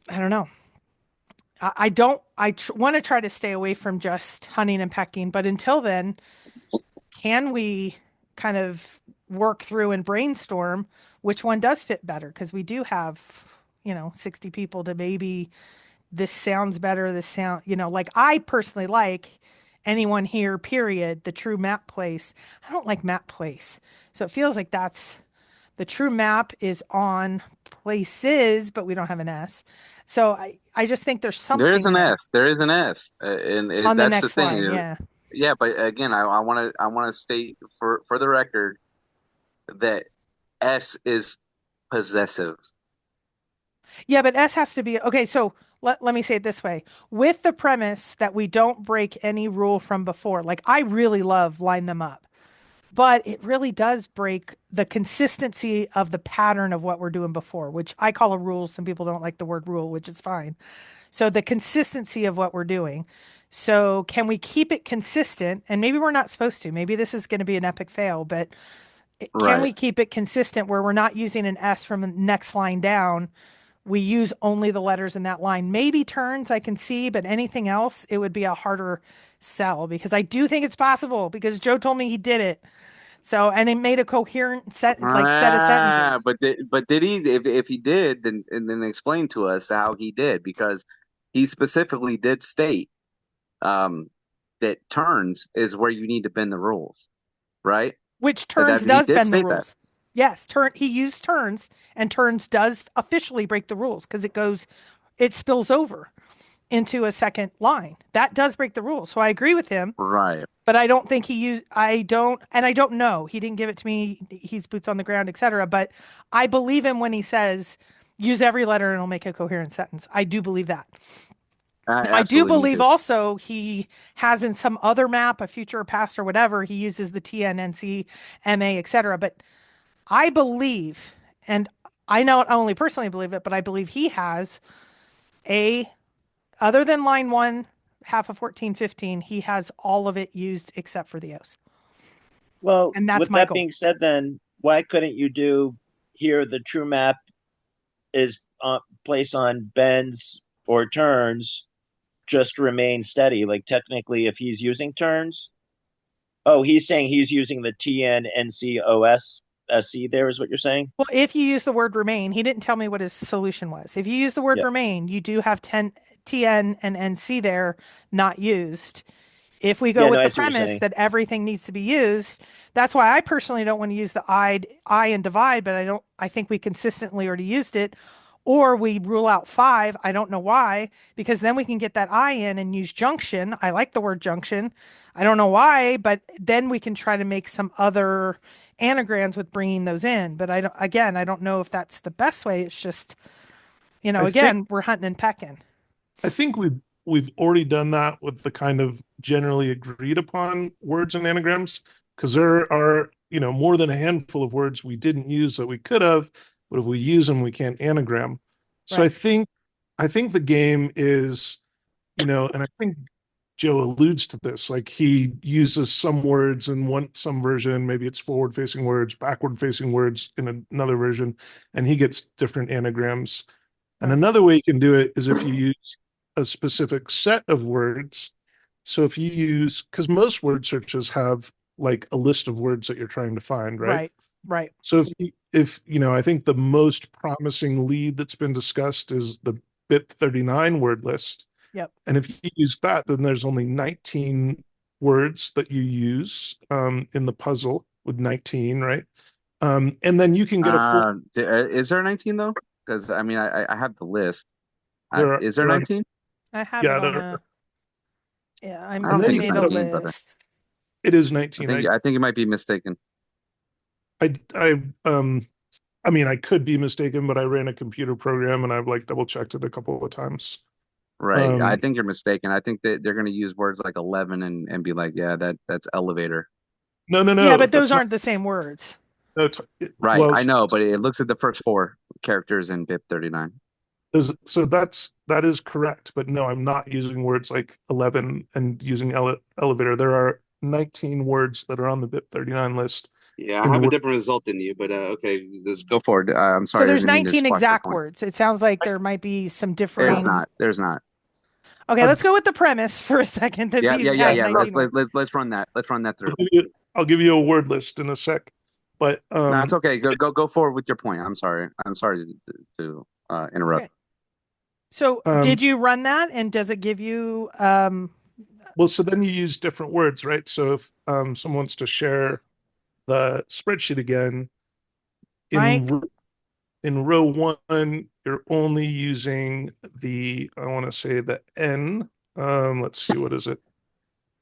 I don't know. I don't, want to try to stay away from just hunting and pecking, but until then, can we kind of work through and brainstorm which one does fit better? Because we do have, 60 people to maybe this sounds better, this sound, like I personally like anyone here, period, the true map place. I don't like map place. So it feels like that's the true map is on places, but we don't have an S. So I just think there's There is something an there S. There is an S, on the that's the next thing. line. Yeah. Yeah, but again, I want to state for the record that S is possessive. Yeah, but S has to be okay. So let me say it this way with the premise that we don't break any rule from before. Like, I really love line them up, but it really does break the consistency of the pattern of what we're doing before, which I call a rule. Some people don't like the word rule, which is fine. So the consistency of what we're doing. So can we keep it consistent? And maybe we're not supposed to. Maybe this is going to be an epic fail, but can we Right. keep it consistent where we're not using an S from the next line down? We use only the letters in that line. Maybe turns I can see, but anything else, it would be a harder sell because I do think it's possible because Joe told me he did it. So, and it made a coherent set of sentences. But did he? If he did, then explain to us how he did, because he specifically did state um, that turns is where you need to bend the rules, right? Which turns He does did bend the state that. rules. Yes, he used turns, and turns does officially break the rules because it spills over into a second line. That does break the rules. So I agree with him, Right. but I don't think I don't know. He didn't give it to me. He's boots on the ground, etc. But I believe him when he says use every letter and it'll make a coherent sentence. I do believe that. I do Absolutely, me believe too. also he has in some other map, a future or past or whatever, he uses the TNNC, MA, etc. But I believe, and I not only personally believe it, but I believe he has other than line one, half of 1415, he has all of it used except for the O's. Well, And that's with my that goal. being said, then why couldn't you do here the true map is place on bends or turns, just remain steady? Like technically, if he's using turns, oh, he's saying he's using the TNNCOS. SE there, is what you're saying? Well, if you use the word remain, he didn't tell me what his solution was. If you use the word remain, you do have TN and NC there not used. If we go with the premise that everything needs to be used, that's why I personally don't want to use the I and divide, but I think we consistently already used it. Or we rule out 5. I don't know why, because then we can get that I in and use junction. I like the word junction. I don't know why, but then we can try to make some other anagrams with bringing those in. But I don't know if that's the best way. It's just, we're hunting and pecking. I think we've already done that with the kind of generally agreed upon words and anagrams, because there are, more than a handful of words we didn't use that we could have, but if we use them, we can't anagram. So right. I think the game is, and I think Joe alludes to this, like he uses some words in some version, maybe it's forward-facing words, backward-facing words in another version, and he gets different anagrams. And another way you can do it is if you use a specific set of words. So if you use, because most word searches have like a list of words that you're trying to find, right? Right. So if I think the most promising lead that's been discussed is the BIP39 word list. Yep. And if you use that, then there's only 19 words that you use in the puzzle with 19, right? And then you can get a full. Is there 19 though? Because I mean, I have the list. Is there 19? I have it on a. Yeah, I made a 19, list. It is 19. I think you might be mistaken. I mean, I could be mistaken, but I ran a computer program and I've like double checked it a couple of times. Right. I think you're mistaken. I think that they're going to use words like 11 and be like, yeah, that's elevator. No. Yeah, but those aren't the same words. No, right. Well, I know, but it looks at the first 4 characters in BIP 39. So that is correct, but no, I'm not using words like 11 and using elevator. There are 19 words that are on the BIP 39 list. Yeah, I have a different result than you, but okay, let's go forward. I'm sorry. So there's 19 exact words. It sounds like there might be some different. There's not. Okay, let's go with the premise for a second. That Yeah. Let's run that. Let's run that through. I'll give you a word list in a sec, but no, it's okay. Go forward with your point. I'm sorry to interrupt. Okay. So did you run that, and does it give you? Well, so then you use different words, right? So if someone wants to share the spreadsheet again, in row 1, you're only using the N. Let's see, what is it?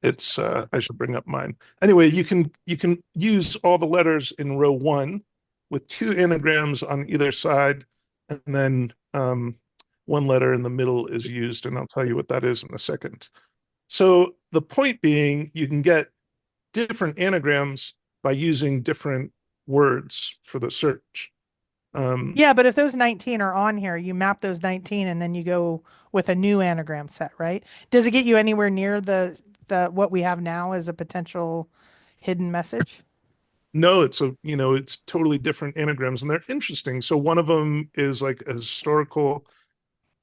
It's I should bring up mine. Anyway, you can use all the letters in row 1 with 2 anagrams on either side, and then 1 letter in the middle is used, and I'll tell you what that is in a second. So the point being, you can get different anagrams by using different words for the search. Yeah, but if those 19 are on here, you map those 19 and then you go with a new anagram set, right? Does it get you anywhere near the what we have now as a potential hidden message? No, it's it's totally different anagrams, and they're interesting. So one of them is like a historical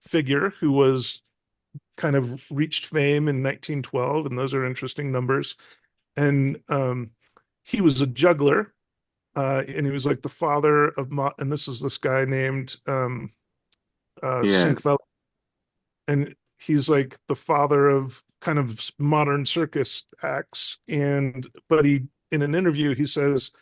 figure who was kind of reached fame in 1912, and those are interesting numbers. And he was a juggler, and he was like the father of and this is this guy named Sinkveld, and he's like the father of kind of modern circus acts. But he, in an interview, he says,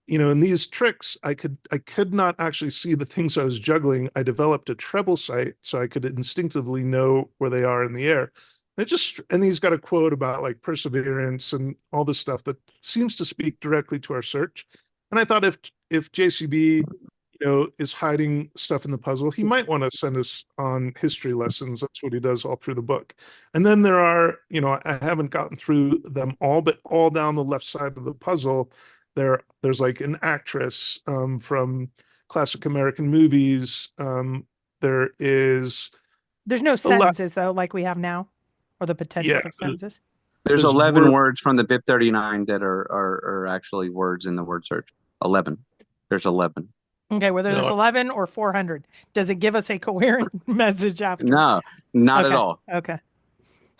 in these tricks, I could not actually see the things I was juggling. I developed a treble sight so I could instinctively know where they are in the air. And he's got a quote about like perseverance and all this stuff that seems to speak directly to our search. And I thought if JCB, is hiding stuff in the puzzle, he might want to send us on history lessons. That's what he does all through the book. And then there are, I haven't gotten through them all, but all down the left side of the puzzle, there's like an actress from classic American movies. There's no sentences though, like we have now, or the potential of sentences. There's 11 words from the BIP 39 that are actually words in the word search. 11. There's 11. Okay, whether there's 11 or 400, does it give us a coherent message after? No, not at all. Okay.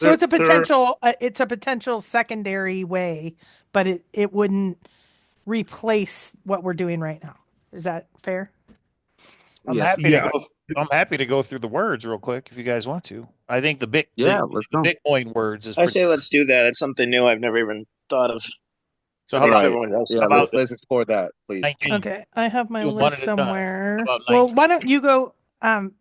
So it's a potential secondary way, but it wouldn't replace what we're doing right now. Is that fair? I'm Yes. happy to go. I'm happy to go through the words real quick if you guys want to. I think the let's go. Bitcoin words is. I say let's do that. It's something new I've never even thought of. So how about everyone else? Yeah, let's explore that, please. 19? Okay, I have my Do one list at a time. somewhere. How about Well, 19? why don't you go,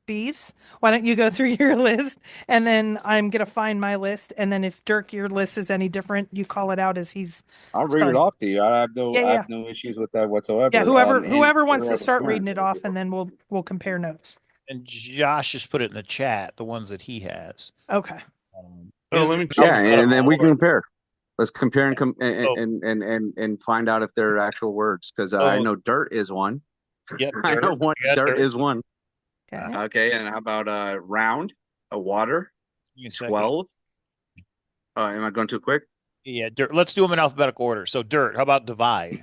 Beefs? Why don't you go through your list, and then I'm gonna find my list, and then if Dirk, your list is any different, you call it out as he's. I'll read it starting. off to you. I have Yeah, yeah. no issues with that whatsoever. Yeah, whoever And wants to whoever's start parents, reading it off, and then we'll compare notes. And Josh just put it in the chat, the ones that he has. Okay. Let me Yeah, and then we can compare. Let's compare and find out if they're actual words, because I know dirt is one. Yep, I know one. Dirt is one. Okay, and how about round, a water, 12? Am I going too quick? Yeah, dirt. Let's do them in alphabetical order. So dirt. How about divide?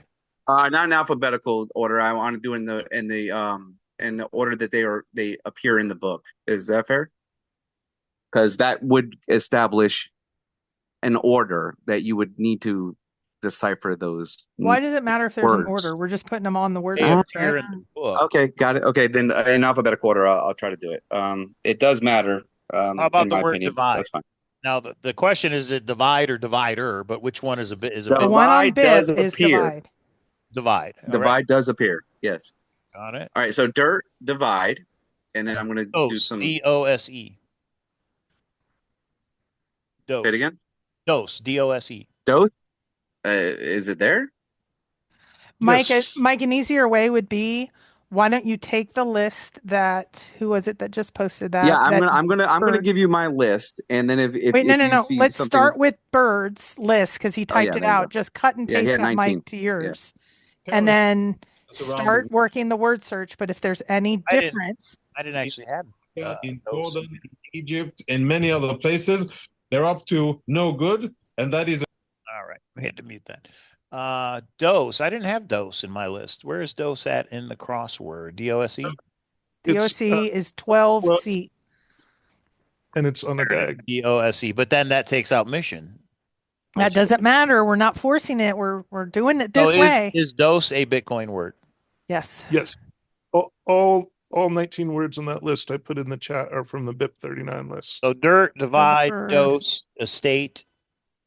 Not in alphabetical order. I want to do in the order that they appear in the book. Is that fair? Because that would establish an order that you would need to decipher those. Why does it matter if there's an words. order? We're just putting them on the word They search, appear right? in the book. Okay, got it. Okay, then in alphabetical order, I'll try to do it. It does matter. How about in the my word opinion. divide? That's fine. Now the question is it divide or divider, but which one is a bit is a The bit one on Divide bit does is appear. divide. divide. All Divide right. does appear. Yes. Got it. All right, so dirt, divide, and then I'm going to do some. D-O-S-E. Dose. Say it again. Dose. D-O-S-E. Dose. Is it there? Mike, Yes. Mike, an easier way would be, why don't you take the list that, who was it that just posted that? Yeah, I'm that gonna bird- give you my list, and then if Wait, no, if no, you no. see Let's something, start with Bird's list because he typed yeah, it there you out. go. Just cut and Yeah, he paste had that, 19. Mike, to yours. And then start working the word search. But if there's any difference, I didn't actually have in Jordan, Egypt, and many other places, they're up to no good, and that is. All right, we had to mute that. Dose. I didn't have dose in my list. Where is dose at in the crossword? D-O-S-E? DOC is 12C. And it's on a DAG. D-O-S-E. But then that takes out mission. That doesn't matter. We're not forcing it. We're doing it this So way. Is dose a Bitcoin word? Yes. Yes. All 19 words on that list I put in the chat are from the BIP 39 list. So dirt, divide, Bird. dose, estate,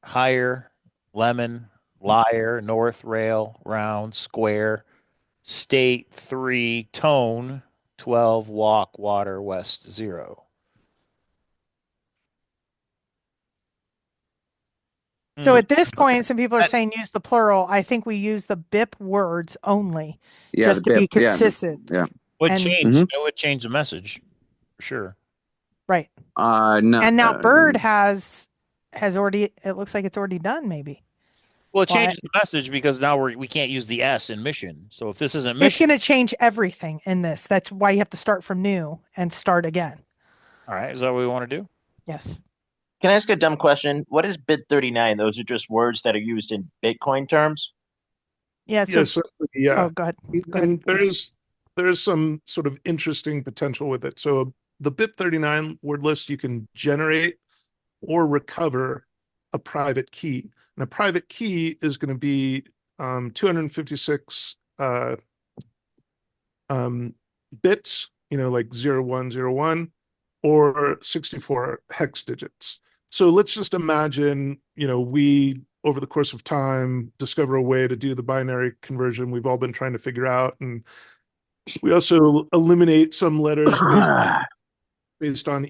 hire, lemon, liar, north, rail, round, square, state, 3, tone, 12, walk, water, west, 0. So at this point, some people are saying use the plural. I think we use the BIP words only, just to be consistent. Yeah. Would And- change. Mhm. It would change the message for sure. Right. No. And now Bird has already. It looks like it's already done. Maybe. Well, it changes the message because now we can't use the S in mission. So if this isn't It's mission, going to change everything in this. That's why you have to start from new and start again. all right, is that what we want to do? Yes. Can I ask a dumb question? What is bit 39? Those are just words that are used in Bitcoin terms? Yeah. So, Yes, yeah. Oh, go ahead. Go And ahead. there is some sort of interesting potential with it. So the BIP 39 word list, you can generate or recover a private key. And a private key is going to be 256 bits, like 0101, or 64 hex digits. So let's just imagine, we, over the course of time, discover a way to do the binary conversion we've all been trying to figure out. And we also eliminate some letters based on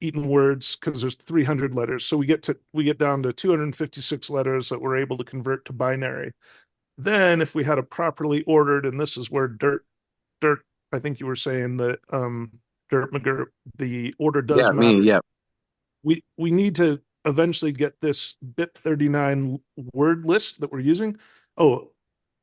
eaten words, because there's 300 letters. So we get down to 256 letters that we're able to convert to binary. Then if we had a properly ordered, and this is where dirt, I think you were saying that Dirt McGurk, the order does matter. Me, yeah. We need to eventually get this BIP 39 word list that we're using. Oh,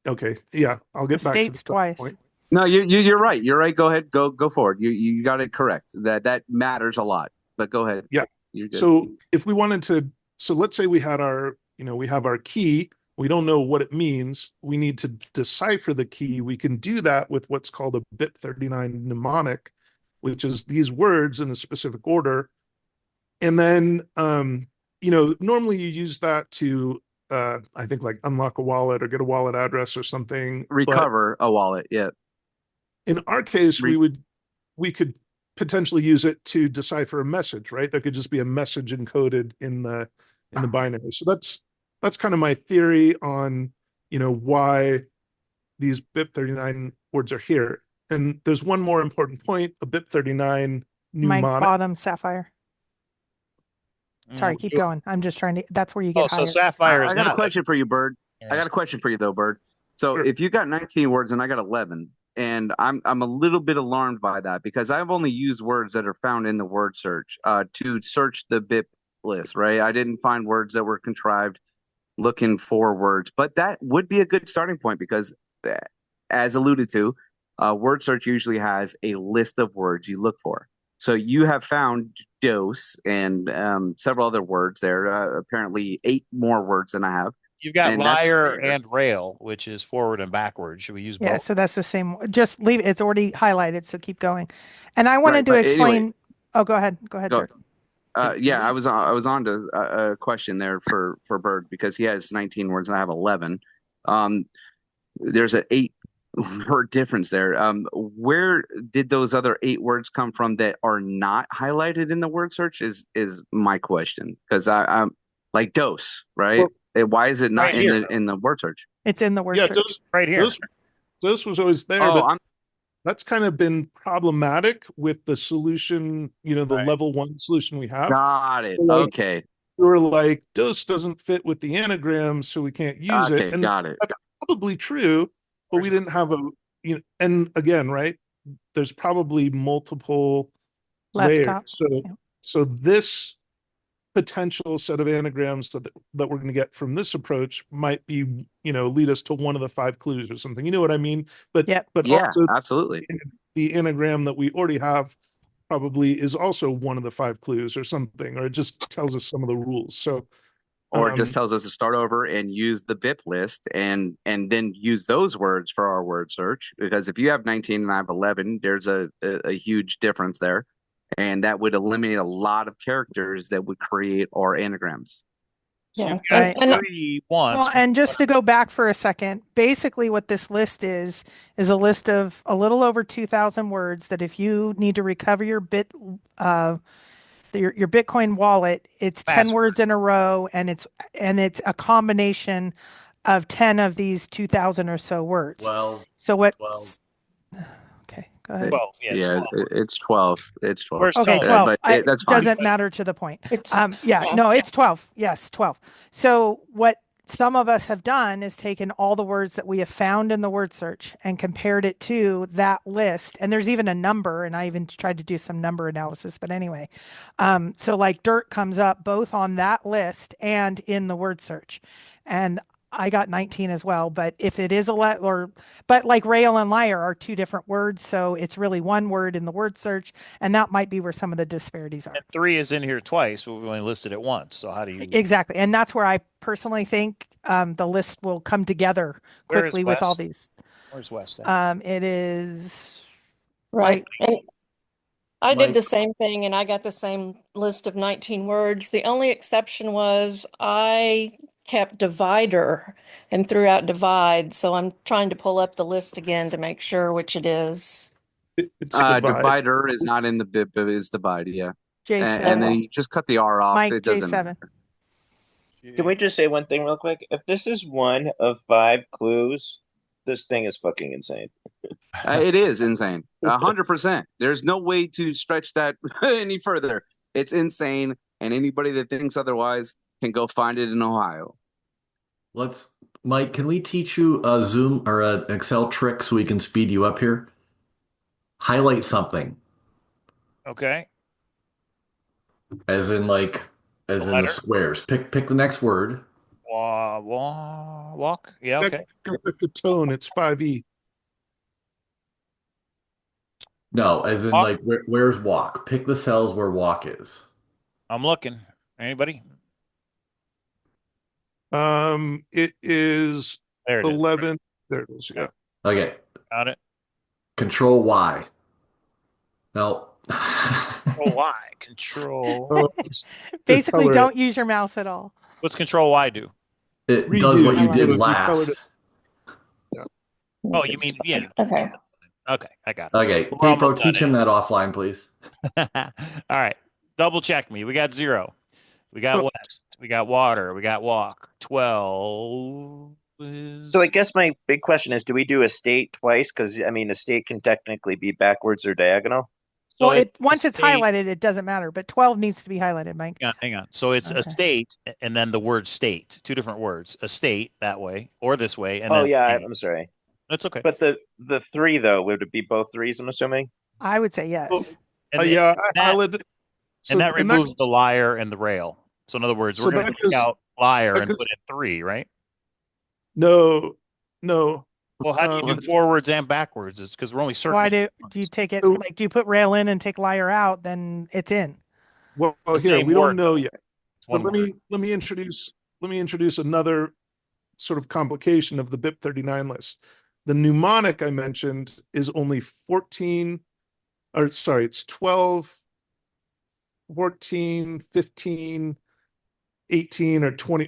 okay. Yeah, I'll get back to States the twice. point. No, you're right. You're right. Go ahead. Go forward. You got it correct. That matters a lot. But go ahead. Yeah. You're good. So if we wanted to, so let's say we had our, we have our key. We don't know what it means. We need to decipher the key. We can do that with what's called a BIP 39 mnemonic, which is these words in a specific order. And then, normally you use that to I think like unlock a wallet or get a wallet address or something. Recover a wallet. Yeah. In our case, we could potentially use it to decipher a message, right? There could just be a message encoded in the binary. So that's kind of my theory on, why these BIP39 words are here. And there's one more important point, a BIP39 Mike mnemonic. Bottom Sapphire. Sorry, keep going. I'm just trying to. That's where you get so hired. Sapphire is I got a not question for you, Bird. I got a question for you though, Bird. So if you got 19 words and I got 11, and I'm a little bit alarmed by that because I've only used words that are found in the word search to search the BIP list, right? I didn't find words that were contrived looking for words, but that would be a good starting point because, as alluded to, word search usually has a list of words you look for. So you have found dose and several other words there. Apparently, 8 more words than I have. You've got liar and rail, which is forward and backward. Should we use both? Yeah, so that's the same. Just leave it. It's already highlighted, so keep going. And I wanted to explain. Anyway, oh, go ahead. Go ahead, Dirk. I was on to a question there for Bird because he has 19 words and I have 11. There's an 8-word difference there. Where did those other 8 words come from that are not highlighted in the word search? Is my question because I'm like dose, right? Well, why is it not in the word search? It's in the word search. Dose, right here. Dose was always there, but that's kind of been problematic with the solution, the level 1 solution we have. Got it. Okay. We were like, dose doesn't fit with the anagram, so we can't use it. And got it. That's probably true, but we didn't have and again, right? There's probably multiple layers. So this potential set of anagrams that we're going to get from this approach might be, lead us to one of the 5 clues or something. You know what I mean? But also absolutely. The anagram that we already have probably is also one of the 5 clues or something, or it just tells us some of the rules. So, or it just tells us to start over and use the BIP list and then use those words for our word search. Because if you have 19 and I have 11, there's a huge difference there. And that would eliminate a lot of characters that would create our anagrams. Yeah, well, and just to go back for a second, basically what this list is a list of a little over 2,000 words that if you need to recover your your Bitcoin wallet, it's 10 words in a row, and it's a combination of 10 of these 2,000 or so words. Well, so what? 12. Okay, go ahead. 12. It's 12. It's 12. Okay, 12. But that's fine. Doesn't matter to the point. It's 12. Yes, 12. So what some of us have done is taken all the words that we have found in the word search and compared it to that list. And there's even a number, and I even tried to do some number analysis, but anyway. So like dirt comes up both on that list and in the word search. And I got 19 as well, but if it is but like rail and liar are 2 different words, so it's really 1 word in the word search, and that might be where some of the disparities are. And 3 is in here twice, but we've only listed it once. So how do you exactly? And that's where I personally think the list will come together quickly with all these. Where's West? It is right. And I did the same thing, and I got the same list of 19 words. The only exception was I kept divider and threw out divide. So I'm trying to pull up the list again to make sure which it is. Divider is not in the BIP, it is divide, yeah. J7. And then you just cut the R off. Mike, it doesn't J7. matter. Can we just say one thing real quick? If this is one of 5 clues, this thing is fucking insane. It is insane. 100%. There's no way to stretch that any further. It's insane. And anybody that thinks otherwise can go find it in Ohio. Mike, can we teach you a Zoom or an Excel trick so we can speed you up here? Highlight something. Okay. As in the squares. Pick the next word. Walk. Yeah, okay. At the tone, it's 5E. No, as in walk. Where's walk? Pick the cells where walk is. I'm looking. Anybody? It is 11. There it is. Yeah. Okay. Got it. Control Y. No. Control Y. Control. Basically, don't use your mouse at all. What's Control Y do? It Redo. does what you Hello. did You colored it. last. Oh, you mean yeah? Okay. Okay, I got it. Okay, We're almost Capo, done teach him that offline, please. All right, double check me. We got 0. We got west. We got water. We got walk. 12 is. So I guess my big question is, do we do estate twice? Because I mean, estate can technically be backwards or diagonal. So Well, once it's estate- highlighted, it doesn't matter, but 12 needs to be highlighted, Mike. Hang on. So it's Okay. estate and then the word state, 2 different words. Estate that way or this way, and Oh then yeah, state. I'm sorry. That's okay. But the 3 though, would it be both 3s? I'm assuming. I would say yes. Yeah, I that, highlighted. and that removes the liar and the rail. So in other words, So we're going to that take goes- out liar that and goes- put in 3, right? No. Well, how do you do forwards and backwards? It's because we're only circling. Why do you take it like do you put rail in and take liar out? Then it's in. Well, The here same we word, don't know though. yet. It's one But let me introduce another sort of complication of the BIP 39 list. The mnemonic I mentioned is only 14, or sorry, it's 12, 14, 15, 18, or 20,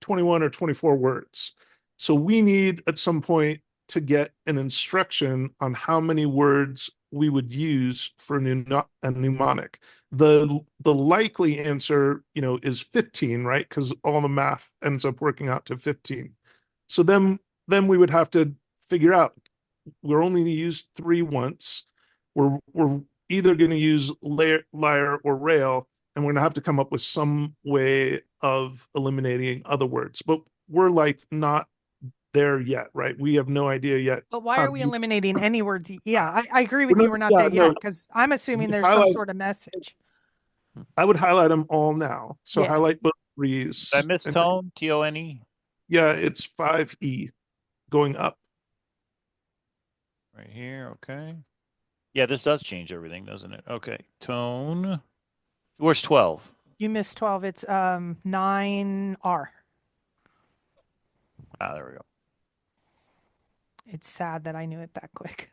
21 or 24 words. So we need at some point to get an instruction on how many words we would use for a mnemonic. The likely answer, is 15, right? Because all the math ends up working out to 15. So then we would have to figure out we're only going to use 3 once. We're either going to use liar or rail, and we're going to have to come up with some way of eliminating other words. But we're like not there yet, right? We have no idea yet. But why are we eliminating any words? Yeah, I agree with We're you. not- We're not yeah, there no. yet because I'm assuming there's some Highlight- sort of message. I would highlight them all now. So Yeah. highlight both 3s. Did I miss tone? Tone? Yeah, it's 5E going up. Right here. Okay. Yeah, this does change everything, doesn't it? Okay. Tone. Where's 12? You missed 12. It's 9R. There we go. It's sad that I knew it that quick.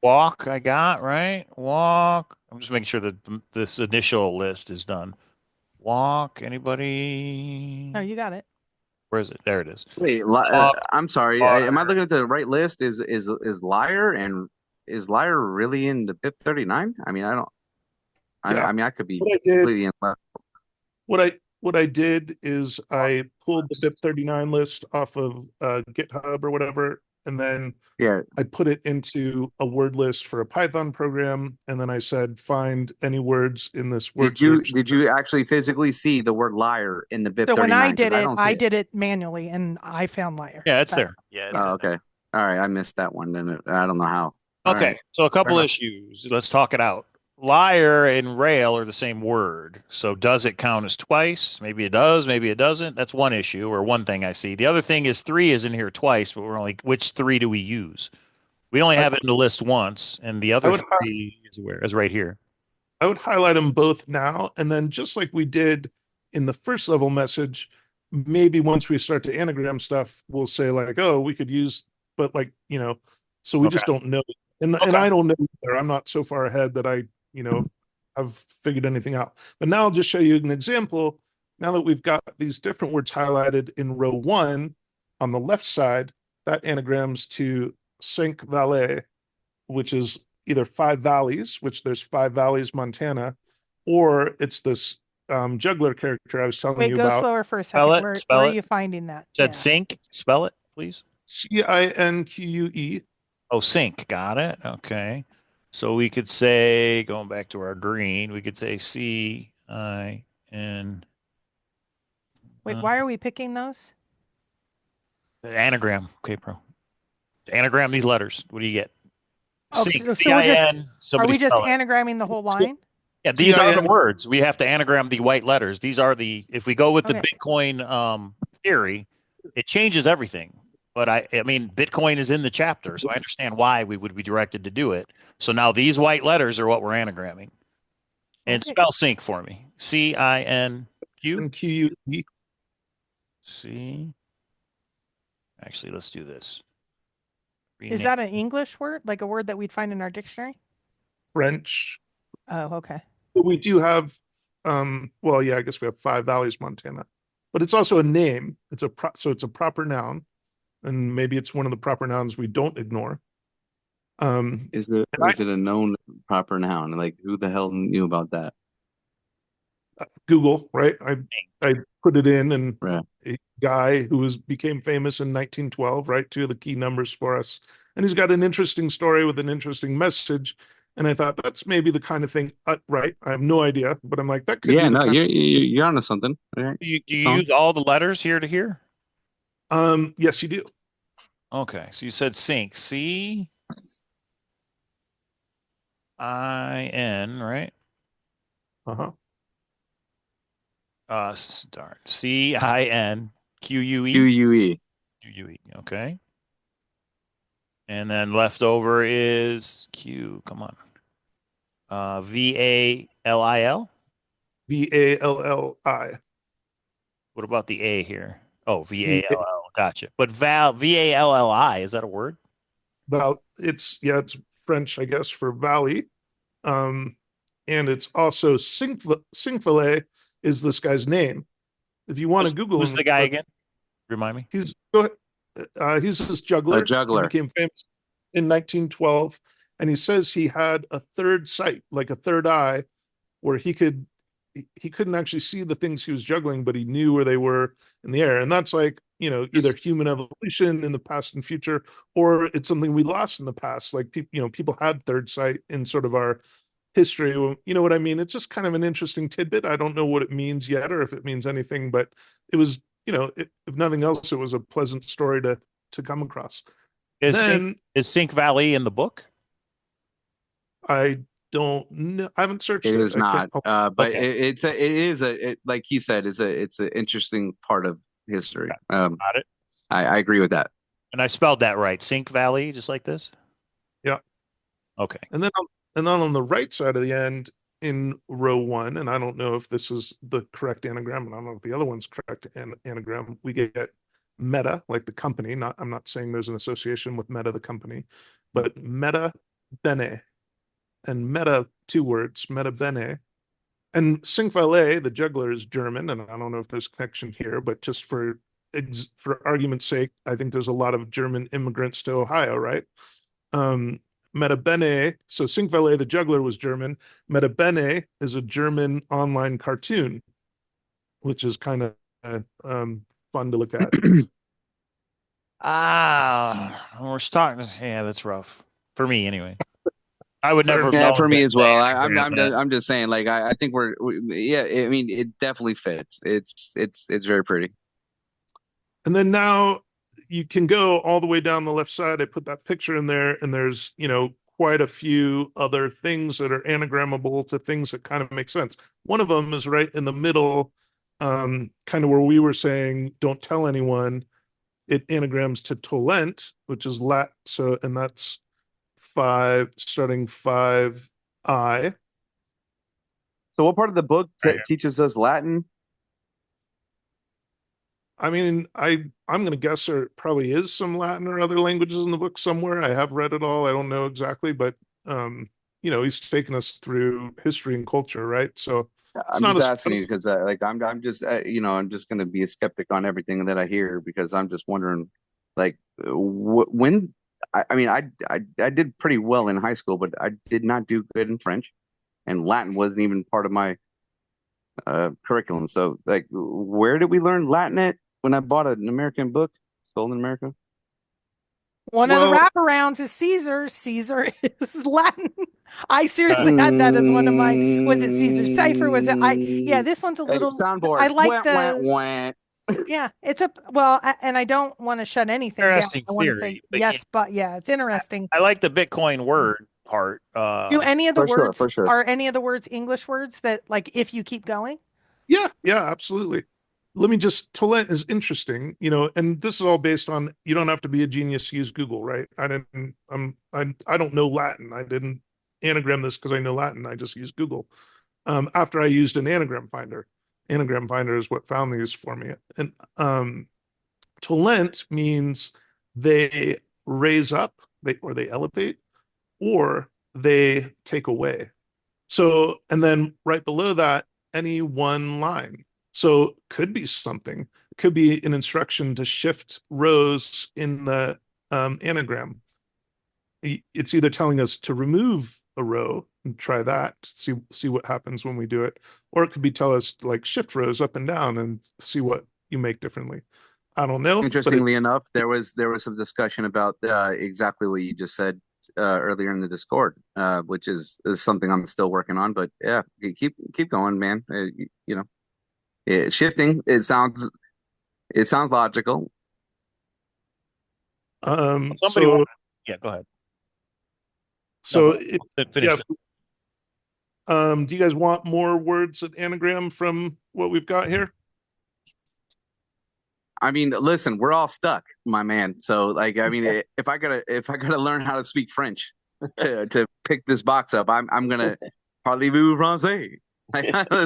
Walk, I got, right? Walk. I'm just making sure that this initial list is done. Walk, anybody? No, you got it. Where is it? There it is. Wait, I'm sorry. Am I looking at the right list? Is liar and is liar really in the BIP 39? I mean, I don't. Yeah. I mean, I could be What I did- completely in left. What I did is I pulled the BIP 39 list off of GitHub or whatever, and then I put it into a word list for a Python program, and then I said find any words in this word search. Did you actually physically see the word liar in the BIP 39? So when I 'Cause did it, don't see I did it manually and I found liar. Yeah, it's But- there. Yeah. Oh, okay. All right, I missed that one. Then I don't know how. All Okay, right. so a couple Fair enough. issues. Let's talk it out. Liar and rail are the same word. So does it count as twice? Maybe it does, maybe it doesn't. That's one issue or one thing I see. The other thing is 3 is in here twice, but we're only which 3 do we use? We only have it in the list once, and the other 3 is right here. I would highlight them both now, and then just like we did in the first level message, maybe once we start to anagram stuff, we'll say like, oh, we could use, but like, so we just don't know. And I don't know either. I'm not so far ahead that I, have figured anything out. But now I'll just show you an example. Now that we've got these different words highlighted in row 1 on the left side, that anagrams to Cinque Valley, which is either 5 valleys, which there's 5 valleys, Montana, or it's this juggler character I was telling Wait, you go about. slower for a second. Where are you finding that? Said sync. Spell it, please. Cinque. Oh, sync. Got it. Okay. So we could say, going back to our green, we could say CIN. Wait, why are we picking those? Anagram. Okay, pro. Anagram these letters. What do you get? Oh, Sync. so we're CIN. are we just spell it. anagramming the whole line? Yeah, these are the words. We have to anagram the white letters. These are if we go with the Okay. Bitcoin theory, it changes everything. But I mean, Bitcoin is in the chapter, so I understand why we would be directed to do it. So now these white letters are what we're anagramming. And spell sync for me. CINQ. QUE. C. Actually, let's do this. Is that an English word, like a word that we'd find in our dictionary? French. Oh, okay. But we do have, well, yeah, I guess we have 5 valleys, Montana. but it's also a name. So it's a proper noun, and maybe it's one of the proper nouns we don't ignore. Is it a known proper noun? Like, who the hell knew about that? Google, right? I put it in, and right. a guy who became famous in 1912, right? Two of the key numbers for us, and he's got an interesting story with an interesting message. And I thought that's maybe the kind of thing, right? I have no idea, but I'm like, that could be. Yeah, no, you're onto something. Do you use all the letters here to here? Yes, you do. Okay, so you said sync, C-I-N, right? Uh-huh. Start C-I-N-Q-U-E. Q-U-E. Q-U-E. Okay. And then leftover is Q. Come on. V-A-L-I-L? V-A-L-L-I. What about the A here? Oh, V-A-L-L. Gotcha. But V-A-L-L-I, is that a word? Well, it's French, I guess, for valley. And it's also Singfale is this guy's name. If you want to Google who's him, the guy again? Remind me. He's this juggler. A juggler. He became famous in 1912, and he says he had a third sight, like a third eye, where he couldn't actually see the things he was juggling, but he knew where they were in the air. And that's like, either human evolution in the past and future, or it's something we lost in the past. Like people had third sight in sort of our history. You know what I mean? It's just kind of an interesting tidbit. I don't know what it means yet, or if it means anything, but it was, if nothing else, it was a pleasant story to come across. Is Sink Valley in the book? I don't know. I haven't searched it. It is not, but okay. Like he said, it's an interesting part of history. Got it. I agree with that. And I spelled that right. Sink Valley, just like this? Yeah. Okay. And then on the right side of the end in row 1, and I don't know if this is the correct anagram, and I don't know if the other one's correct anagram, we get Meta, like the company. I'm not saying there's an association with Meta, the company, but Meta Bene. And Meta, 2 words, Meta Bene. And Singfale, the juggler, is German, and I don't know if there's connection here, but just for argument's sake, I think there's a lot of German immigrants to Ohio, right? Meta Bene, so Singfale, the juggler, was German. Meta Bene is a German online cartoon, which is kind of fun to look at. We're starting. Yeah, that's rough for me anyway. I would never. Yeah, for me as well. I'm just saying. Like, I think yeah. I mean, it definitely fits. It's very pretty. And then now you can go all the way down the left side. I put that picture in there, and there's quite a few other things that are anagrammable to things that kind of make sense. One of them is right in the middle, kind of where we were saying, "Don't tell anyone." It anagrams to Tolent, which is Lat. So, and that's 5, starting 5I. So what part of the book teaches us Latin? I mean, I'm going to guess there probably is some Latin or other languages in the book somewhere. I have read it all. I don't know exactly, but he's taken us through history and culture, right? So I'm just asking you because I'm just I'm just going to be a skeptic on everything that I hear, because I'm just wondering, like, when I mean, I did pretty well in high school, but I did not do good in French, and Latin wasn't even part of my curriculum. So, like, where did we learn Latin at? When I bought an American book sold in America? One of the wraparounds is Caesar. Caesar is Latin. I seriously had that as one of mine. Was it Caesar Cipher? Was it yeah, this one's a little soundboard. I like yeah, it's and I don't want to shut anything down. I want to say yes, but yeah, it's interesting. I like the Bitcoin word part. Do any of the words for sure. Are any of the words English words that, like, if you keep going? Yeah, absolutely. Let me just, Tolent is interesting, and this is all based on, you don't have to be a genius to use Google, right? I don't know Latin. I didn't anagram this because I know Latin. I just used Google. After I used an anagram finder. Anagram finder is what found these for me. And Tolent means they raise up, they elevate, or they take away. So, and then right below that, any one line. So could be something. It could be an instruction to shift rows in the anagram. It's either telling us to remove a row and try that, see what happens when we do it, or it could be tell us to like shift rows up and down and see what you make differently. I don't know. Interestingly enough, there was some discussion about exactly what you just said earlier in the Discord, which is something I'm still working on. But yeah, keep going, man. You know, shifting. It sounds logical. So yeah, go ahead. So finish. Do you guys want more words at anagram from what we've got here? I mean, listen, we're all stuck, my man. So, like, I mean, if I gotta learn how to speak French to pick this box up, I'm gonna parlez-vous français?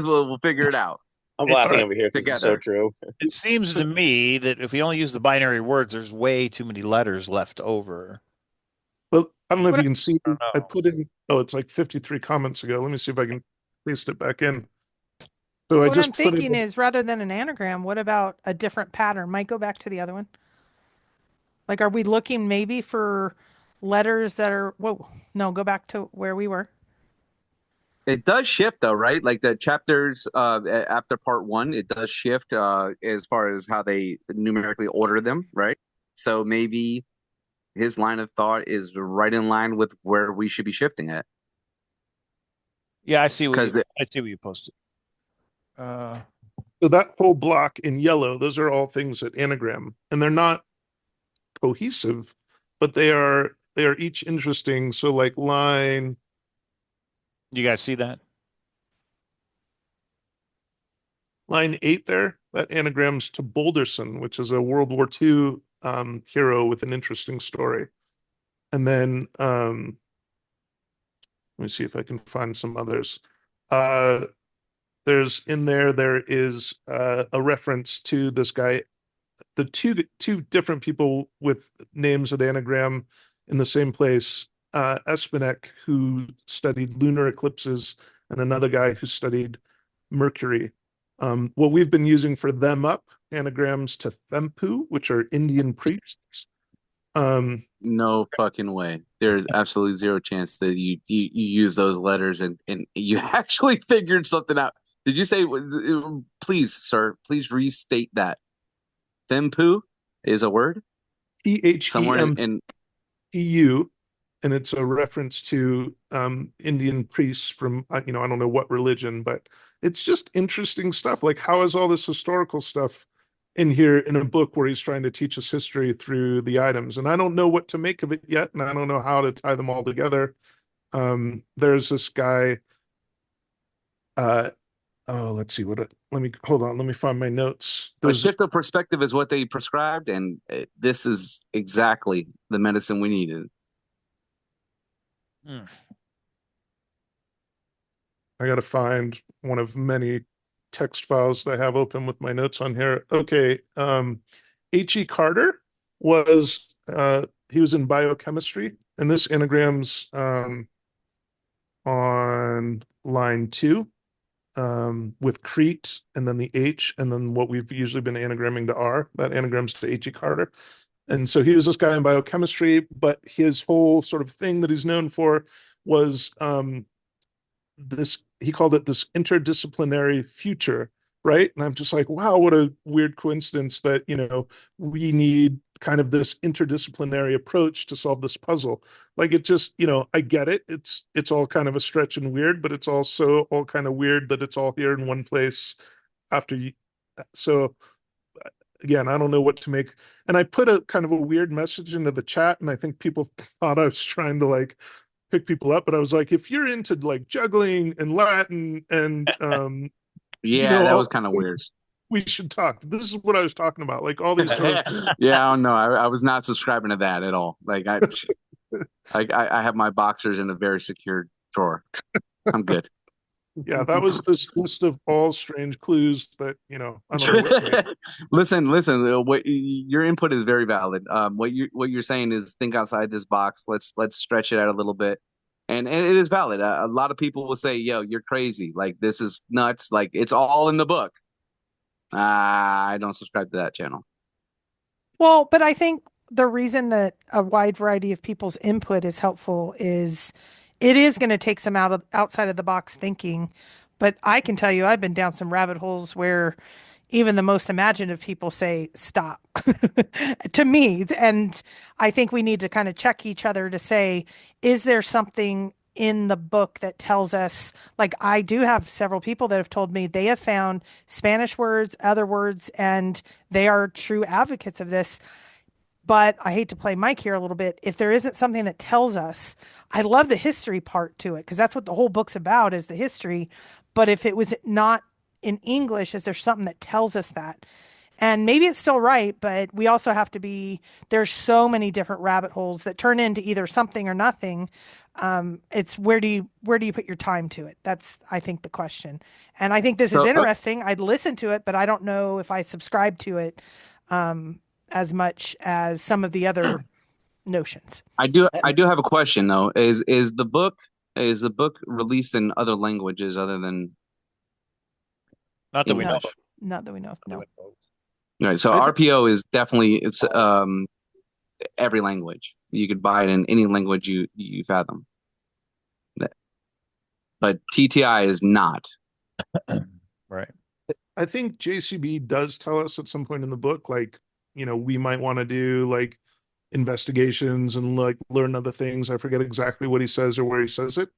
We'll figure it out. I'm laughing over here because it's so true. It seems to me that if we only use the binary words, there's way too many letters left over. Well, I don't know if you can see. I put in. Oh, it's like 53 comments ago. Let me see if I can paste it back in. So what I'm thinking is, rather than an anagram, what about a different pattern? Might go back to the other one. Like, are we looking maybe for letters that are? Whoa, no, go back to where we were. It does shift though, right? Like the chapters after part 1, it does shift as far as how they numerically order them, right? So maybe his line of thought is right in line with where we should be shifting at. Yeah, I see what you posted. So that whole block in yellow, those are all things at anagram, and they're not cohesive, but they are each interesting. So like line. You guys see that? Line 8 there, that anagrams to Boulderson, which is a World War II hero with an interesting story. And then let me see if I can find some others. There is a reference to this guy, the two different people with names at anagram in the same place. Espinek, who studied lunar eclipses, and another guy who studied Mercury. What we've been using for them up anagrams to Thempu, which are Indian priests. No fucking way. There's absolutely zero chance that you use those letters and you actually figured something out. Did you say, please, sir, please restate that? Thempu is a word? Thempu, and it's a reference to Indian priests from, I don't know what religion, but it's just interesting stuff. Like, how is all this historical stuff in here in a book where he's trying to teach us history through the items? And I don't know what to make of it yet, and I don't know how to tie them all together. There's this guy, let's see let me hold on. Let me find my notes. A shift of perspective is what they prescribed, and this is exactly the medicine we needed. I got to find one of many text files that I have open with my notes on here. Okay. H.E. Carter was, he was in biochemistry, and this anagrams on line 2 with Crete and then the H, and then what we've usually been anagramming to R, that anagrams to H.E. Carter. And so he was this guy in biochemistry, but his whole sort of thing that he's known for was he called it this interdisciplinary future, right? And I'm just like, wow, what a weird coincidence that, we need kind of this interdisciplinary approach to solve this puzzle. Like, it just, I get it. It's all kind of a stretch and weird, but it's also all kind of weird that it's all here in one place after you. So again, I don't know what to make. And I put a kind of a weird message into the chat, and I think people thought I was trying to like pick people up, but I was like, if you're into like juggling and Latin and that was kind of weird. We should talk. This is what I was talking about. Like all these sort of yeah, I don't know. I was not subscribing to that at all. Like I have my boxers in a very secure drawer. I'm good. Yeah, that was this list of all strange clues that, I don't know what to make. Listen, what your input is very valid. What you're saying is think outside this box. Let's stretch it out a little bit. And it is valid. A lot of people will say, yo, you're crazy. Like, this is nuts. Like, it's all in the book. I don't subscribe to that channel. Well, but I think the reason that a wide variety of people's input is helpful is it is going to take some outside of the box thinking. But I can tell you, I've been down some rabbit holes where even the most imaginative people say stop to me. And I think we need to kind of check each other to say, is there something in the book that tells us, like I do have several people that have told me they have found Spanish words, other words, and they are true advocates of this. But I hate to play Mike here a little bit. If there isn't something that tells us, I love the history part to it because that's what the whole book's about is the history. But if it was not in English, is there something that tells us that? And maybe it's still right, but we also have to be, there's so many different rabbit holes that turn into either something or nothing. It's where do you put your time to it? That's, I think, the question. And I think this is interesting. I'd listen to it, but I don't know if I subscribe to it as much as some of the other notions. I do have a question though. Is the book released in other languages other than not that we know of? Not that we know of. No. All right, so RPO is definitely every language. You could buy it in any language you fathom. But TTI is not. Right. I think JCB does tell us at some point in the book, like, we might want to do like investigations and like learn other things. I forget exactly what he says or where he says it.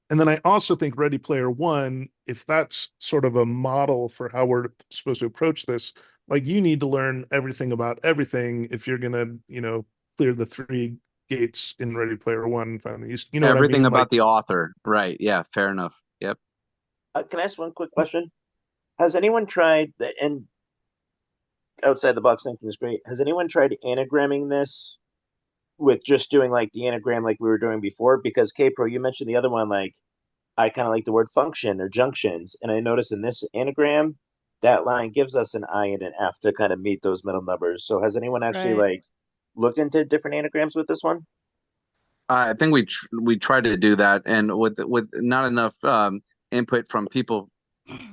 And then I also think Ready Player One, if that's sort of a model for how we're supposed to approach this, like you need to learn everything about everything if you're gonna, clear the 3 gates in Ready Player One. Find these, everything what I mean? about the author, right? Yeah, fair enough. Yep. Can I ask one quick question? Has anyone tried and outside the box thinking is great. Has anyone tried anagramming this with just doing like the anagram like we were doing before? Because K-Pro, you mentioned the other one, like I kind of like the word function or junctions. And I noticed in this anagram, that line gives us an I and an F to kind of meet those middle numbers. So has anyone actually like looked into different anagrams with this one? I think we tried to do that, and with not enough input from people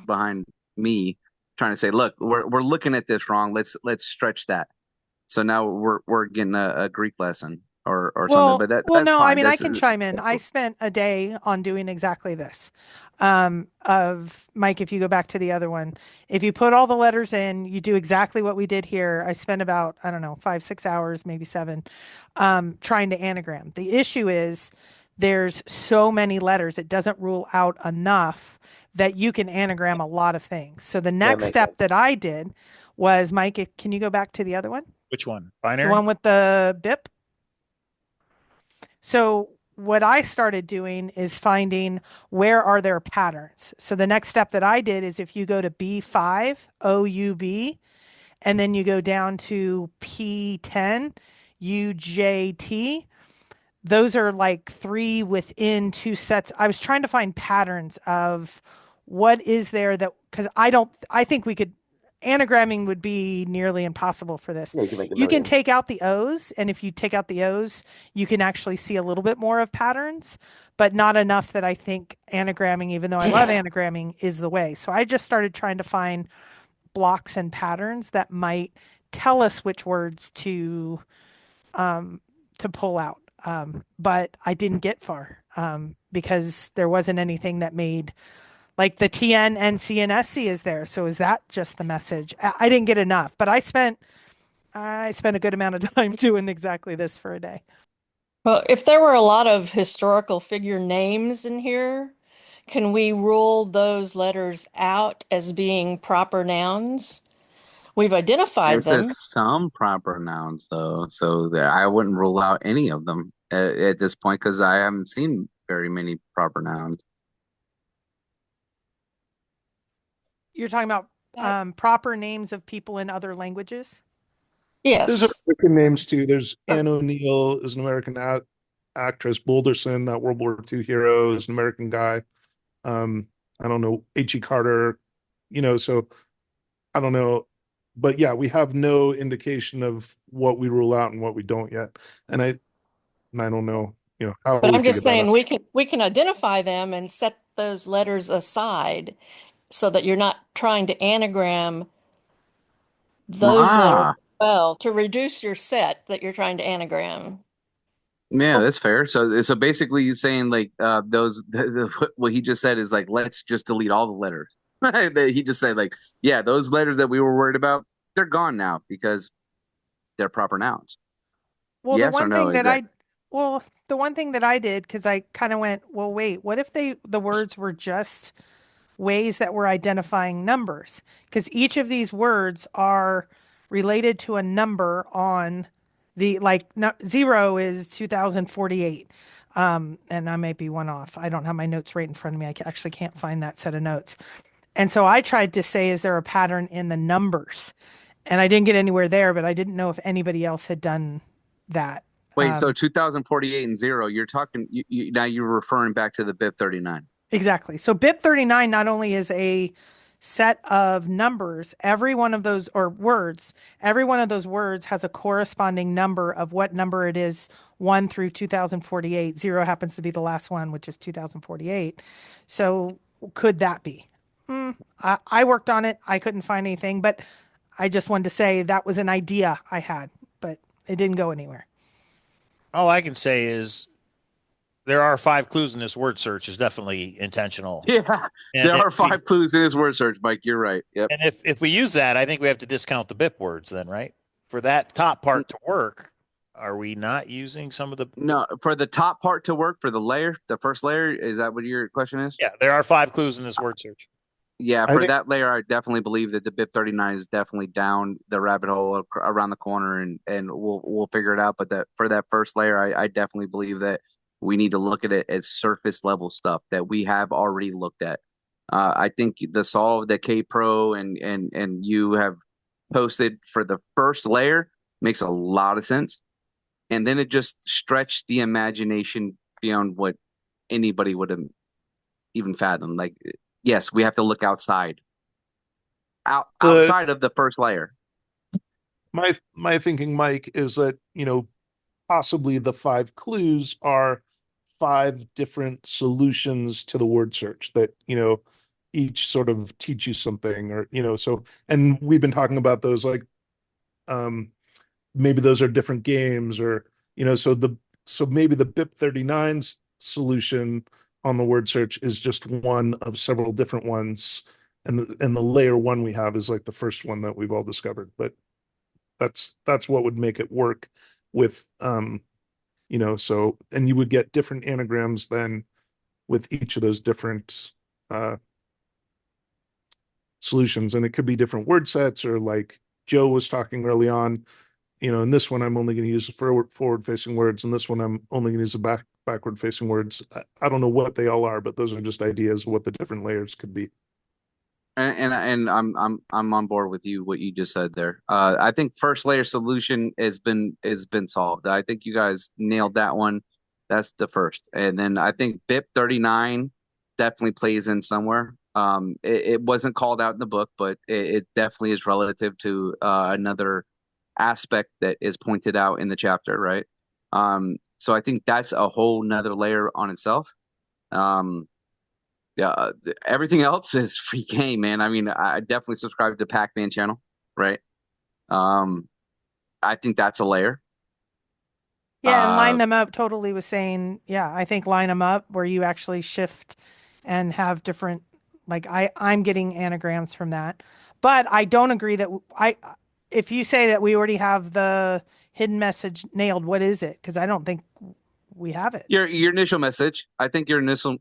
behind me trying to say, look, we're looking at this wrong. Let's stretch that. So now we're getting a Greek lesson or something. But that's no, fine. I mean, I can chime in. I spent a day on doing exactly this. Of Mike, if you go back to the other one, if you put all the letters in, you do exactly what we did here. I spent about, I don't know, 5-6 hours, maybe 7, trying to anagram. The issue is there's so many letters, it doesn't rule out enough that you can anagram a lot of things. So the next step that I did was, Mike, can you go back to the other one? Which one? Binary? The one with the BIP? So what I started doing is finding where are there patterns. So the next step that I did is if you go to B5, OUB, and then you go down to P10, UJT, those are like 3 within 2 sets. I was trying to find patterns of what is there that, because I think we could, anagramming would be nearly impossible for this. Yeah, you can take out the O's, and if you take out the O's, you can actually see a little bit more of patterns, but not enough that I think anagramming, even though I love anagramming, is the way. So I just started trying to find blocks and patterns that might tell us which words to pull out. But I didn't get far because there wasn't anything that made, like the TN, NC, and SC is there. So is that just the message? I didn't get enough, but I spent a good amount of time doing exactly this for a day. Well, if there were a lot of historical figure names in here, can we rule those letters out as being proper nouns? We've identified It them. says some proper nouns though, so I wouldn't rule out any of them at this point because I haven't seen very many proper nouns. You're talking about proper names of people in other languages? Yes. There's American names too. There's Anne O'Neill is an American actress. Boulderson, that World War II hero, is an American guy. I don't know, H.E. Carter, so I don't know. But yeah, we have no indication of what we rule out and what we don't yet. And I don't know, how. But I'm just saying we can identify them and set those letters aside so that you're not trying to anagram those letters as well to reduce your set that you're trying to anagram. Yeah, that's fair. So basically, you're saying like what he just said is like, let's just delete all the letters. He just said like, yeah, those letters that we were worried about, they're gone now because they're proper nouns. Well, Yes or no? the one thing that I did, because I kind of went, well, wait, what if the words were just ways that we're identifying numbers? Because each of these words are related to a number on the, like, no, 0 is 2048. And I may be one off. I don't have my notes right in front of me. Actually can't find that set of notes. And so I tried to say, is there a pattern in the numbers? And I didn't get anywhere there, but I didn't know if anybody else had done that. Wait, so 2048 and 0, you're talking, now you're referring back to the BIP 39. Exactly. So BIP 39 not only is a set of numbers, every one of those, or words, every one of those words has a corresponding number of what number it is, 1 through 2048. 0 happens to be the last one, which is 2048. So could that be? I worked on it. I couldn't find anything, but I just wanted to say that was an idea I had, but it didn't go anywhere. All I can say is there are 5 clues in this word search is definitely intentional. Yeah, there are 5 clues in this word search, Mike. You're right. Yep. And if we use that, I think we have to discount the BIP words then, right? For that top part to work, are we not using some of the... No, for the top part to work, for the layer, the first layer, is that what your question is? Yeah, there are 5 clues in this word search. Yeah, for that layer, I definitely believe that the BIP 39 is definitely down the rabbit hole around the corner, and we'll figure it out. But for that first layer, I definitely believe that we need to look at it as surface level stuff that we have already looked at. I think the solve that K Pro and you have posted for the first layer makes a lot of sense, and then it just stretched the imagination beyond what anybody would have even fathomed. Like, yes, we have to look outside of the first layer. My thinking, Mike, is that, possibly the 5 clues are 5 different solutions to the word search that, each sort of teach you something, or, so, and we've been talking about those, like, maybe those are different games, or, so maybe the BIP 39's solution on the word search is just one of several different ones, and the layer 1 we have is like the first one that we've all discovered. But that's what would make it work with so, and you would get different anagrams then with each of those different solutions, and it could be different word sets, or like Joe was talking early on, in this one I'm only going to use the forward facing words, and this one I'm only going to use the backward facing words. I don't know what they all are, but those are just ideas of what the different layers could be. And I'm on board with you, what you just said there. I think first layer solution has been solved. I think you guys nailed that one. That's the first. And then I think BIP 39 definitely plays in somewhere. It wasn't called out in the book, but it definitely is relative to another aspect that is pointed out in the chapter, right? So I think that's a whole nother layer on itself. Yeah, everything else is free game, man. I mean, I definitely subscribe to Pac-Man channel, right? I think that's a layer. Yeah, and line them up totally was saying, yeah, I think line them up where you actually shift and have different, like I'm getting anagrams from that. But I don't agree that if you say that we already have the hidden message nailed, what is it? Because I don't think we have it. Your initial message. I think your initial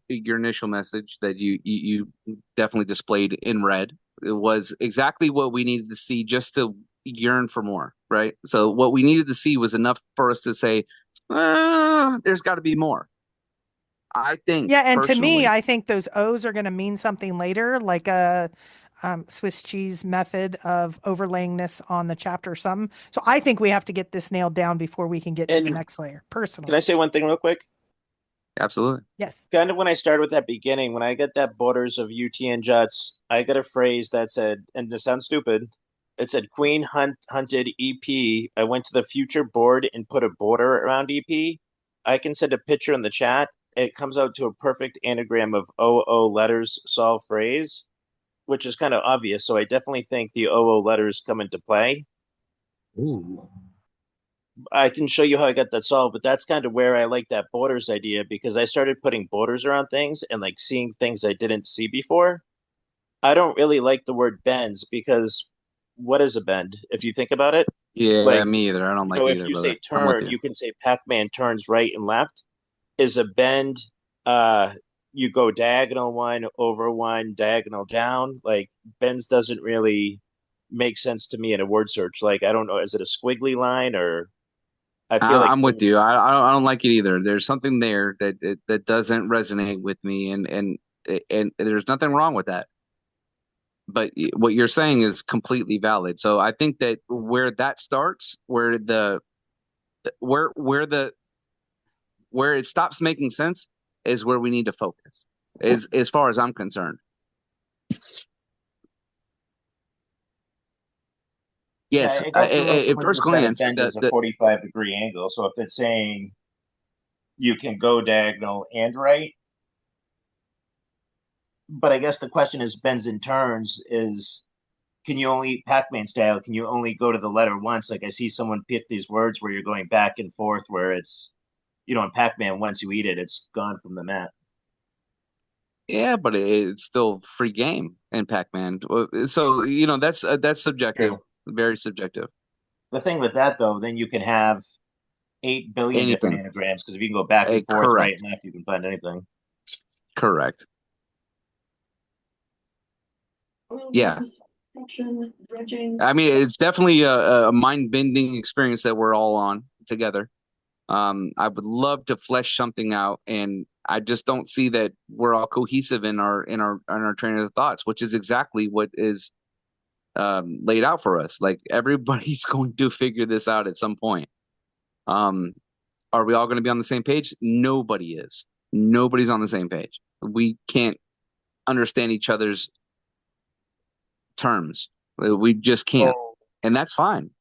message that you definitely displayed in red, it was exactly what we needed to see just to yearn for more, right? So what we needed to see was enough for us to say, there's got to be more. I think. Yeah, and to me, I think those O's are going to mean something later, like a Swiss cheese method of overlaying this on the chapter or something. So I think we have to get this nailed down before we can get to the next layer, personally. Can I say one thing real quick? Absolutely. Yes. Kind of when I started with that beginning, when I get that borders of UT and Juts, I got a phrase that said, and this sounds stupid, it said Queen hunted EP. I went to the future board and put a border around EP. I can send a picture in the chat. It comes out to a perfect anagram of OO letters solve phrase. which is kind of obvious. So I definitely think the OO letters come into play. Ooh. I can show you how I got that solved, but that's kind of where I like that borders idea, because I started putting borders around things and like seeing things I didn't see before. I don't really like the word bends, because what is a bend if you think about it? Yeah, Like, me either. I don't like if either, you say brother. I'm with turn, you. you can say Pac-Man turns right and left. Is a bend you go diagonal one, over one, diagonal down? Like, bends doesn't really make sense to me in a word search. Like, I don't know, is it a squiggly line, or I feel like I'm with you. I don't like it either. There's something there that doesn't resonate with me, and there's nothing wrong with that. But what you're saying is completely valid. So I think that where that starts, where it stops making sense, is where we need to focus. As far as I'm concerned. Yes, I guess unless at someone first just said a glance, bend is a 45-degree angle. So if it's saying you can go diagonal and right, but I guess the question is bends and turns is, can you only Pac-Man style? Can you only go to the letter once? Like, I see someone pick these words where you're going back and forth, where it's, in Pac-Man, once you eat it, it's gone from the map. yeah, but it's still free game in Pac-Man. So that's subjective, very subjective. The thing with that, though, then you can have 8 billion different Anything. anagrams, because if you can go back and forth, right Correct. and left, you can find anything. Correct. Yeah. I mean, it's definitely a mind-bending experience that we're all on together. I would love to flesh something out, and I just don't see that we're all cohesive in our train of thoughts, which is exactly what is laid out for us. Like, everybody's going to figure this out at some point. Are we all going to be on the same page? Nobody is. Nobody's on the same page. We can't understand each other's terms. We just can't, and that's fine.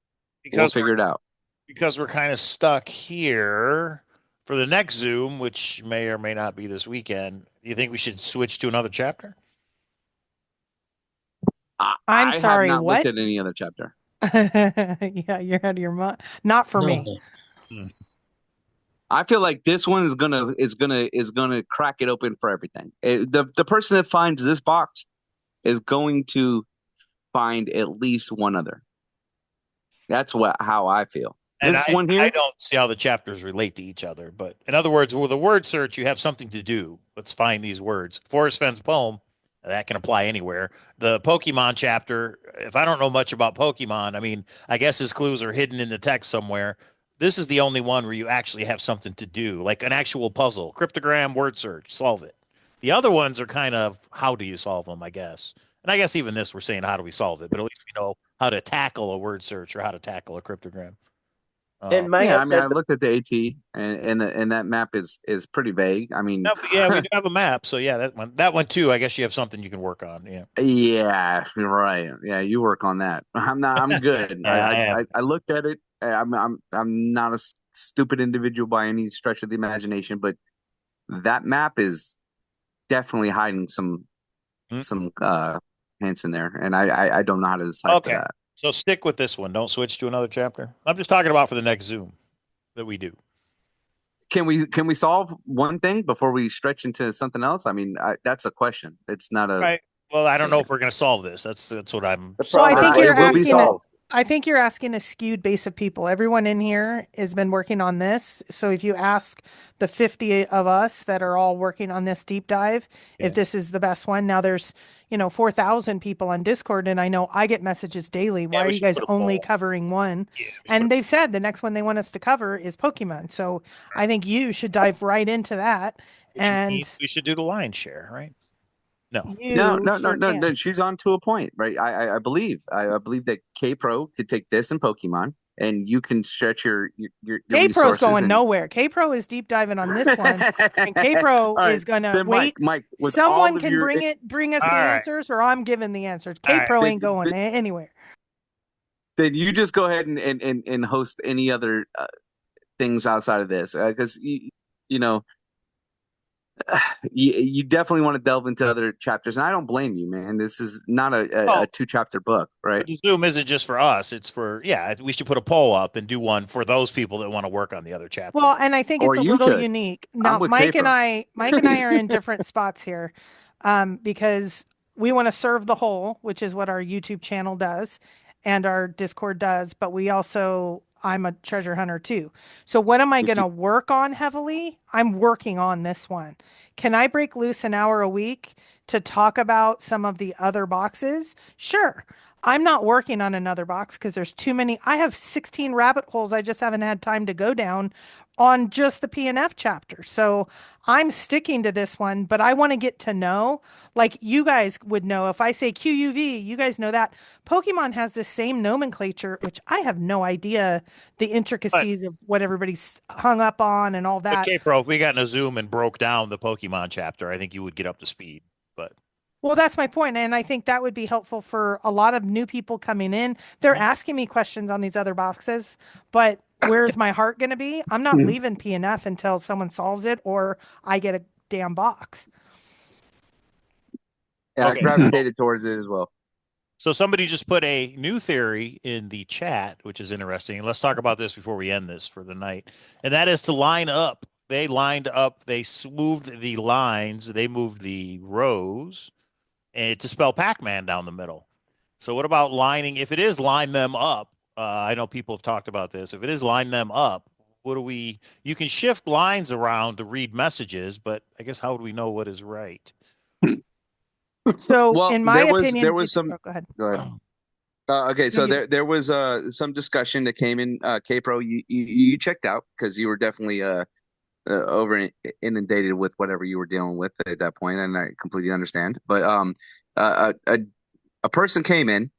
We'll figure it out. Because we're kind of stuck here for the next Zoom, which may or may not be this weekend. Do you think we should switch to another chapter? I'm sorry, I have not what? looked at any other chapter. Yeah, you're out of your mind. Not for me. I feel like this one is gonna crack it open for everything. The person that finds this box is going to find at least one other. That's how I feel. And This one here, I don't see how the chapters relate to each other. But in other words, with a word search, you have something to do. Let's find these words. Forest Fence poem, that can apply anywhere. The Pokemon chapter, if I don't know much about Pokemon, I mean, I guess his clues are hidden in the text somewhere. This is the only one where you actually have something to do, like an actual puzzle, cryptogram, word search, solve it. The other ones are kind of, how do you solve them, I guess. And I guess even this, we're saying, how do we solve it? But at least we know how to tackle a word search or how to tackle a cryptogram. And my I mean, I looked at the AT, and that map is pretty vague. I mean, yeah, we do have a map, so yeah, that one too. I guess you have something you can work on. Yeah. Yeah, you're right. Yeah, you work on that. I'm good. Yeah, I looked at it. I'm not a stupid individual by any stretch of the imagination, but that map is definitely hiding some hints in there, and I don't know how to decipher that. So stick with this one. Don't switch to another chapter. I'm just talking about for the next Zoom that we do. Can we solve one thing before we stretch into something else? I mean, that's a question. It's not a right. Well, I don't know if we're going to solve this. That's what I'm. So I think you're asking. I think you're asking a skewed base of people. Everyone in here has been working on this. So if you ask the 50 of us that are all working on this deep dive, if this is the best one, now there's 4,000 people on Discord, and I know I get messages daily. Why are you guys only covering one? And they've said the next one they want us to cover is Pokemon. So I think you should dive right into that. And we should do the lion's share, right? No. No. She's on to a point, right? I believe that K Pro could take this in Pokemon, and you can stretch your K Pro's going nowhere. K Pro is deep diving on this one, and K Pro is gonna wait. Mike, someone can bring us the answers, or I'm giving the answers. K Pro ain't going anywhere. Then you just go ahead and host any other things outside of this, because you definitely want to delve into other chapters, and I don't blame you, man. This is not a 2-chapter book, right? The Zoom isn't just for us; it's for we should put a poll up and do one for those people that want to work on the other chapter. Well, and I think Or it's a you little should. unique. I'm Now, with Mike and K-Pro. I are in different spots here, because we want to serve the whole, which is what our YouTube channel does and our Discord does. But I'm a treasure hunter too. So what am I going to work on heavily? I'm working on this one. Can I break loose an hour a week to talk about some of the other boxes? Sure. I'm not working on another box because there's too many. I have 16 rabbit holes I just haven't had time to go down on just the PNF chapter. So I'm sticking to this one, but I want to get to know, like you guys would know if I say QUV, you guys know that Pokemon has the same nomenclature, which I have no idea the intricacies of what everybody's hung up on and all that. Okay, bro, if we got in a Zoom and broke down the Pokemon chapter, I think you would get up to speed. But well, that's my point, and I think that would be helpful for a lot of new people coming in. They're asking me questions on these other boxes, but where's my heart going to be? I'm not leaving PNF until someone solves it or I get a damn box. Yeah, I gravitated towards it as well. So somebody just put a new theory in the chat, which is interesting. And let's talk about this before we end this for the night. And that is to line up. They lined up. They moved the lines. They moved the rows and to spell Pac-Man down the middle. So what about lining? If it is line them up, I know people have talked about this. If it is line them up, you can shift lines around to read messages, but I guess how would we know what is right? So well, in my opinion, there was some. Go ahead. Okay, so there was some discussion that came in. K-Pro, you checked out because you were definitely over inundated with whatever you were dealing with at that point, and I completely understand. But a person came in,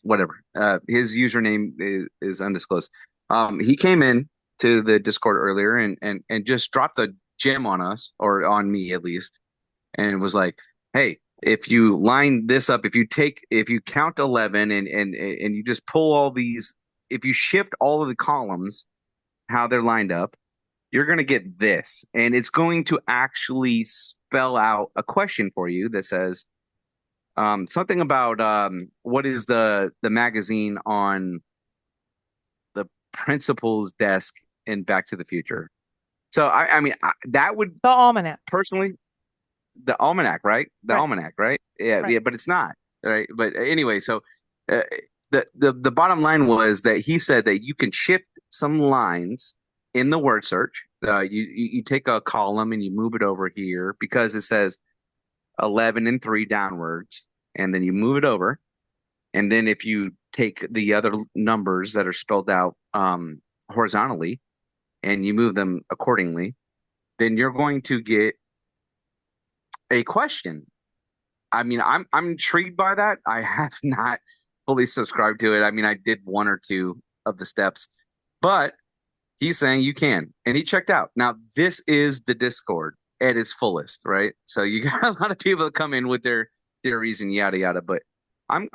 whatever. His username is undisclosed. He came in to the Discord earlier and just dropped a gem on us, or on me at least, and was like, "Hey, if you line this up, if you count 11 and you just pull all these, if you shift all of the columns, how they're lined up, you're going to get this, and it's going to actually spell out a question for you that says something about what is the magazine on the principal's desk in Back to the Future." So I mean that would the almanac personally, the almanac, right? The almanac, right? Yeah, right. Yeah, but it's not, right? But anyway, so the bottom line was that he said that you can shift some lines in the word search. You take a column and you move it over here because it says 11 and 3 downwards, and then you move it over, and then if you take the other numbers that are spelled out horizontally and you move them accordingly, then you're going to get a question. I mean, I'm intrigued by that. I have not fully subscribed to it. I mean, I did 1 or 2 of the steps, but he's saying you can, and he checked out. Now, this is the Discord at its fullest, right? So you got a lot of people that come in with their theories and yada yada. But I'm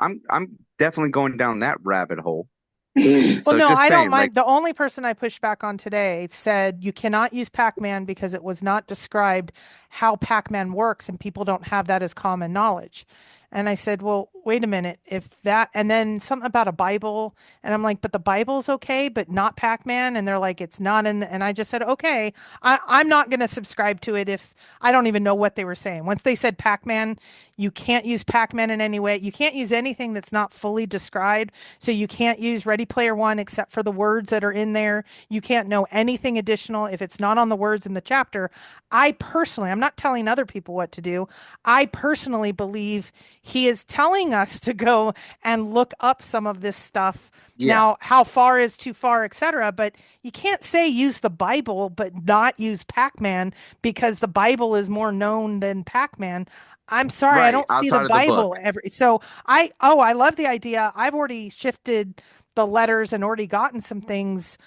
definitely going down that rabbit hole. Well, no, I don't mind. The only person I pushed back on today said you cannot use Pac-Man because it was not described how Pac-Man works, and people don't have that as common knowledge. And I said, well, wait a minute, if that, and then something about a Bible, and I'm like, but the Bible's okay, but not Pac-Man. And they're like, it's not in, and I just said, okay, I'm not going to subscribe to it if I don't even know what they were saying. Once they said Pac-Man, you can't use Pac-Man in any way. You can't use anything that's not fully described. So you can't use Ready Player One except for the words that are in there. You can't know anything additional if it's not on the words in the chapter. I personally, I'm not telling other people what to do. I personally believe he is telling us to go and look up some of this stuff. Yeah. Now, how far is too far, etc. But you can't say use the Bible, but not use Pac-Man because the Bible is more known than Pac-Man. I'm sorry, right, I don't see the Bible ever. So I love the idea. I've already shifted the letters and already gotten some things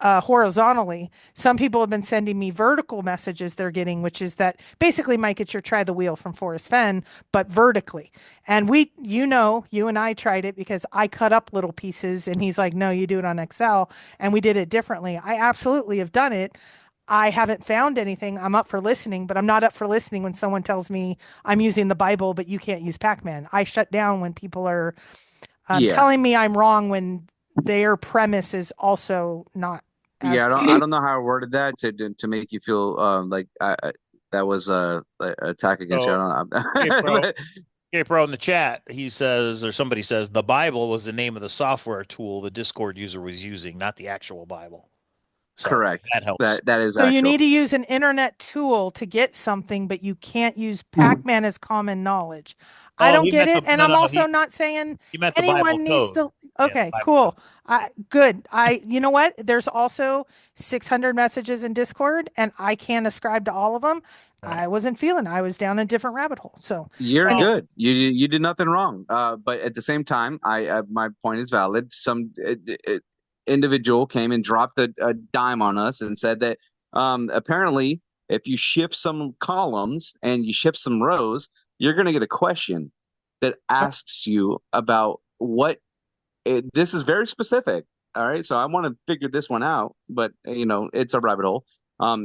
horizontally. Some people have been sending me vertical messages they're getting, which is that basically, Mike, it's your try the wheel from Forrest Fenn, but vertically. And you and I tried it because I cut up little pieces and he's like, no, you do it on Excel. And we did it differently. I absolutely have done it. I haven't found anything. I'm up for listening, but I'm not up for listening when someone tells me I'm using the Bible, but you can't use Pac-Man. I shut down when people are telling me I'm wrong when their premise is also not as I don't know how I worded that to make you feel like that was a attack against you. I don't know. Pro in the chat, he says, or somebody says, the Bible was the name of the software tool the Discord user was using, not the actual Bible. So correct. That helps. That is so actual. you need to use an internet tool to get something, but you can't use Pac-Man as common knowledge. I don't get it, and I'm also not saying anyone needs to. Okay, cool. Good. You know what? There's also 600 messages in Discord, and I can't ascribe to all of them. I wasn't feeling. I was down a different rabbit hole. So you're good. You did nothing wrong. But at the same time, my point is valid. Some individual came and dropped a dime on us and said that apparently if you shift some columns and you shift some rows, you're going to get a question that asks you about what this is very specific. All right. So I want to figure this one out, but it's a rabbit hole.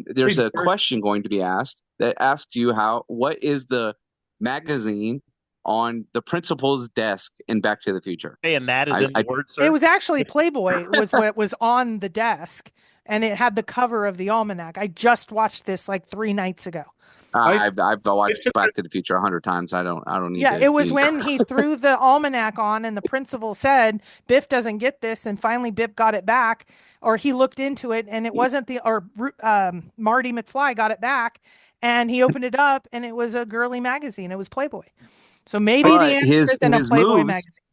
There's a question going to be asked that asks you what is the magazine on the principal's desk in Back to the Future? And that is in the word search. It was actually Playboy was what was on the desk, and it had the cover of the almanac. I just watched this like 3 nights ago. I've watched Back to the Future 100 times. I don't need. Yeah, it was when he threw the almanac on, and the principal said Biff doesn't get this, and finally Biff got it back, or he looked into it, and it wasn't Marty McFly got it back, and he opened it up, and it was a girly magazine. It was Playboy. So maybe the answer is in a Playboy magazine.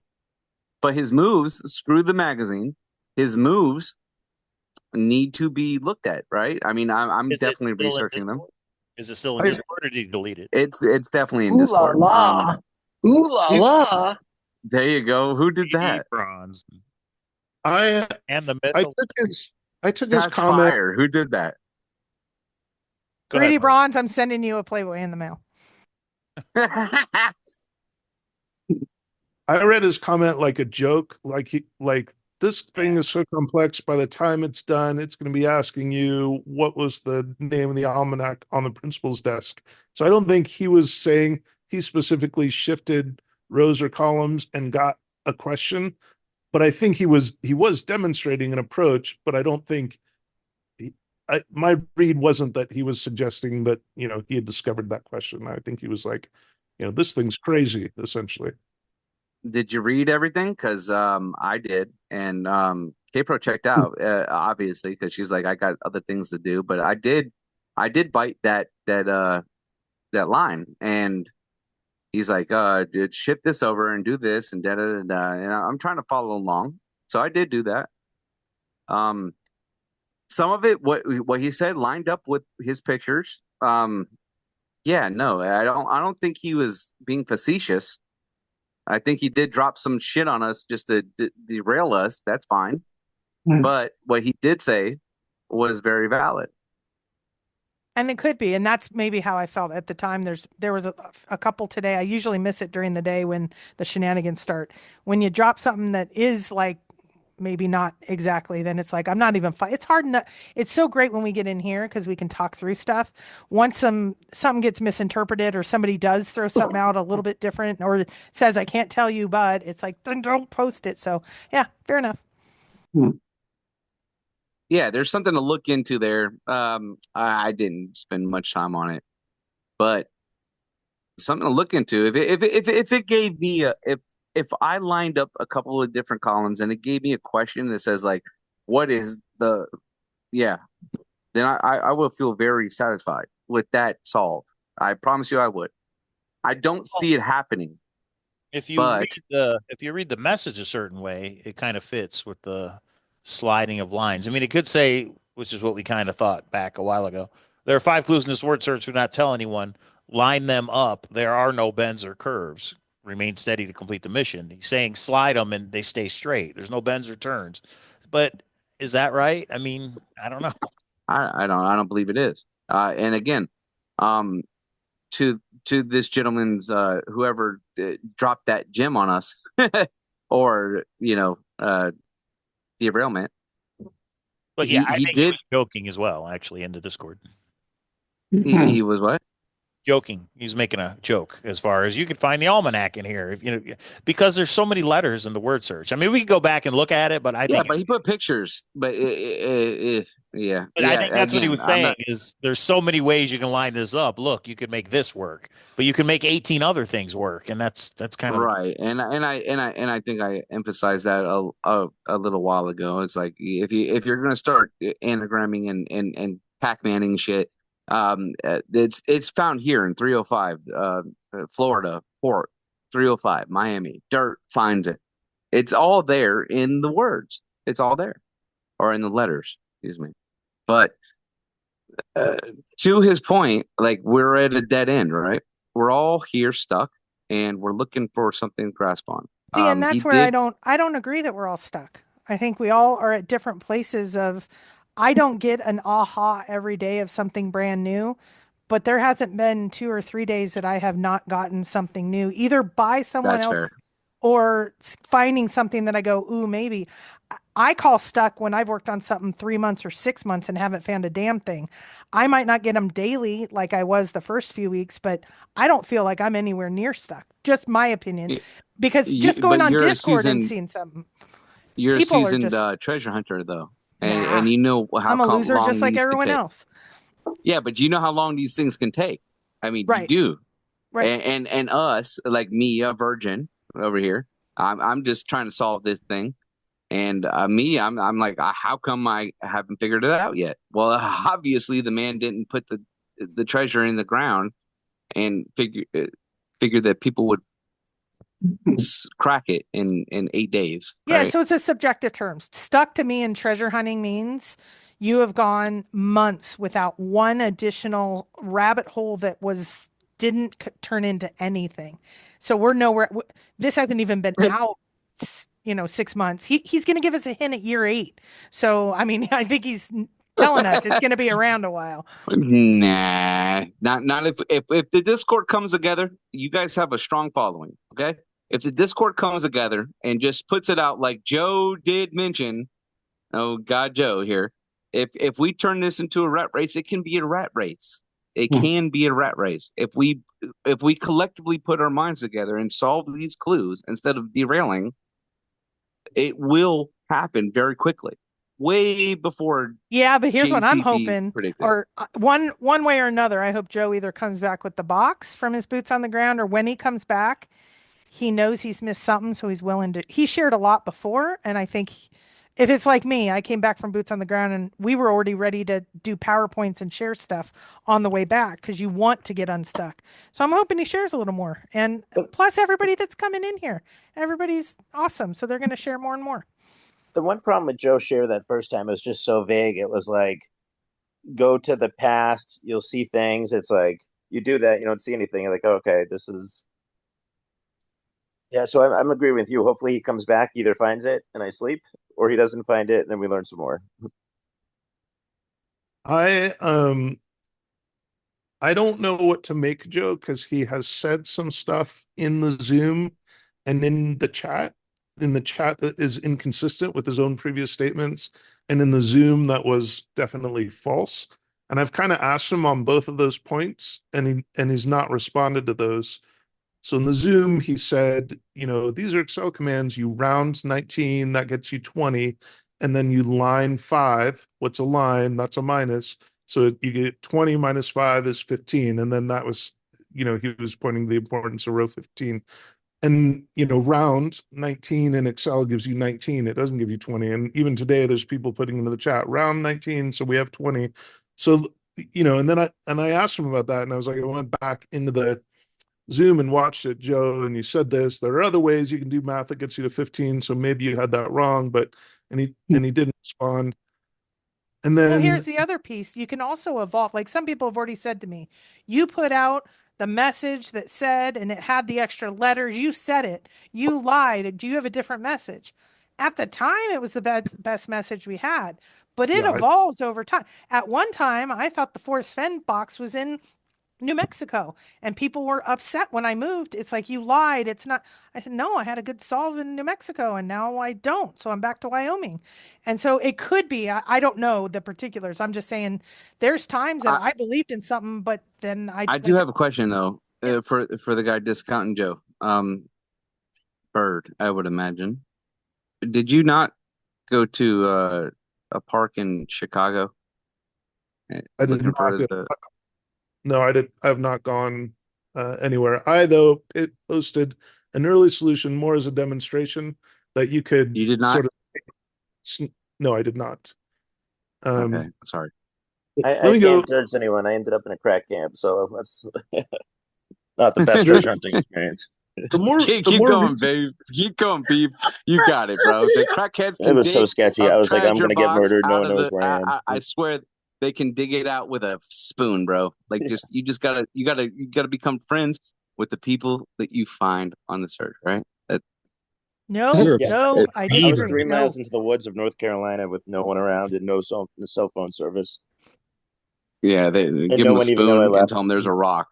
But his moves, screw the magazine. His moves need to be looked at, right? I mean, I'm definitely researching them. Is it still in Discord, or did you delete it? It's definitely in Discord. Ooh la la. There you go. Who did that? Bronze. I took his comment. Fire. Who did that? Greedy Bronze, I'm sending you a Playboy in the mail. I read his comment like a joke, like this thing is so complex. By the time it's done, it's going to be asking you what was the name of the almanac on the principal's desk. So I don't think he was saying he specifically shifted rows or columns and got a question, but I think he was demonstrating an approach. But I don't think my read wasn't that he was suggesting that he had discovered that question. I think he was like, this thing's crazy, essentially. Did you read everything? Because I did, and K-Pro checked out obviously because she's like, I got other things to do, but I did bite that line, and he's like, shift this over and do this and da da da, and I'm trying to follow along, so I did do that. Some of it, what he said, lined up with his pictures. Yeah, no, I don't think he was being facetious. I think he did drop some shit on us just to derail us. That's fine. But what he did say was very valid. And it could be. And that's maybe how I felt at the time. There was a couple today. I usually miss it during the day when the shenanigans start. When you drop something that is like maybe not exactly, then it's like, I'm not even it's hard enough. It's so great when we get in here because we can talk through stuff. Once something gets misinterpreted or somebody does throw something out a little bit different or says, I can't tell you, but it's like, then don't post it. So yeah, fair enough. Yeah, there's something to look into there. I didn't spend much time on it, but something to look into. If it gave me if I lined up a couple of different columns and it gave me a question that says like, what is then I will feel very satisfied with that solved. I promise you I would. I don't see it happening. If you read the message a certain way, it kind of fits with the sliding of lines. I mean, it could say, which is what we kind of thought back a while ago, there are 5 clues in this word search. Do not tell anyone. Line them up. There are no bends or curves. Remain steady to complete the mission. He's saying slide them and they stay straight. There's no bends or turns. But is that right? I mean, I don't know. I don't believe it is. And again, to this gentleman's whoever dropped that gem on us or derailment. But yeah, I he think he did. was joking as well, actually, in the Discord. He was what? Joking. He's making a joke as far as you could find the almanac in here, if you know, because there's so many letters in the word search. I mean, we could go back and look at it, but I Yeah, think but he put pictures. But yeah, But I think that's what he again, was I'm saying not. is there's so many ways you can line this up. Look, you could make this work, but you can make 18 other things work, and that's kind of the Right, and I think I emphasized that a little while ago. It's like if you're gonna start anagramming and Pac-Manning shit, it's found here in 305, Florida port, 305 Miami. Dirt finds it. It's all there in the words. It's all there, or in the letters. Excuse me. But to his point, like we're at a dead end, right? We're all here stuck, and we're looking for something to grasp on. See, and He that's where did. I don't agree that we're all stuck. I think we all are at different places of I don't get an aha every day of something brand new, but there hasn't been 2 or 3 days that I have not gotten something new, either by someone That's fair. else or finding something that I go, ooh, maybe. I call stuck when I've worked on something 3 months or 6 months and haven't found a damn thing. I might not get them daily like I was the first few weeks, but I don't feel like I'm anywhere near stuck. Just my opinion. Because just going But on you're a Discord and seasoned. seeing something, You're a people are seasoned just, treasure hunter, though, nah, and you know how I'm a loser long just like these could everyone take. else. Yeah, but you know how long these things can take. I mean, you Right. do. Right. And us, like me, a virgin over here. I'm just trying to solve this thing. And I'm like, how come I haven't figured it out yet? Well, obviously the man didn't put the treasure in the ground and figure that people would crack it in 8 days. Yeah, Right? so it's a subjective terms. Stuck to me in treasure hunting means you have gone months without one additional rabbit hole that didn't turn into anything. So we're nowhere. This hasn't even been out, 6 months. He's going to give us a hint at year 8. So I mean, I think he's telling us it's going to be around a while. Nah, not if the Discord comes together. You guys have a strong following, okay? If the Discord comes together and just puts it out like Joe did mention, oh God, Joe here. If we turn this into a rat race, it can be a rat race. It can be a rat race if we collectively put our minds together and solve these clues instead of derailing. It will happen very quickly, way before. Yeah, but here's what I'm JCP hoping, predicted. or one way or another. I hope Joe either comes back with the box from his boots on the ground, or when he comes back, he knows he's missed something, so he's willing to. He shared a lot before, and I think if it's like me, I came back from boots on the ground, and we were already ready to do PowerPoints and share stuff on the way back because you want to get unstuck. So I'm hoping he shares a little more, and plus everybody that's coming in here, everybody's awesome, so they're going to share more and more. The one problem with Joe share that first time was just so vague. It was like, go to the past, you'll see things. It's like you do that, you don't see anything. You're like, oh, okay, this is. Yeah, so I'm agreeing with you. Hopefully he comes back, either finds it and I sleep, or he doesn't find it, and then we learn some more. I don't know what to make, Joe, because he has said some stuff in the Zoom and in the chat that is inconsistent with his own previous statements, and in the Zoom that was definitely false. And I've kind of asked him on both of those points, and he's not responded to those. So in the Zoom, he said, these are Excel commands. You round 19, that gets you 20. And then you line 5. What's a line? That's a minus. So you get 20 minus 5 is 15. And then that was, he was pointing the importance of row 15. And, round 19 in Excel gives you 19. It doesn't give you 20. And even today, there's people putting into the chat, round 19, so we have 20. So, and then I asked him about that, and I was like, I went back into the Zoom and watched it, Joe, and you said this. There are other ways you can do math that gets you to 15, so maybe you had that wrong, but and he didn't respond. And then well, here's the other piece. You can also evolve. Like some people have already said to me, you put out the message that said, and it had the extra letters. You said it. You lied. Do you have a different message? At the time, it was the best message we had, but it evolves over time. At one time, I thought the Forrest Fenn box was in New Mexico. And people were upset when I moved. It's like, you lied. It's not. I said, no, I had a good solve in New Mexico and now I don't. So I'm back to Wyoming. And so it could be, I don't know the particulars. I'm just saying there's times that I believed in something, but then I do have a question though, for the guy discounting Joe. Bird, I would imagine. Did you not go to a park in Chicago? I did Looking for not go. No, I have not gone anywhere. I, though, it posted an early solution more as a demonstration that you could You did not? sort of. No, I did not. Okay, sorry. I Let me go. can't judge anyone. I ended up in a crack camp, so that's not the best treasure hunting experience. Keep going, babe. Keep going, Beeb. You got it, bro. The crackheads can It was so dig sketchy. a I was like, I'm treasure gonna get box murdered. No out one of knows the. where I am. I swear they can dig it out with a spoon, bro. Like you gotta become friends with the people that you find on the search, right? No, Yeah, no, I I disagree. was 3 No. miles into the woods of North Carolina with no one around and no cell phone service. Yeah, they And give no them a one even know I spoon and left. tell them there's a rock.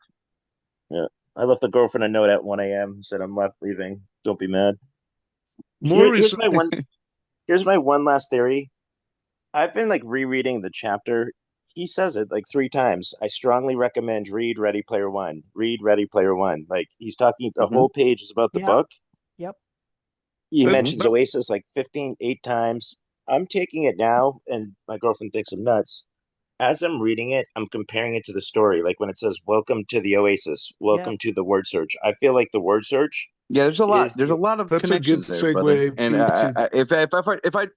Yeah, I left the girlfriend a note at 1 a.m. Said I'm left leaving. Don't be mad. More Here's recently, my one last theory. I've been like rereading the chapter. He says it like 3 times. I strongly recommend read Ready Player One. Read Ready Player One. Like he's talking. The whole page is about the book. Yep. He mentions Oasis like 8 times. I'm taking it now, and my girlfriend thinks I'm nuts. As I'm reading it, I'm comparing it to the story. Like when it says, "Welcome to the Oasis," "Welcome to the word search." I feel like the word search. Yeah, there's a lot. is- There's a lot of That's a good connections there, brother. segue And to-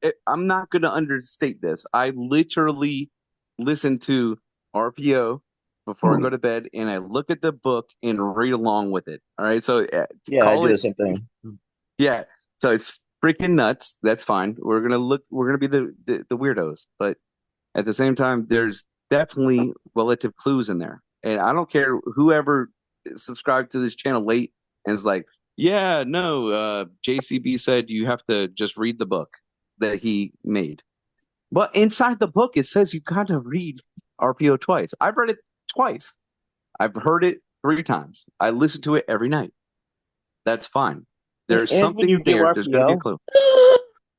if I'm not going to understate this, I literally listen to RPO before I go to bed, and I look at the book and read along with it. All right, so Yeah, I do the same thing. Yeah, so it's freaking nuts. That's fine. We're gonna be the weirdos, but at the same time, there's definitely relative clues in there, and I don't care whoever subscribed to this channel late and is like, yeah, no, JCB said you have to just read the book that he made. But inside the book, it says you got to read RPO twice. I've read it twice. I've heard it 3 times. I listen to it every night. That's fine. There's And when you something do there. There's going to be a RPO, clue.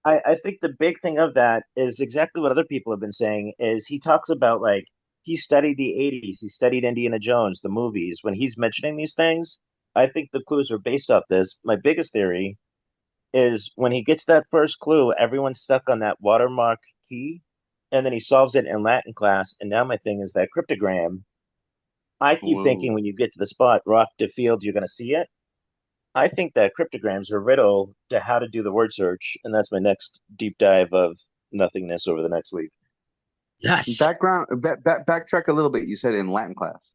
I think the big thing of that is exactly what other people have been saying. Is he talks about like he studied the '80s, he studied Indiana Jones, the movies. When he's mentioning these things, I think the clues are based off this. My biggest theory is when he gets that first clue, everyone's stuck on that watermark key, and then he solves it in Latin class. And now my thing is that cryptogram. I keep thinking when you get to the spot, rock to field, you're going to see it. I think that cryptograms are a riddle to how to do the word search, and that's my next deep dive of nothingness over the next week. Yes. Backtrack a little bit. You said in Latin class.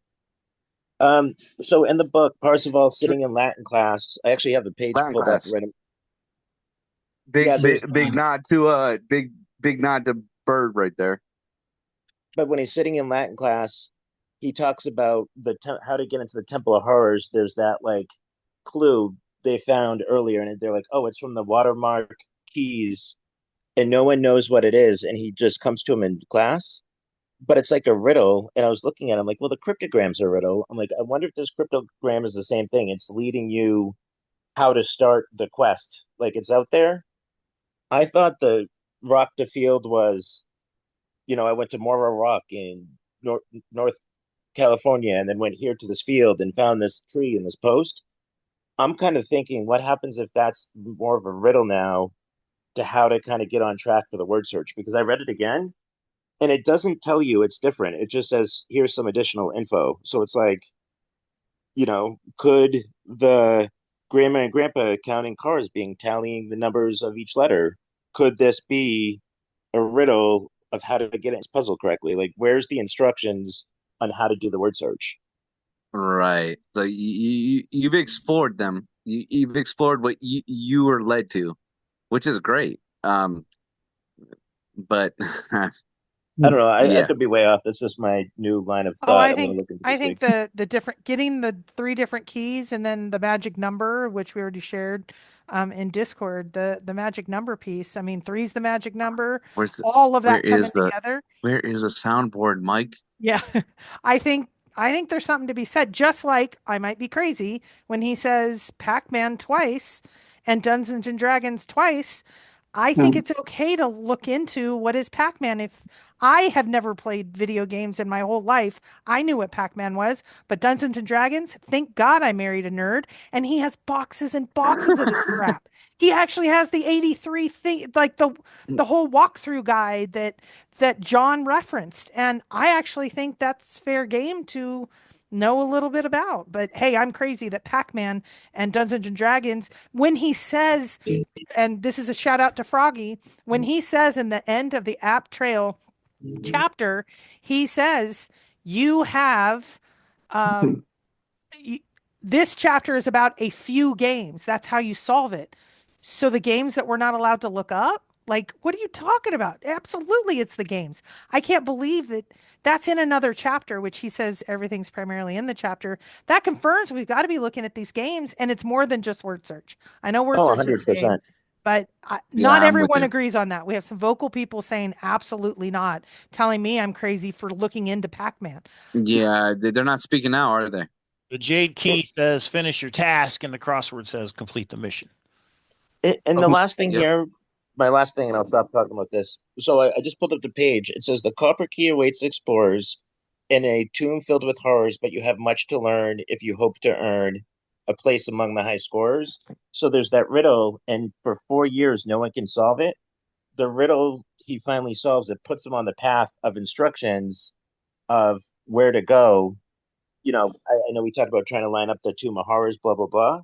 So in the book, Parzival sitting in Latin class. I actually have the page Latin pulled class. up. Right. Big nod to big nod to Bird right there. But when he's sitting in Latin class, he talks about how to get into the Temple of Horrors. There's that like clue they found earlier, and they're like, "Oh, it's from the watermark keys," and no one knows what it is. And he just comes to him in class, but it's like a riddle. And I was looking at him like, well, the cryptogram's a riddle. I'm like, I wonder if this cryptogram is the same thing. It's leading you how to start the quest. Like it's out there. I thought the rock to field was, I went to Mora Rock in North California and then went here to this field and found this tree in this post. I'm kind of thinking, what happens if that's more of a riddle now to how to kind of get on track for the word search? Because I read it again and it doesn't tell you it's different. It just says, here's some additional info. So it's like, could the grandma and grandpa counting cars being tallying the numbers of each letter? Could this be a riddle of how to get its puzzle correctly? Like, where's the instructions on how to do the word search? Right. So you've explored them. You've explored what you were led to, which is great. But I don't know. I yeah. could be way off. That's just my new line of thought. Oh, I I'm gonna think look into I this think week. the different getting the 3 different keys and then the magic number, which we already shared in Discord, the magic number piece. I mean, 3's the magic number. All of that coming together. Where is the soundboard, Mike? Yeah, I think I think there's something to be said. Just like I might be crazy when he says Pac-Man twice and Dungeons and Dragons twice. I think it's okay to look into what is Pac-Man. If I have never played video games in my whole life, I knew what Pac-Man was, but Dungeons and Dragons, thank God I married a nerd, and he has boxes and boxes of this crap. He actually has the 83 thing, like the whole walkthrough guide that John referenced, and I actually think that's fair game to know a little bit about. But hey, I'm crazy that Pac-Man and Dungeons and Dragons, when he says, and this is a shout out to Froggy, when he says in the end of the app trail chapter, he says, you have, this chapter is about a few games. That's how you solve it. So the games that we're not allowed to look up, like, what are you talking about? Absolutely, it's the games. I can't believe that that's in another chapter, which he says everything's primarily in the chapter. That confirms we've got to be looking at these games, and it's more than just word search. I know word search is big, 100%. but not everyone agrees on that. We have some vocal people saying absolutely not, telling me I'm crazy for looking into Pac-Man. Yeah, they're not speaking now, are they? The Jade Key says finish your task, and the crossword says complete the mission. And the last thing here, my last thing, and I'll stop talking about this. So I just pulled up the page. It says the copper key awaits explorers in a tomb filled with horrors, but you have much to learn if you hope to earn a place among the high scorers. So there's that riddle, and for 4 years, no one can solve it. The riddle he finally solves it, puts him on the path of instructions of where to go. You know, I know we talked about trying to line up the Tomb of Horrors, blah, blah, blah.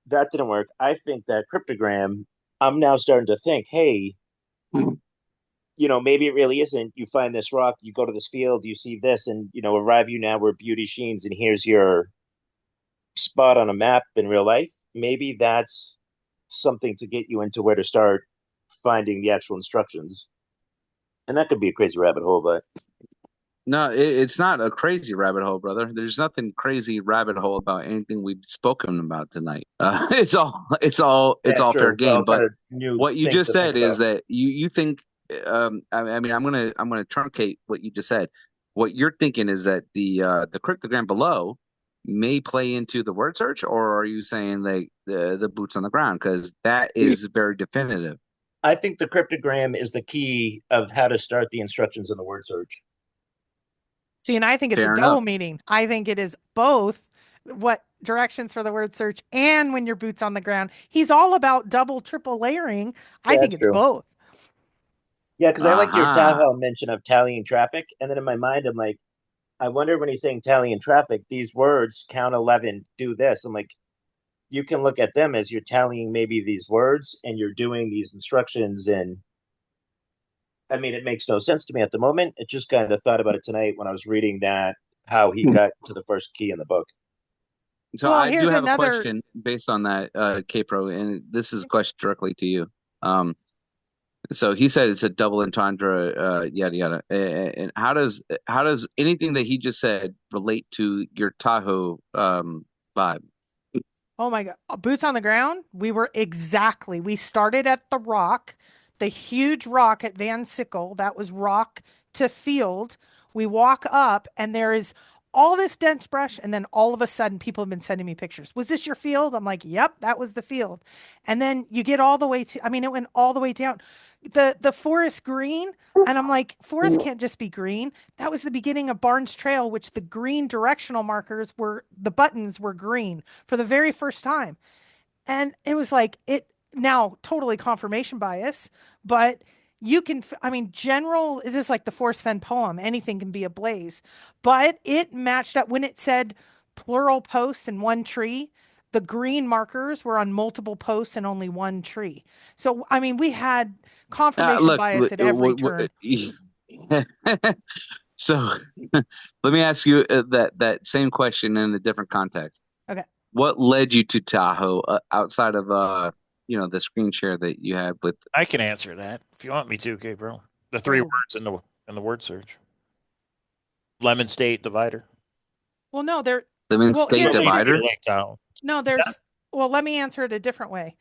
That didn't work. I think that cryptogram, I'm now starting to think, hey, maybe it really isn't. You find this rock, you go to this field, you see this, and, arrive you now where beauty sheens, and here's your spot on a map in real life. Maybe that's something to get you into where to start finding the actual instructions. And that could be a crazy rabbit hole, but no, it's not a crazy rabbit hole, brother. There's nothing crazy rabbit hole about anything we've spoken about tonight. It's all fair game. But what you just said is that you think. I mean, I'm gonna truncate what you just said. What you're thinking is that the cryptogram below may play into the word search, or are you saying like the boots on the ground? Because that is very definitive. I think the cryptogram is the key of how to start the instructions in the word search. See, and I think it's a double meaning. I think it is both what directions for the word search and when your boots on the ground. He's all about double, triple layering. I think it's both. Yeah, because I liked your Tahoe mention of tallying traffic. And then in my mind, I'm like, I wonder when he's saying tallying traffic, these words, count 11, do this. I'm like, you can look at them as you're tallying maybe these words and you're doing these instructions. And I mean, it makes no sense to me at the moment. It just kind of thought about it tonight when I was reading that, how he got to the first key in the book. So I do have a question based on that, K-Pro, and this is a question directly to you. So he said it's a double entendre, yada yada. And how does anything that he just said relate to your Tahoe vibe? Oh my God. Boots on the ground? We started at the rock, the huge rock at Van Sickle. That was rock to field. We walk up and there is all this dense brush. And then all of a sudden people have been sending me pictures. Was this your field? I'm like, yep, that was the field. And then you get all the way to, it went all the way down. The forest green, and I'm like, forest can't just be green. That was the beginning of Barnes Trail, which the green directional markers the buttons were green for the very first time. And it was like, now totally confirmation bias, but you can, general, is this like the Forrest Fenn poem? Anything can be a blaze, but it matched up when it said plural posts in one tree. The green markers were on multiple posts and only one tree. So, we had confirmation bias at every turn. So let me ask you that same question in a different context. Okay. What led you to Tahoe outside of the screen share that you had with? I can answer that if you want me to, okay, bro. The three words in the word search. Lemon State Divider. Well, no, Lemon State Divider. No, there's. Well, let me answer it a different way.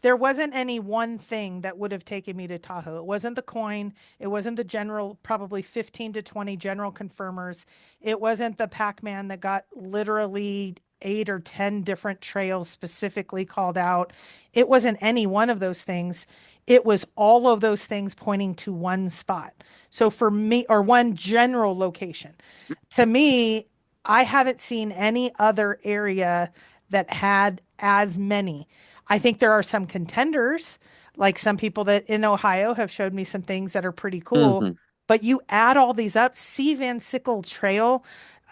there wasn't any one thing that would have taken me to Tahoe. It wasn't the coin. It wasn't the general, probably 15 to 20 general confirmers. It wasn't the Pac-Man that got literally 8 or 10 different trails specifically called out. It wasn't any one of those things. It was all of those things pointing to one spot. So for me, or one general location. To me, I haven't seen any other area that had as many. I think there are some contenders, like some people that in Ohio have showed me some things that are pretty cool. Mhm. But you add all these up, C. Van Sickle Trail,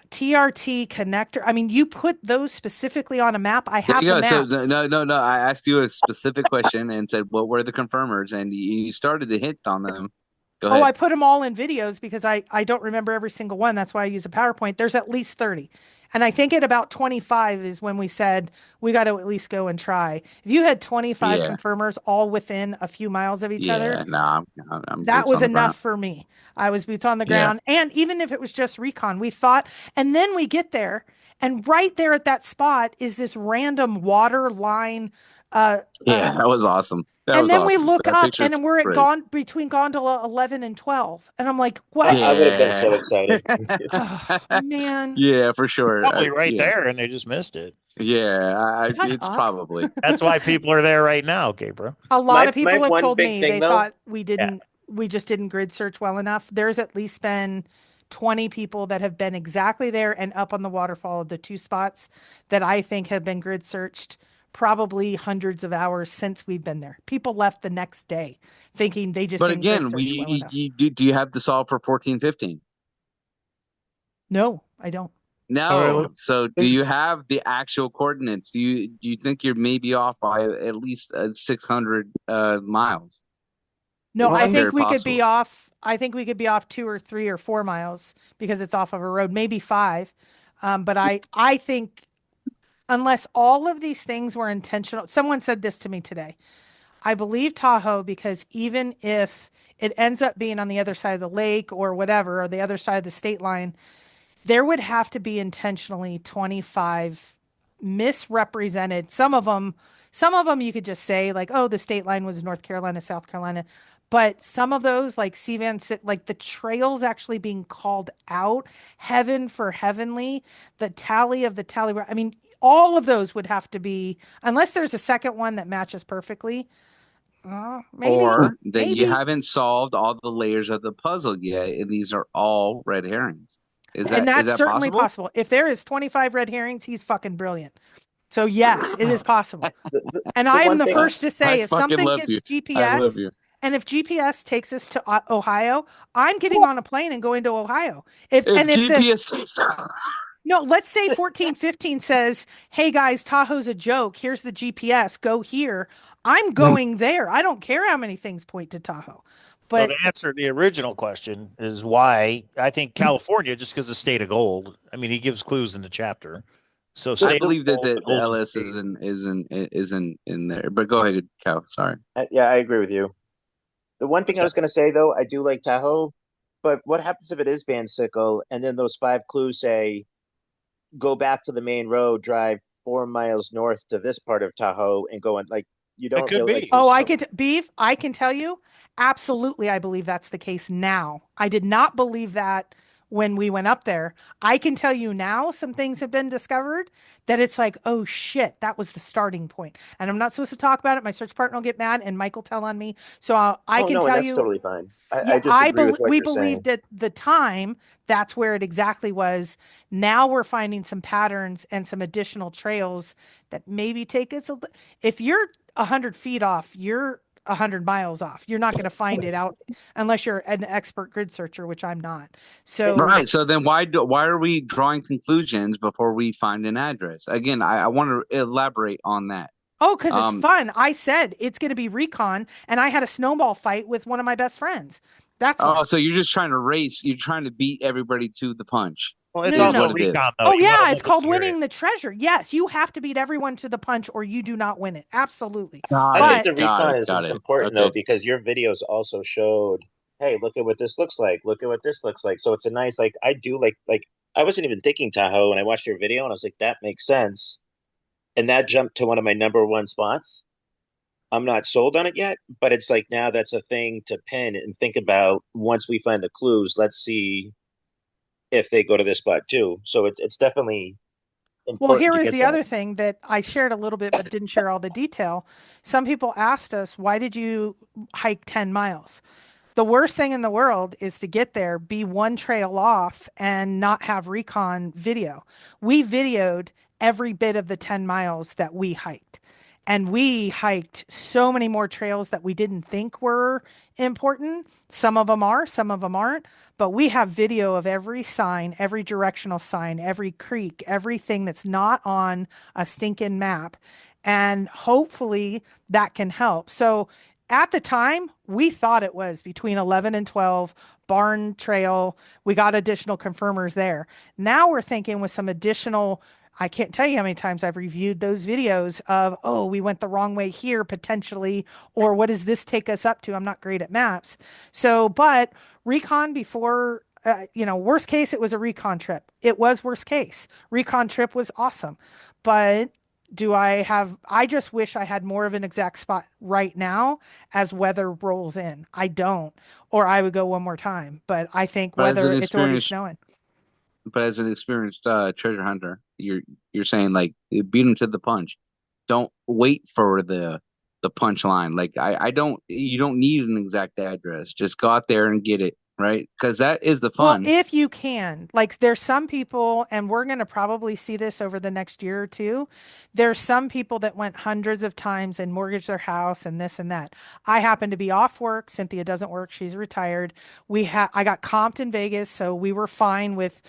TRT connector. I mean, you put those specifically on a map. I There have you the go. map. So no. I asked you a specific question and said, "What were the confirmers?" And you started to hit on them. Go Oh, ahead. I put them all in videos because I don't remember every single one. That's why I use a PowerPoint. There's at least 30. And I think at about 25 is when we said we got to at least go and try. If you had 25 Yeah. confirmers all within a few miles of each other, Yeah. No, I'm that boots was on the enough ground. for me. I was boots on the Yeah. ground. And even if it was just recon, we thought, and then we get there, and right there at that spot is this random water line. Yeah, that was awesome. That And was then we awesome. look That up picture and is then we're at great. between gondola 11 and 12. And I'm like, what? I would have been so Yeah. excited. Oh, man. Yeah, for sure. Probably right Yeah. there, and they just missed it. Yeah, Shut it's up. probably. That's why people are there right now, Gabriel. A lot of My people have one told big me thing, they though. thought we just didn't grid search well enough. There's at least been 20 people that have been exactly there and up on the waterfall of the two spots that I think have been grid searched probably hundreds of hours since we've been there. People left the next day thinking they just But didn't grid again, search well enough. do you have to solve for 14, 15? No, I don't. No. So do you have the actual coordinates? Do you think you're maybe off by at least 600 miles? No, It's I very think we could be possible. off. I think we could be off 2 or 3 or 4 miles because it's off of a road, maybe 5. But I think unless all of these things were intentional, someone said this to me today. I believe Tahoe because even if it ends up being on the other side of the lake or whatever, or the other side of the state line, there would have to be intentionally 25 misrepresented. Some of them you could just say like, oh, the state line was North Carolina, South Carolina. But some of those like like the trails actually being called out, heaven for heavenly, the tally of the tally. I mean, all of those would have to be, unless there's a second one that matches perfectly. Maybe, Or that you maybe. haven't solved all the layers of the puzzle yet, and these are all red herrings. Is And that that's certainly possible? possible. If there is 25 red herrings, he's fucking brilliant. So yes, it is possible. And I am one the thing- first to say I if fucking something love gets you. GPS, I love you. and if GPS takes us to Ohio, I'm getting on a plane and going to Ohio. If GPS says so. No, let's say 1415 says, "Hey guys, Tahoe's a joke. Here's the GPS. Go here." I'm going there. I don't care how many things point to Tahoe. But So to answer the original question is why I think California, just because the state of gold. I mean, he gives clues in the chapter. So I state believe of that gold, the golden LS state. isn't in there. But go ahead, Cal. Sorry. Yeah, I agree with you. The one thing I was going to say, though, I do like Tahoe, but what happens if it is Van Sickle and then those 5 clues say, go back to the main road, drive 4 miles north to this part of Tahoe and go and like, you don't could really be. like. oh, I can tell you, absolutely, I believe that's the case now. I did not believe that when we went up there. I can tell you now some things have been discovered that it's like, oh shit, that was the starting point. And I'm not supposed to talk about it. My search partner will get mad and Mike will tell on me. So I Oh, can no, and tell that's you. totally fine. Yeah, I just agree with what we you're saying. believed at the time that's where it exactly was. Now we're finding some patterns and some additional trails that maybe take us. If you're 100 feet off, you're 100 miles off. You're not going to find it out unless you're an expert grid searcher, which I'm not. So Right. So then why are we drawing conclusions before we find an address? Again, I want to elaborate on that. Oh, because it's fun. I said it's going to be recon, and I had a snowball fight with one of my best friends. That's why. Oh, so you're just trying to race. You're trying to beat everybody to the punch. Well, it's No, also no, a recon, though. Oh You wanna yeah, look it's at called the area. winning the treasure. Yes, you have to beat everyone to the punch, or you do not win it. Absolutely. I think the Got recon it, is got it. important, Okay. though, because your videos also showed, hey, look at what this looks like. Look at what this looks like. So it's a nice, like, I do like, I wasn't even thinking Tahoe when I watched your video and I was like, that makes sense. And that jumped to one of my number 1 spots. I'm not sold on it yet, but it's like now that's a thing to pin and think about once we find the clues. Let's see if they go to this spot too. So it's definitely Well, important here to is get the that. other thing that I shared a little bit, but didn't share all the detail. Some people asked us, why did you hike 10 miles? The worst thing in the world is to get there, be one trail off, and not have recon video. We videoed every bit of the 10 miles that we hiked. And we hiked so many more trails that we didn't think were important. Some of them are, some of them aren't. But we have video of every sign, every directional sign, every creek, everything that's not on a stinking map. And hopefully that can help. So at the time, we thought it was between 11 and 12, Barn Trail. We got additional confirmers there. Now we're thinking with some additional, I can't tell you how many times I've reviewed those videos of, oh, we went the wrong way here potentially, or what does this take us up to? I'm not great at maps. So, but recon before, worst case, it was a recon trip. It was worst case. Recon trip was awesome. But I just wish I had more of an exact spot right now as weather rolls in. I don't, or I would go one more time. But I think But as weather, an it's already experienced, snowing. but as an experienced treasure hunter, you're saying like beat them to the punch. Don't wait for the punchline. Like I don't. You don't need an exact address. Just go out there and get it right because that is the Well, fun. if you can, like there's some people, and we're going to probably see this over the next year or two. There's some people that went hundreds of times and mortgaged their house and this and that. I happen to be off work. Cynthia doesn't work. She's retired. I got comped in Vegas, so we were fine with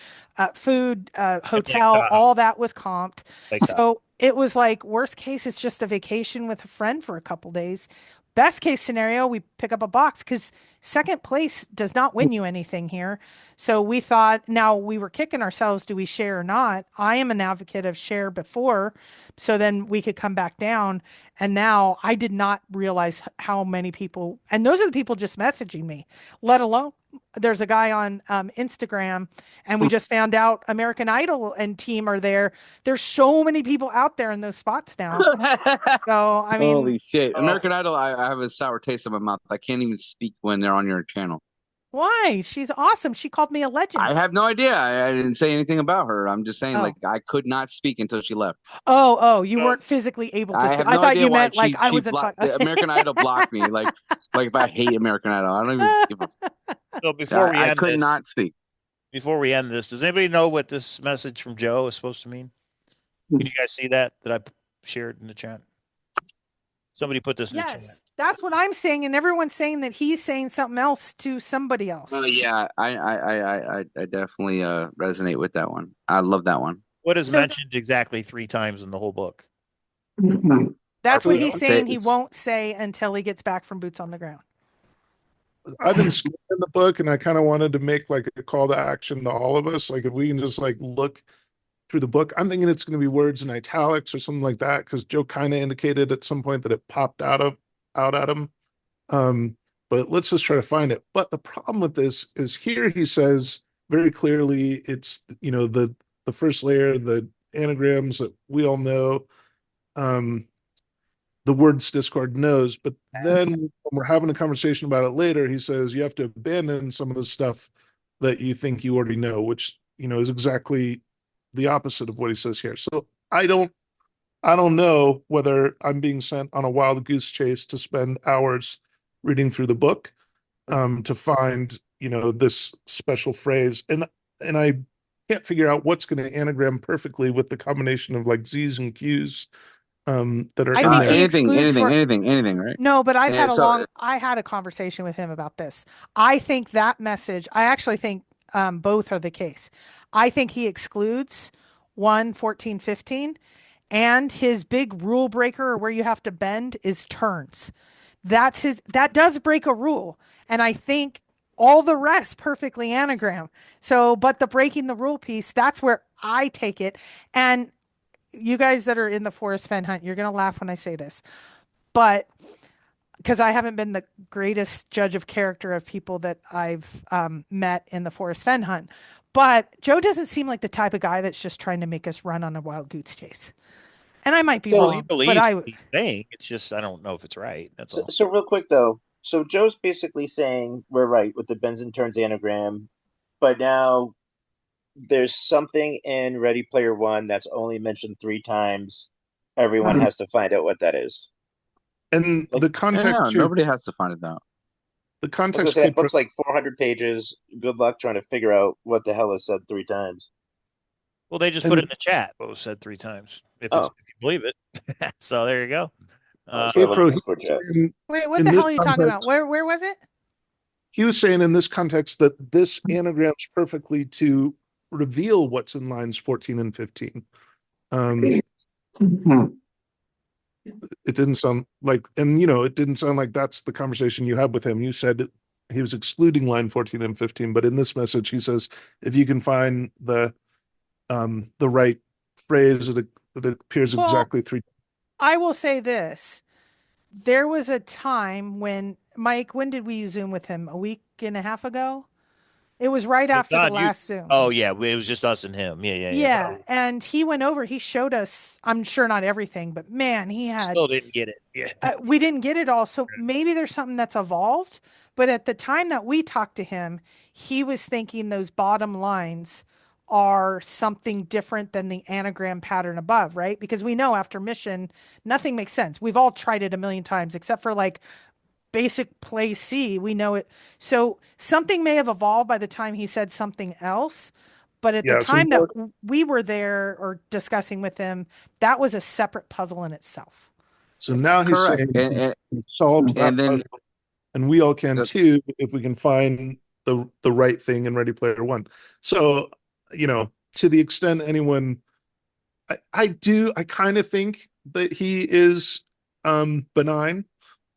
food, hotel, all that was comped. So it was like worst case, it's just a vacation with a friend for a couple days. Best case scenario, we pick up a box because second place does not win you anything here. So we thought, now we were kicking ourselves, do we share or not? I am an advocate of share before, so then we could come back down. And now I did not realize how many people, and those are the people just messaging me, let alone there's a guy on Instagram, and we just found out American Idol and team are there. There's so many people out there in those spots now. So, I mean, Holy shit! American Idol, I have a sour taste in my mouth. I can't even speak when they're on your channel. why? She's awesome. She called me a legend. I have no idea. I didn't say anything about her. I'm just saying, like, I could not speak until she left. Oh, you weren't physically able to I speak. have I no thought idea you why meant like I she wasn't blocked talking. American Idol blocked me. Like if I hate American Idol, I don't even give a. So before we I end could this, not speak. Before we end this, does anybody know what this message from Joe is supposed to mean? Can you guys see that I shared in the chat? Somebody put this in the chat. Yes, that's what I'm saying, and everyone's saying that he's saying something else to somebody else. Oh yeah, I definitely resonate with that one. I love that one. What is mentioned exactly 3 times in the whole book? That's what he's saying he won't say until he gets back from boots on the ground. I've been skimming the book, and I kind of wanted to make like a call to action to all of us. Like if we can just like look through the book, I'm thinking it's going to be words in italics or something like that, because Joe kind of indicated at some point that it popped out at him. But let's just try to find it. But the problem with this is here he says very clearly it's the first layer, the anagrams that we all know. The words Discord knows, but then when we're having a conversation about it later, he says you have to abandon some of the stuff that you think you already know, which is exactly the opposite of what he says here. So I don't know whether I'm being sent on a wild goose chase to spend hours reading through the book to find this special phrase, and I can't figure out what's going to anagram perfectly with the combination of like Z's and Q's that are in there. Anything, right? No, but I had a conversation with him about this. I think that message, I actually think both are the case. I think he excludes 1, 14, 15, and his big rule breaker, or where you have to bend, is turns. That does break a rule. And I think all the rest perfectly anagram. So, but the breaking the rule piece, that's where I take it. And you guys that are in the forest fen hunt, you're going to laugh when I say this, but because I haven't been the greatest judge of character of people that I've met in the forest fen hunt, but Joe doesn't seem like the type of guy that's just trying to make us run on a wild goose chase. And I might be So- He wrong, but believes I what he's saying. It's just I don't know if it's right. That's all. So real quick though, so Joe's basically saying we're right with the bends and turns anagram, but now there's something in Ready Player One that's only mentioned 3 times. Everyone has to find out what that is. And the context No, here, nobody has to find it out. the I was gonna context say that could book's like 400 pages. Good luck trying to figure out what the hell is said 3 times. Well, they just put it in the chat. What was said 3 times, if you believe it. So there you go. Hey, Pro, Wait, what in the this hell are you talking about? context- Where was it? he was saying in this context that this anagrams perfectly to reveal what's in lines 14 and 15. It didn't sound like, and it didn't sound like that's the conversation you had with him. You said he was excluding line 14 and 15, but in this message he says if you can find the right phrase that appears Well, exactly 3. I will say this. There was a time when, Mike, when did we Zoom with him? A week and a half ago? It was right after the God, last Zoom. Oh yeah, it was just us and him. Yeah. Yeah, and he went over, he showed us, I'm sure not everything, but man, he had, Still didn't get it. Yeah. we didn't get it all. So maybe there's something that's evolved. But at the time that we talked to him, he was thinking those bottom lines are something different than the anagram pattern above, right? Because we know after mission, nothing makes sense. We've all tried it a million times, except for like basic play C. We know it. So something may have evolved by the time he said something else. But at the time that we were there or discussing with him, that was a separate puzzle in itself. So now he's Correct. saying he solved that and then puzzle, and we all can too if we can find the right thing in Ready Player One. So to the extent anyone, I kind of think that he is benign,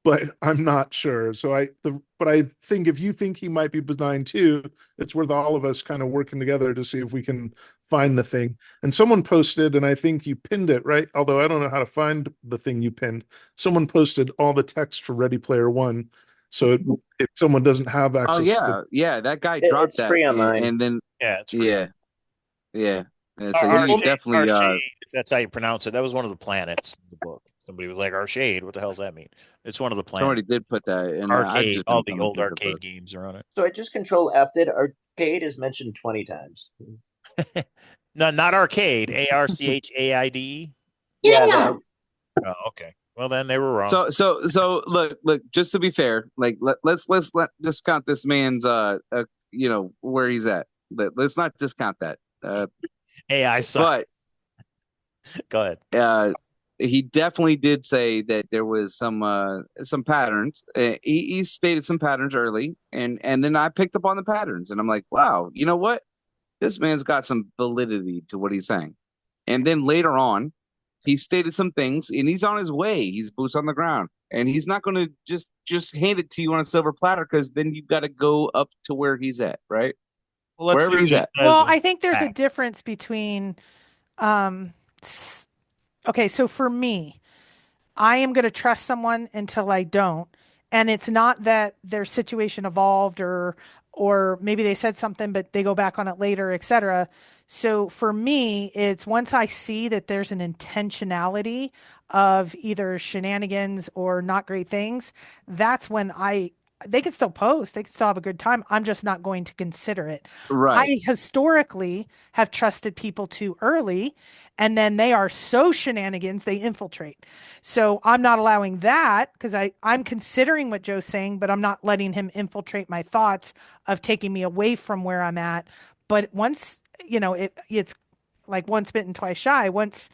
but I'm not sure. So but I think if you think he might be benign too, it's worth all of us kind of working together to see if we can find the thing. And someone posted, and I think you pinned it, right? Although I don't know how to find the thing you pinned. Someone posted all the text for Ready Player One. So if someone doesn't have access, that guy dropped it's that, free online. and then it's free. Yeah. And so he's definitely Arshade, if that's how you pronounce it. That was one of the planets in the book. Somebody was like, Arshade, what the hell does that mean? It's one of the planets. Somebody did put that in arcade. All the old arcade games are on it. So I just control F'd it. Arcade is mentioned 20 times. No, not arcade. ARCHAIDE. Yeah. Oh, okay. Well, then they were wrong. So look. Just to be fair, like let's discount this man's where he's at. Let's not discount that. AI suck. But go ahead. He definitely did say that there was some patterns. He stated some patterns early, and then I picked up on the patterns, and I'm like, wow, you know what? This man's got some validity to what he's saying. And then later on, he stated some things, and he's on his way. He's boots on the ground, and he's not going to just hand it to you on a silver platter, because then you've got to go up to where he's at, right? Well, wherever he's at. Well, I think there's a difference between, okay, so for me, I am going to trust someone until I don't. And it's not that their situation evolved or maybe they said something, but they go back on it later, etc. So for me, it's once I see that there's an intentionality of either shenanigans or not great things, that's when they can still post, they can still have a good time. I'm just not going to consider it. Right. I historically have trusted people too early, and then they are so shenanigans, they infiltrate. So I'm not allowing that because I'm considering what Joe's saying, but I'm not letting him infiltrate my thoughts of taking me away from where I'm at. But once, it's like once bitten, twice shy. Once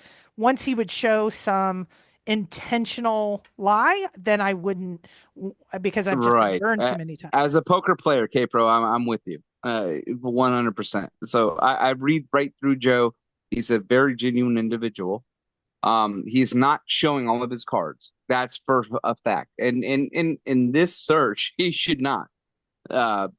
he would show some intentional lie, then I wouldn't, because I've just learned too many times. As a poker player, K-Pro, I'm with you 100%. So I read right through Joe. He's a very genuine individual. He's not showing all of his cards. That's for a fact. And in this search, he should not. And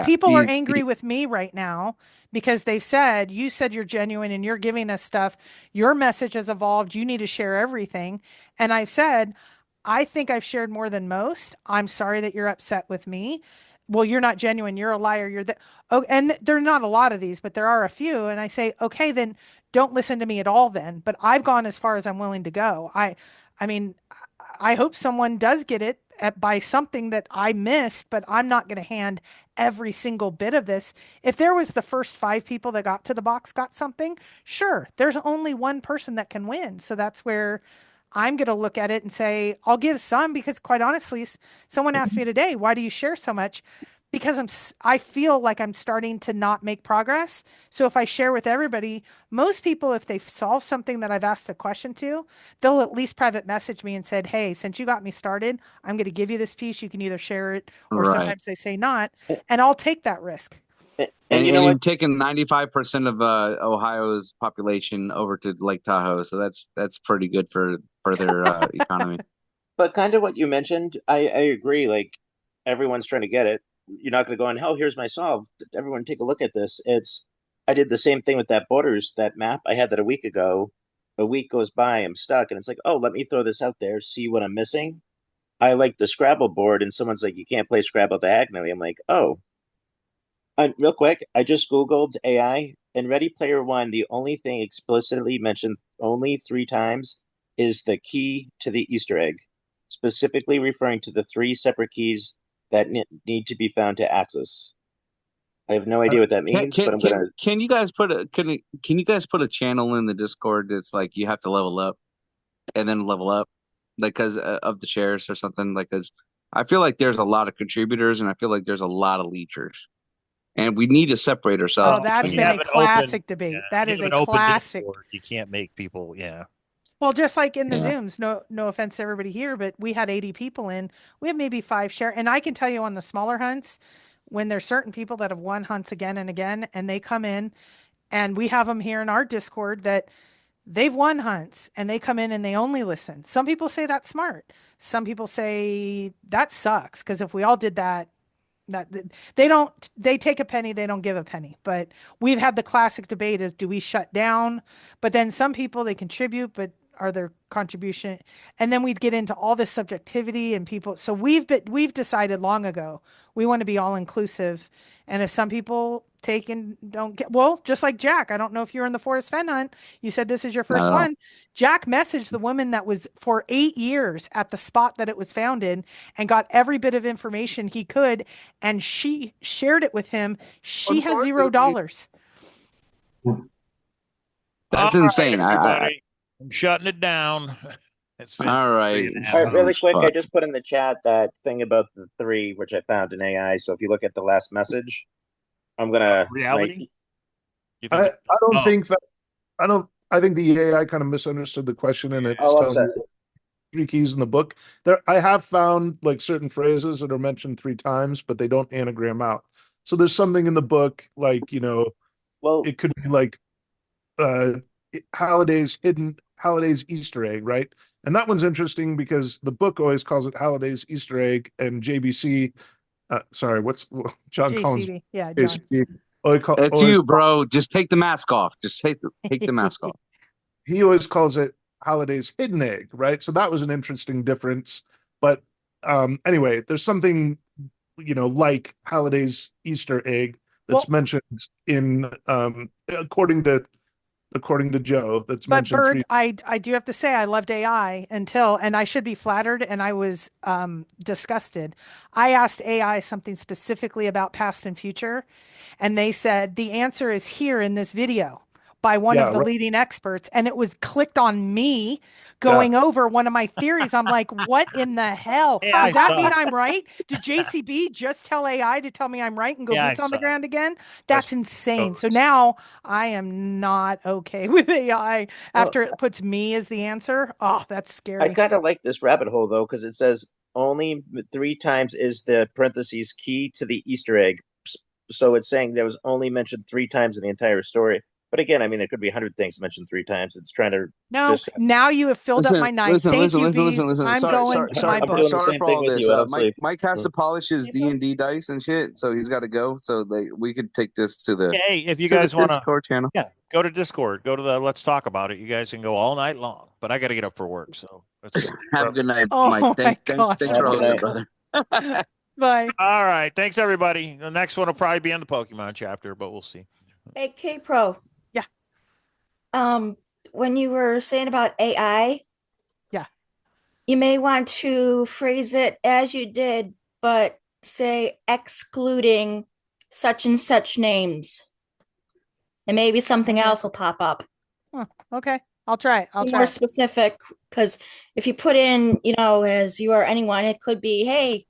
people are angry with me right now because they've said, you said you're genuine and you're giving us stuff. Your message has evolved. You need to share everything. And I've said, I think I've shared more than most. I'm sorry that you're upset with me. well, you're not genuine, you're a liar, you're the oh, and there are not a lot of these, but there are a few. And I say, okay, then don't listen to me at all then. But I've gone as far as I'm willing to go. I mean, I hope someone does get it by something that I missed, but I'm not going to hand every single bit of this. If there was the first 5 people that got to the box got something, sure, there's only one person that can win. So that's where I'm going to look at it and say, I'll give some because quite honestly, someone asked me today, why do you share so much? Because I feel like I'm starting to not make progress. So if I share with everybody, most people, if they've solved something that I've asked a question to, they'll at least private message me and said, hey, since you got me started, I'm going to give you this piece. You can either share it or Right. sometimes they say not. And I'll take that risk. And you know what? You've taken 95% of Ohio's population over to Lake Tahoe, so that's pretty good for their economy. But kind of what you mentioned, I agree. Like everyone's trying to get it. You're not going to go on, hell, here's my solve. Everyone take a look at this. I did the same thing with that Borders, that map. I had that a week ago. A week goes by, I'm stuck, and it's like, oh, let me throw this out there, see what I'm missing. I like the Scrabble board, and someone's like, you can't play Scrabble diagonally. I'm like, oh. Real quick, I just Googled AI. In Ready Player One, the only thing explicitly mentioned only 3 times is the key to the Easter egg, specifically referring to the 3 separate keys that need to be found to access. I have no idea what that means, but I'm gonna. Can you guys put a channel in the Discord that's like you have to level up, and then level up, like because of the shares or something? Like, because I feel like there's a lot of contributors, and I feel like there's a lot of leechers, and we need to separate ourselves. Oh, that's been a classic debate. That is a classic. You can't make people, Well, just like in the Zooms, no offense to everybody here, but we had 80 people in. We have maybe 5 share. And I can tell you on the smaller hunts, when there's certain people that have won hunts again and again, and they come in, and we have them here in our Discord that they've won hunts and they come in and they only listen. Some people say that's smart. Some people say that sucks because if we all did that, they take a penny, they don't give a penny. But we've had the classic debate is, do we shut down? But then some people, they contribute, but are their contribution? And then we'd get into all this subjectivity and people. So we've decided long ago, we want to be all inclusive. And if some people take and don't get, well, just like Jack, I don't know if you're in the Forest Fen hunt. You said this is your first one. Jack messaged the woman that was for 8 years at the spot that it was found in and got every bit of information he could. And she shared it with him. She has $0. That's insane. I'm shutting it down. All right. Really quick, I just put in the chat that thing about the 3, which I found in AI. So if you look at the last message, I'm gonna reality. I don't think that. I think the AI kind of misunderstood the question, and it's telling you 3 keys in the book. I have found like certain phrases that are mentioned 3 times, but they don't anagram out. So there's something in the book, like it could be like Halliday's Easter egg, right? And that one's interesting because the book always calls it Halliday's Easter egg, and JBC. Sorry, what's John JCB. Collins? Yeah, John. It's you, bro. Just take the mask off. Just take the mask off. He always calls it Halliday's hidden egg, right? So that was an interesting difference. But anyway, there's something like Halliday's Easter egg that's mentioned in according to Joe, that's mentioned. But Bird, I do have to say I loved AI and I should be flattered, and I was disgusted. I asked AI something specifically about past and future, and they said the answer is here in this video by one of the leading experts, and it was clicked on me going over one of my theories. I'm like, what in the hell? Does that mean I'm right? Did JCB just tell AI to tell me I'm right and go boots on the ground again? That's insane. So now I am not okay with AI after it puts me as the answer. Oh, that's scary. I kind of like this rabbit hole though, because it says only 3 times is the parentheses key to the Easter egg. So it's saying that was only mentioned 3 times in the entire story. But again, I mean, there could be 100 things mentioned 3 times. It's trying to. Now you have filled up my night. Listen. I'm going to my book. Sorry for all this. Mike has to polish his D&D dice and shit, so he's got to go. So we could take this to the. Hey, if you guys want to Discord channel, go to Discord. Go to the Let's Talk About It. You guys can go all night long. But I got to get up for work, so have a good night, Oh Mike. my Thanks for hosting, brother. Bye. All right. Thanks, everybody. The next one will probably be on the Pokemon chapter, but we'll see. Hey, K Pro. Yeah. When you were saying about AI, yeah, you may want to phrase it as you did, but say excluding such and such names. And maybe something else will pop up. Huh, okay. I'll try. Be more specific, because if you put in, as you or anyone, it could be, hey,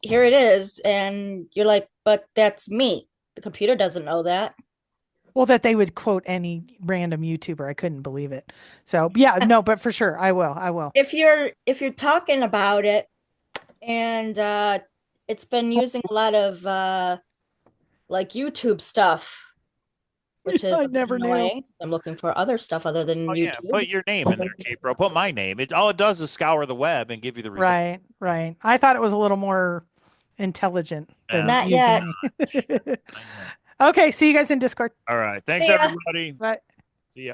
here it is. And you're like, but that's me. The computer doesn't know that. Well, that they would quote any random YouTuber. I couldn't believe it. So yeah, no, but for sure, I will. If you're talking about it, and it's been using a lot of like YouTube stuff, which is I never annoying. knew. I'm looking for other stuff other than YouTube. Yeah, put your name in there, Kate, bro. Put my name. All it does is scour the web and give you the result. Right. I thought it was a little more intelligent than Not yet. Okay, see you guys in Discord. All right. Thanks, See ya. everybody. Bye. See ya.